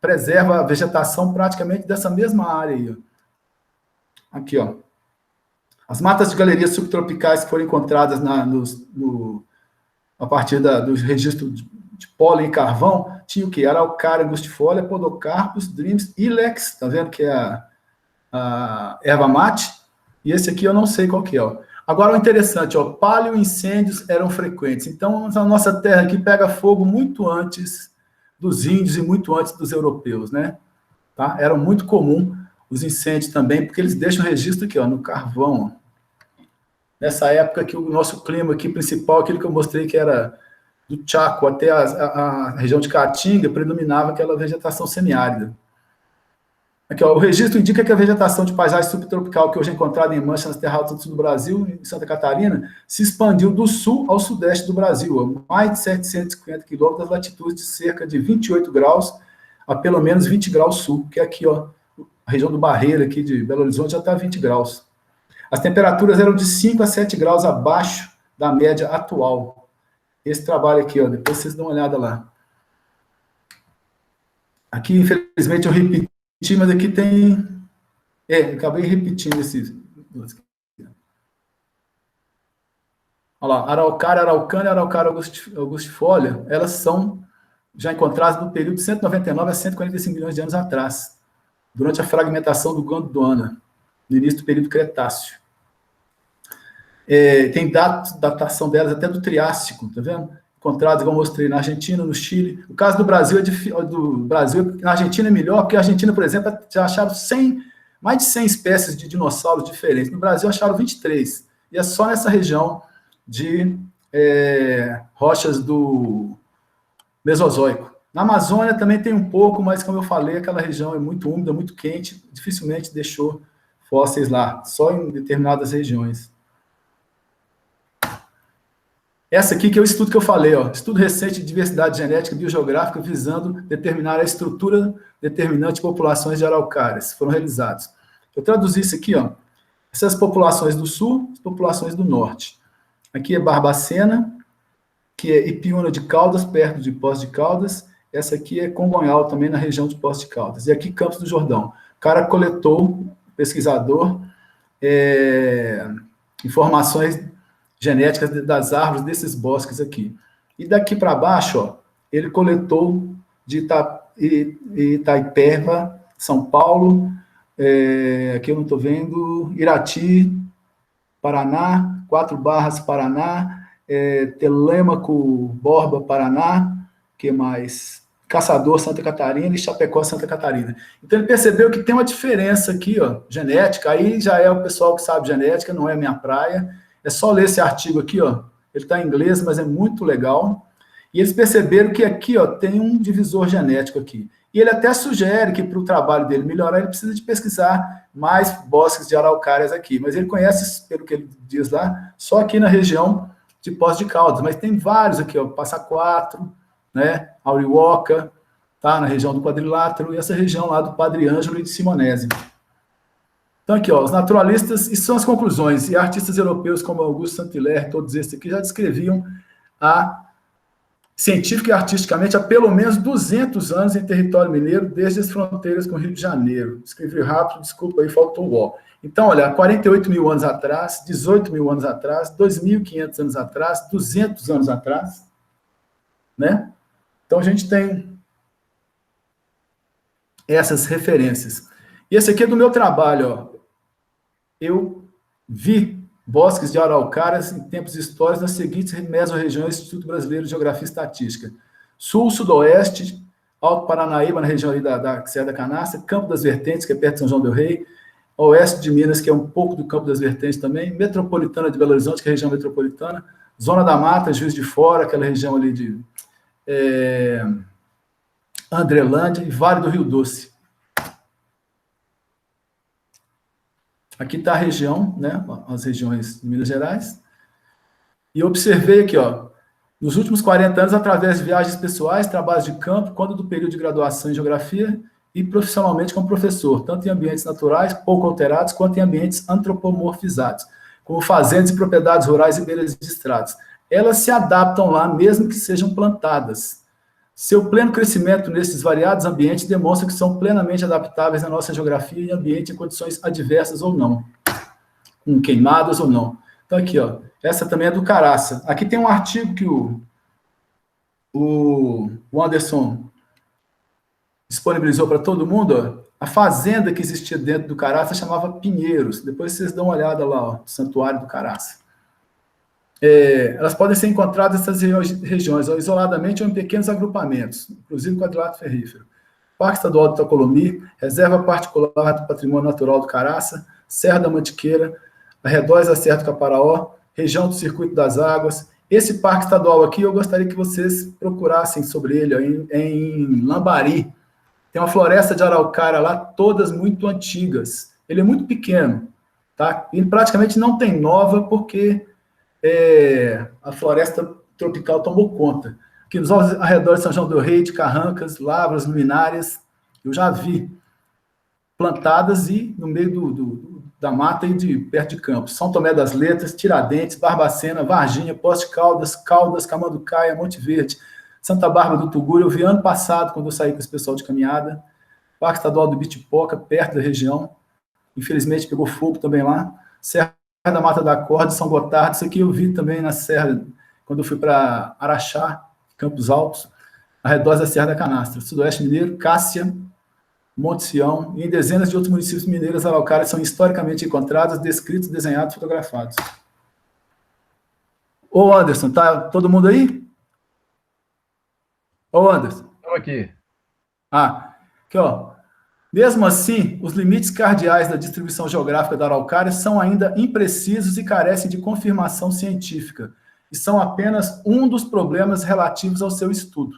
preserva a vegetação praticamente dessa mesma área aí, ó. Aqui, ó. As matas de galerias subtropicais que foram encontradas a partir dos registros de pólen e carvão, tinha o quê? Araucária, angustifolia, podocarpus, dreams, ilex, tá vendo que é a erva mate? E esse aqui eu não sei qual que é, ó. Agora, o interessante, ó, paleoincêndios eram frequentes. Então, a nossa terra aqui pega fogo muito antes dos índios e muito antes dos europeus, né? Tá? Era muito comum os incêndios também, porque eles deixam registro aqui, ó, no carvão. Ó. Nessa época que o nosso clima aqui principal, aquilo que eu mostrei que era do Chaco até a região de Caatinga, predominava aquela vegetação semiárida. Aqui, ó, o registro indica que a vegetação de paisagem subtropical que hoje é encontrada em manchas nas terras altas do sul do Brasil, em Santa Catarina, se expandiu do sul ao sudeste do Brasil, a mais de 750 quilômetros das latitudes de cerca de 28 graus a pelo menos 20 graus sul, que é aqui, ó, a região do Barreiro, aqui de Belo Horizonte, já está 20 graus. As temperaturas eram de 5 a 7 graus abaixo da média atual. Esse trabalho aqui, ó, depois vocês dão uma olhada lá. Aqui, infelizmente, eu repeti, mas aqui tem... acabei repetindo esses... Olha lá, araucária, araucânia, araucária angustifolia, elas são já encontradas no período de 199 a 145 milhões de anos atrás, durante a fragmentação do Gondwana, no início do período Cretáceo. Tem datação delas até do Triássico, tá vendo? Encontrados, igual eu mostrei, na Argentina, no Chile. O caso do Brasil, na Argentina é melhor, porque a Argentina, por exemplo, já acharam mais de 100 espécies de dinossauros diferentes. No Brasil, acharam 23. E é só nessa região de rochas do Mesozoico. Na Amazônia também tem um pouco, mas, como eu falei, aquela região é muito úmida, muito quente, dificilmente deixou fósseis lá, só em determinadas regiões. Essa aqui que é o estudo que eu falei, ó, estudo recente de diversidade genética e biogeográfica visando determinar a estrutura determinante de populações de araucárias, foram realizados. Eu traduzi isso aqui, ó, essas populações do sul, as populações do norte. Aqui é Barbacena, que é Ipiúna de Caldas, perto de Poços de Caldas. Essa aqui é Congonhal, também na região de Poços de Caldas. E aqui Campos do Jordão. O cara coletou, pesquisador, informações genéticas das árvores desses bosques aqui. E daqui para baixo, ó, ele coletou de Itaipeva, São Paulo, aqui eu não estou vendo, Irati, Paraná, Quatro Barras, Paraná, Telêmaco, Borba, Paraná, que mais? Caçador, Santa Catarina e Chapecó, Santa Catarina. Então ele percebeu que tem uma diferença aqui, ó, genética, aí já é o pessoal que sabe genética, não é minha praia. É só ler esse artigo aqui, ó. Ele está em inglês, mas é muito legal. E eles perceberam que aqui, ó, tem um divisor genético aqui. E ele até sugere que para o trabalho dele melhorar, ele precisa de pesquisar mais bosques de araucárias aqui. Mas ele conhece, pelo que ele diz lá, só aqui na região de Poços de Caldas. Mas tem vários aqui, ó, Passa Quatro, né, Auriuoca, tá, na região do Quadrilátero, e essa região lá do Padre Ângelo e de Simonese. Então, aqui, ó, os naturalistas, e são as conclusões, e artistas europeus como Augusto Saint-Hilaire, todos esses aqui, já descreviam a científica e artisticamente há pelo menos 200 anos em território mineiro, desde as fronteiras com o Rio de Janeiro. Escrevi rápido, desculpa aí, faltou o ó. Então, olha, 48 mil anos atrás, 18 mil anos atrás, 2.500 anos atrás, 200 anos atrás, né? Então, a gente tem essas referências. E esse aqui é do meu trabalho, ó. Eu vi bosques de araucárias em tempos históricos nas seguintes mesorregiões do Instituto Brasileiro de Geografia e Estatística. Sul, Sudoeste, Alto Paranaíba, na região ali da Serra da Canastra, Campo das Vertentes, que é perto de São João del Rei, Oeste de Minas, que é um pouco do Campo das Vertentes também, Metropolitana de Belo Horizonte, que é a região metropolitana, Zona da Mata, Juiz de Fora, aquela região ali de Andrelândia, e Vale do Rio Doce. Aqui está a região, né, as regiões de Minas Gerais. E observei aqui, ó, nos últimos 40 anos, através de viagens pessoais, trabalhos de campo, quando do período de graduação em geografia e profissionalmente como professor, tanto em ambientes naturais, pouco alterados, quanto em ambientes antropomorfizados, como fazendas e propriedades rurais e beiras de estradas. Elas se adaptam lá, mesmo que sejam plantadas. Seu pleno crescimento nesses variados ambientes demonstra que são plenamente adaptáveis à nossa geografia e ambiente em condições adversas ou não, com queimadas ou não. Então, aqui, ó, essa também é do Caraça. Aqui tem um artigo que o Anderson disponibilizou para todo mundo, ó. A fazenda que existia dentro do Caraça chamava Pinheiros. Depois vocês dão uma olhada lá, ó, no Santuário do Caraça. Elas podem ser encontradas nessas regiões, ou isoladamente ou em pequenos agrupamentos, inclusive o quadrilátero ferrífero. Parque Estadual do Itacolomi, Reserva Particular do Patrimônio Natural do Caraça, Serra da Mantiqueira, arredores da Serra do Caparaó, região do Circuito das Águas. Esse parque estadual aqui, eu gostaria que vocês procurassem sobre ele, ó, em Lambari. Tem uma floresta de araucária lá, todas muito antigas. Ele é muito pequeno, tá? E praticamente não tem nova, porque a floresta tropical tomou conta. Aqui nos arredores de São João del Rei, de Carrancas, lavras, luminárias, eu já vi plantadas e no meio da mata e perto de Campos. São Tomé das Letras, Tiradentes, Barbacena, Varginha, Poste Caldas, Camanducaia, Monte Verde, Santa Bárbara do Tuguru. Eu vi ano passado, quando eu saí com esse pessoal de caminhada. Parque Estadual do Bitipoca, perto da região. Infelizmente pegou fogo também lá. Serra da Mata da Corda, São Gotardo. Isso aqui eu vi também na Serra, quando eu fui para Araxá, Campos Altos, arredores da Serra da Canastra. Sudoeste Mineiro, Cássia, Monte Sião, e em dezenas de outros municípios mineiros araucárias são historicamente encontrados, descritos, desenhados, fotografados. Ô, Anderson, tá todo mundo aí? Ô, Anderson. Estou aqui. Aqui, ó. Mesmo assim, os limites cardeais da distribuição geográfica da araucária são ainda imprecisos e carecem de confirmação científica, e são apenas um dos problemas relativos ao seu estudo.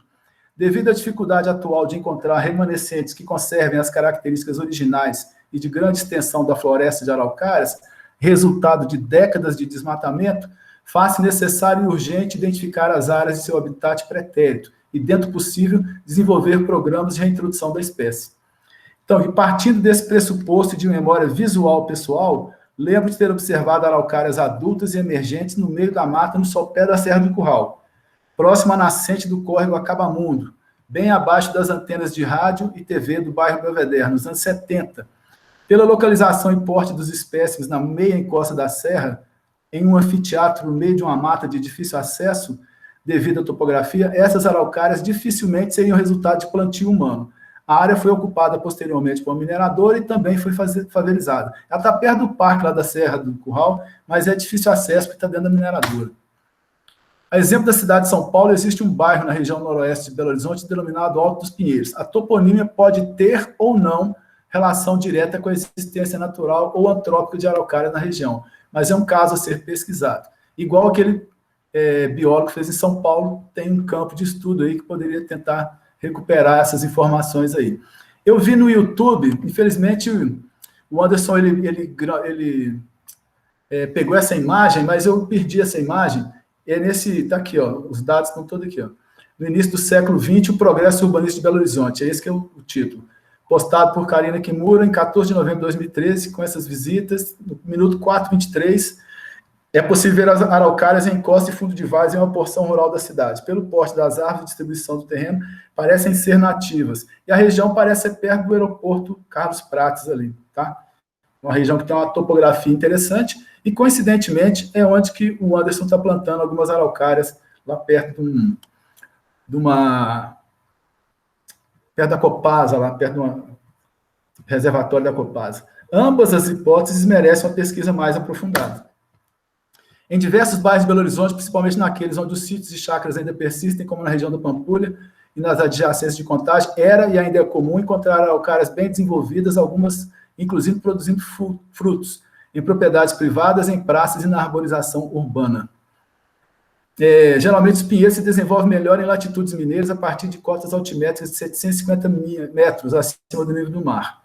Devido à dificuldade atual de encontrar remanescentes que conservem as características originais e de grande extensão da floresta de araucárias, resultado de décadas de desmatamento, faz-se necessário e urgente identificar as áreas de seu habitat pretérito e, dentro do possível, desenvolver programas de reintrodução da espécie. Então, partindo desse pressuposto de memória visual pessoal, lembro de ter observado araucárias adultas e emergentes no meio da mata, no sopé da Serra do Curral, próximo à nascente do córrego Acabamundo, bem abaixo das antenas de rádio e TV do bairro Belvedere, nos anos 70. Pela localização e porte dos espécimes na meia encosta da serra, em um anfiteatro no meio de uma mata de difícil acesso, devido à topografia, essas araucárias dificilmente seriam resultado de plantio humano. A área foi ocupada posteriormente por uma mineradora e também foi favelizada. Ela está perto do parque lá da Serra do Curral, mas é difícil acesso porque está dentro da mineradora. A exemplo da cidade de São Paulo, existe um bairro na região noroeste de Belo Horizonte denominado Alto dos Pinheiros. A toponímia pode ter ou não relação direta com a existência natural ou antrópica de araucária na região, mas é um caso a ser pesquisado. Igual aquele biólogo que fez em São Paulo, tem um campo de estudo aí que poderia tentar recuperar essas informações aí. Eu vi no YouTube, infelizmente, o Anderson, ele pegou essa imagem, mas eu perdi essa imagem. Tá aqui, ó, os dados estão todos aqui, ó. No início do século XX, o progresso urbanístico de Belo Horizonte, esse que é o título. Postado por Karina Kimura, em 14 de novembro de 2013, com essas visitas, no minuto 4:23, É possível ver as araucárias em encosta e fundo de vaz em uma porção rural da cidade. Pelo porte das árvores e distribuição do terreno, parecem ser nativas. E a região parece ser perto do aeroporto Carlos Prates ali, tá? Uma região que tem uma topografia interessante e, coincidentemente, é onde que o Anderson está plantando algumas araucárias, lá perto de uma... perto da Copasa, lá perto do reservatório da Copasa. Ambas as hipóteses merecem uma pesquisa mais aprofundada. Em diversos bairros de Belo Horizonte, principalmente naqueles onde os sítios e chácaras ainda persistem, como na região da Pampulha e nas adjacências de Contagem, era e ainda é comum encontrar araucárias bem desenvolvidas, algumas inclusive produzindo frutos, em propriedades privadas, em praças e na arborização urbana. Geralmente os pinheiros se desenvolvem melhor em latitudes mineiras a partir de cotas altimétricas de 750 metros acima do nível do mar.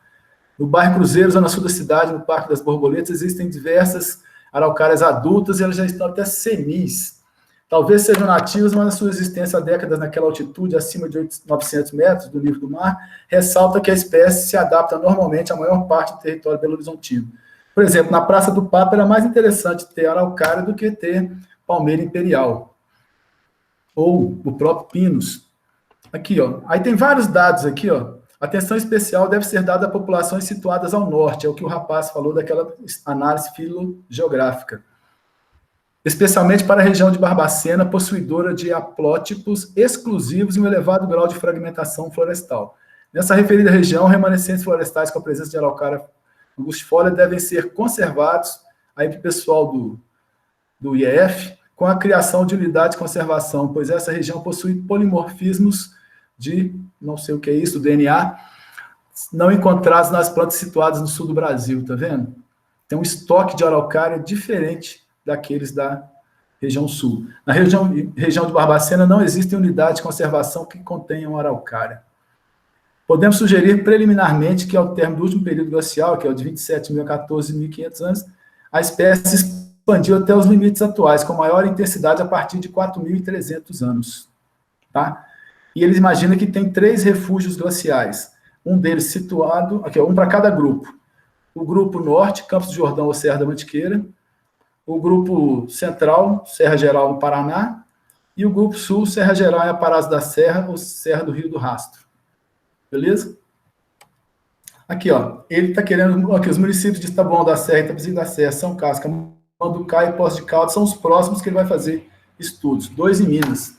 No bairro Cruzeiro, zona sul da cidade, no Parque das Borboletas, existem diversas araucárias adultas e elas já estão até senis. Talvez sejam nativas, mas a sua existência há décadas naquela altitude, acima de 900 metros do nível do mar, ressalta que a espécie se adapta normalmente à maior parte do território belo-horizontino. Por exemplo, na Praça do Papa era mais interessante ter araucária do que ter palmeira imperial. Ou o próprio pinus. Aqui, ó. Aí tem vários dados aqui, ó. Atenção especial deve ser dada a populações situadas ao norte, é o que o rapaz falou daquela análise filogeográfica. Especialmente para a região de Barbacena, possuidora de haplótipos exclusivos e um elevado grau de fragmentação florestal. Nessa referida região, remanescentes florestais com a presença de araucária angustifolia devem ser conservados, aí para o pessoal do IEF, com a criação de unidade de conservação, pois essa região possui polimorfismos de, não sei o que é isso, DNA, não encontrados nas plantas situadas no sul do Brasil, tá vendo? Tem um estoque de araucária diferente daqueles da região sul. Na região de Barbacena não existe unidade de conservação que contenham araucária. Podemos sugerir preliminarmente que, ao término do último período glacial, que é o de 27.000 a 14.500 anos, a espécie se expandiu até os limites atuais, com maior intensidade a partir de 4.300 anos. Tá? E eles imaginam que tem 3 refúgios glaciais, um deles situado, aqui, um para cada grupo. O grupo norte, Campos do Jordão ou Serra da Mantiqueira, o grupo central, Serra Geral no Paraná, e o grupo sul, Serra Geral em Aparás da Serra ou Serra do Rio do Rastro. Beleza? Aqui, ó, ele está querendo, aqui, os municípios de Taboão da Serra, Itapezinho da Serra, São Casca, Manducá e Poços de Caldas são os próximos que ele vai fazer estudos, 2 em Minas.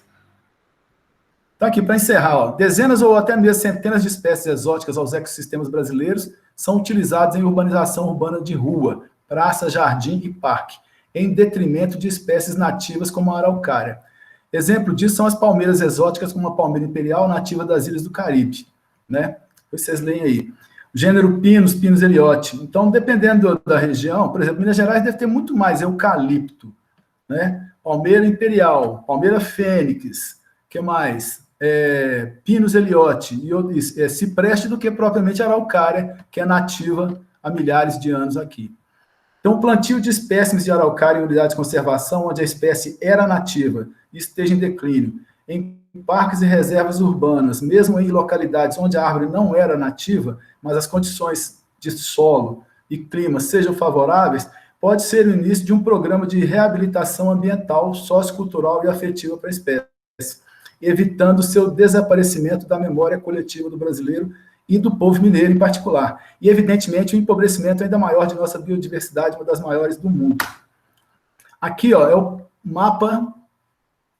Então, aqui, para encerrar, ó, dezenas ou até mesmo centenas de espécies exóticas aos ecossistemas brasileiros são utilizadas em urbanização urbana de rua, praça, jardim e parque, em detrimento de espécies nativas como a araucária. Exemplo disso são as palmeiras exóticas, como a palmeira imperial, nativa das ilhas do Caribe, né? Vocês leem aí. O gênero Pinus eliote. Então, dependendo da região, por exemplo, Minas Gerais deve ter muito mais eucalipto, né? Palmeira imperial, palmeira fênix, que mais? Pinus eliote e cipreste do que propriamente a araucária, que é nativa há milhares de anos aqui. Então, o plantio de espécimes de araucária em unidade de conservação, onde a espécie era nativa e esteja em declínio, em parques e reservas urbanas, mesmo em localidades onde a árvore não era nativa, mas as condições de solo e clima sejam favoráveis, pode ser o início de um programa de reabilitação ambiental, sociocultural e afetiva para a espécie, evitando seu desaparecimento da memória coletiva do brasileiro e do povo mineiro em particular. E, evidentemente, o empobrecimento ainda maior de nossa biodiversidade, uma das maiores do mundo. Aqui, ó, é o mapa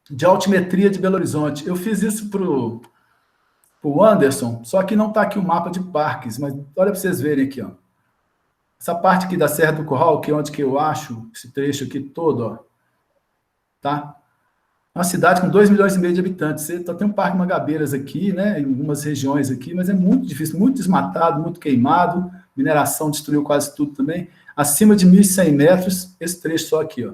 de altimetria de Belo Horizonte. Eu fiz isso para o Anderson, só que não está aqui o mapa de parques, mas olha para vocês verem aqui, ó. Essa parte aqui da Serra do Curral, que é onde que eu acho esse trecho aqui todo, ó, tá? Uma cidade com 2,5 milhões de habitantes. Você só tem um Parque Magabeiras aqui, né, em algumas regiões aqui, mas é muito difícil, muito desmatado, muito queimado, mineração destruiu quase tudo também. Acima de 1.100 metros, esse trecho só aqui, ó.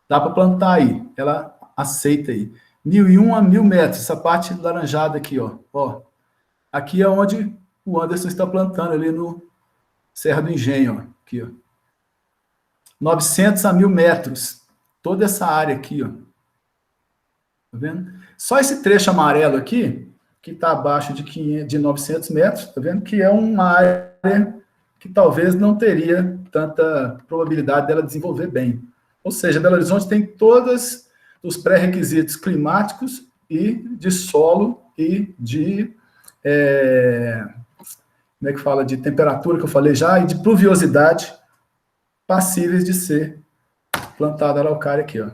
Dá para plantar aí, ela aceita aí. 1.001 a 1.000 metros, essa parte laranjada aqui, ó. Ó. Aqui é onde o Anderson está plantando, ali no Serra do Engenho, ó. Aqui, ó. 900 a 1.000 metros, toda essa área aqui, ó. Tá vendo? Só esse trecho amarelo aqui, que está abaixo de 900 metros, tá vendo? Que é uma área que talvez não teria tanta probabilidade dela desenvolver bem. Ou seja, Belo Horizonte tem todos os pré-requisitos climáticos e de solo e de, como é que fala, de temperatura, que eu falei já, e de pluviosidade passíveis de ser plantada araucária aqui. Ó.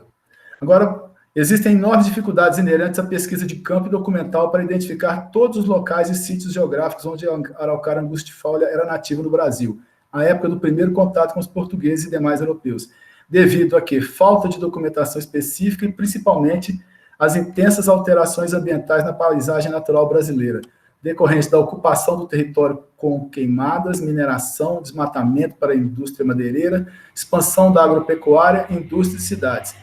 Agora, existem enormes dificuldades inerentes à pesquisa de campo e documental para identificar todos os locais e sítios geográficos onde a araucária angustifolia era nativa no Brasil, à época do primeiro contato com os portugueses e demais europeus, devido a que falta de documentação específica e, principalmente, as intensas alterações ambientais na paisagem natural brasileira, decorrente da ocupação do território com queimadas, mineração, desmatamento para a indústria madeireira, expansão da agropecuária, indústria e cidades.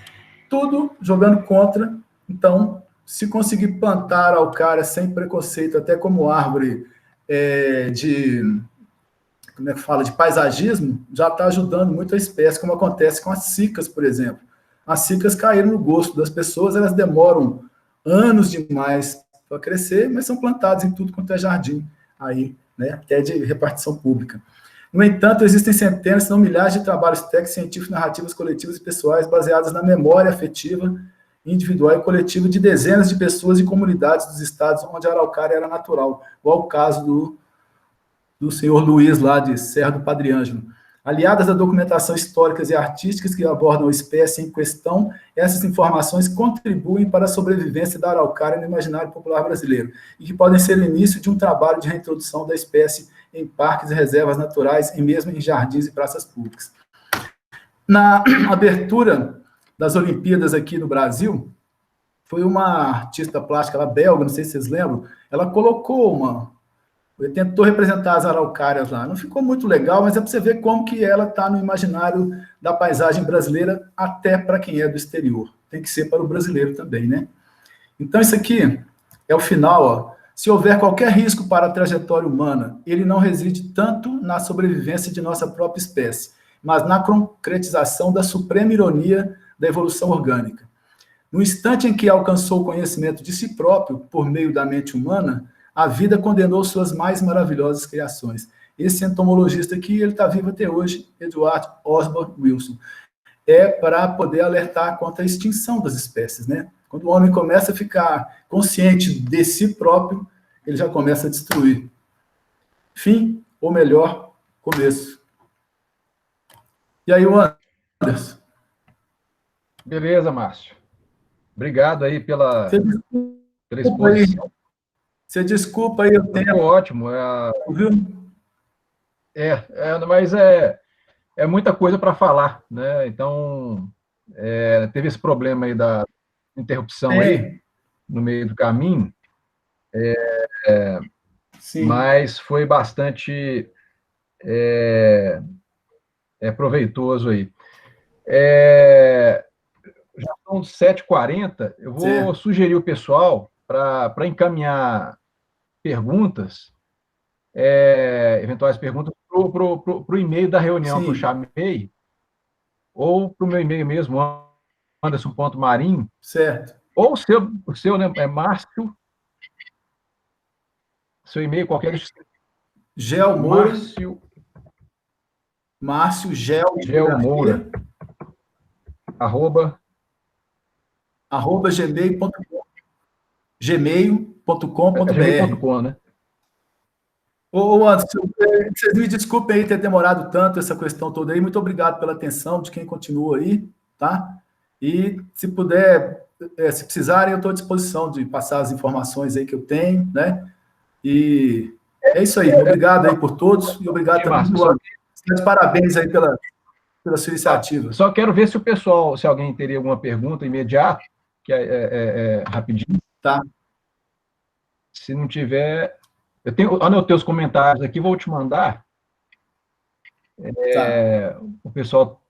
Tudo jogando contra. Então, se conseguir plantar araucária sem preconceito, até como árvore como é que fala, de paisagismo, já está ajudando muito a espécie, como acontece com as cicas, por exemplo. As cicas caíram no gosto das pessoas, elas demoram anos demais para crescer, mas são plantadas em tudo quanto é jardim, aí, né, até de repartição pública. No entanto, existem centenas, se não milhares de trabalhos técnicos, científicos, narrativas coletivas e pessoais baseadas na memória afetiva, individual e coletiva de dezenas de pessoas e comunidades dos estados onde a araucária era natural, igual o caso do senhor Luiz, lá de Serra do Padre Ângelo. Aliadas a documentação históricas e artísticas que abordam a espécie em questão, essas informações contribuem para a sobrevivência da araucária no imaginário popular brasileiro e que podem ser o início de um trabalho de reintrodução da espécie em parques e reservas naturais e mesmo em jardins e praças públicas. Na abertura das Olimpíadas aqui no Brasil, foi uma artista plástica, ela belga, não sei se vocês lembram, ela colocou ele tentou representar as araucárias lá. Não ficou muito legal, mas é para você ver como que ela está no imaginário da paisagem brasileira, até para quem é do exterior. Tem que ser para o brasileiro também, né? Então, isso aqui é o final, ó. Se houver qualquer risco para a trajetória humana, ele não reside tanto na sobrevivência de nossa própria espécie, mas na concretização da suprema ironia da evolução orgânica. No instante em que alcançou o conhecimento de si próprio, por meio da mente humana, a vida condenou suas mais maravilhosas criações. Esse entomologista aqui, ele está vivo até hoje, Edward Osborne Wilson. É para poder alertar contra a extinção das espécies, né? Quando o homem começa a ficar consciente de si próprio, ele já começa a destruir. Fim, ou melhor, começo. E aí, Anderson? Beleza, Márcio. Obrigado aí pela exposição. Você desculpa aí o tempo. Ficou ótimo. Viu? Mas é muita coisa para falar, né? Então, teve esse problema aí da interrupção aí no meio do caminho, mas foi bastante proveitoso aí. Já são 7h40, eu vou sugerir o pessoal para encaminhar perguntas, eventuais perguntas, para o e-mail da reunião que eu chamei, ou para o meu e-mail mesmo, anderson.marinho, certo. ou o seu, né, é Márcio, seu e-mail, qualquer... Gelmoura. Márcio Gelmoura. @gmail.com. gmail.com.br. gmail.com, né? Ô, Anderson, vocês me desculpem aí ter demorado tanto essa questão toda aí. Muito obrigado pela atenção de quem continua aí, tá? E se puder, se precisarem, eu estou à disposição de passar as informações aí que eu tenho, né? E é isso aí. Obrigado aí por todos e obrigado também por parabéns aí pela sua iniciativa. Só quero ver se o pessoal, se alguém teria alguma pergunta imediata, que é rapidinho. Tá. Se não tiver... anotei os comentários aqui, vou te mandar. O pessoal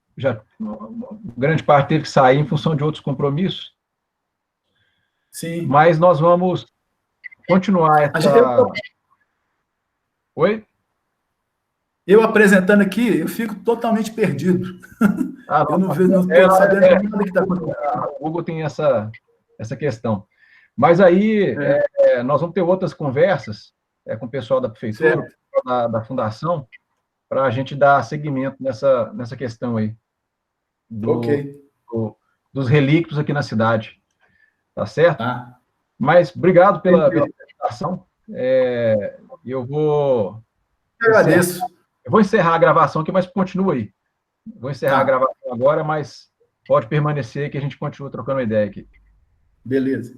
grande parte teve que sair em função de outros compromissos. Sim. Mas nós vamos continuar essa... Oi? Eu apresentando aqui, eu fico totalmente perdido. Eu não estou sabendo nada que está acontecendo. O Google tem essa questão. Mas aí, nós vamos ter outras conversas com o pessoal da prefeitura, da fundação, para a gente dar seguimento nessa questão aí dos relíquios aqui na cidade. Tá certo? Tá. Mas obrigado pela apresentação. Eu vou agradeço. Eu vou encerrar a gravação aqui, mas continua aí. Vou encerrar a gravação agora, mas pode permanecer que a gente continua trocando uma ideia aqui. Beleza.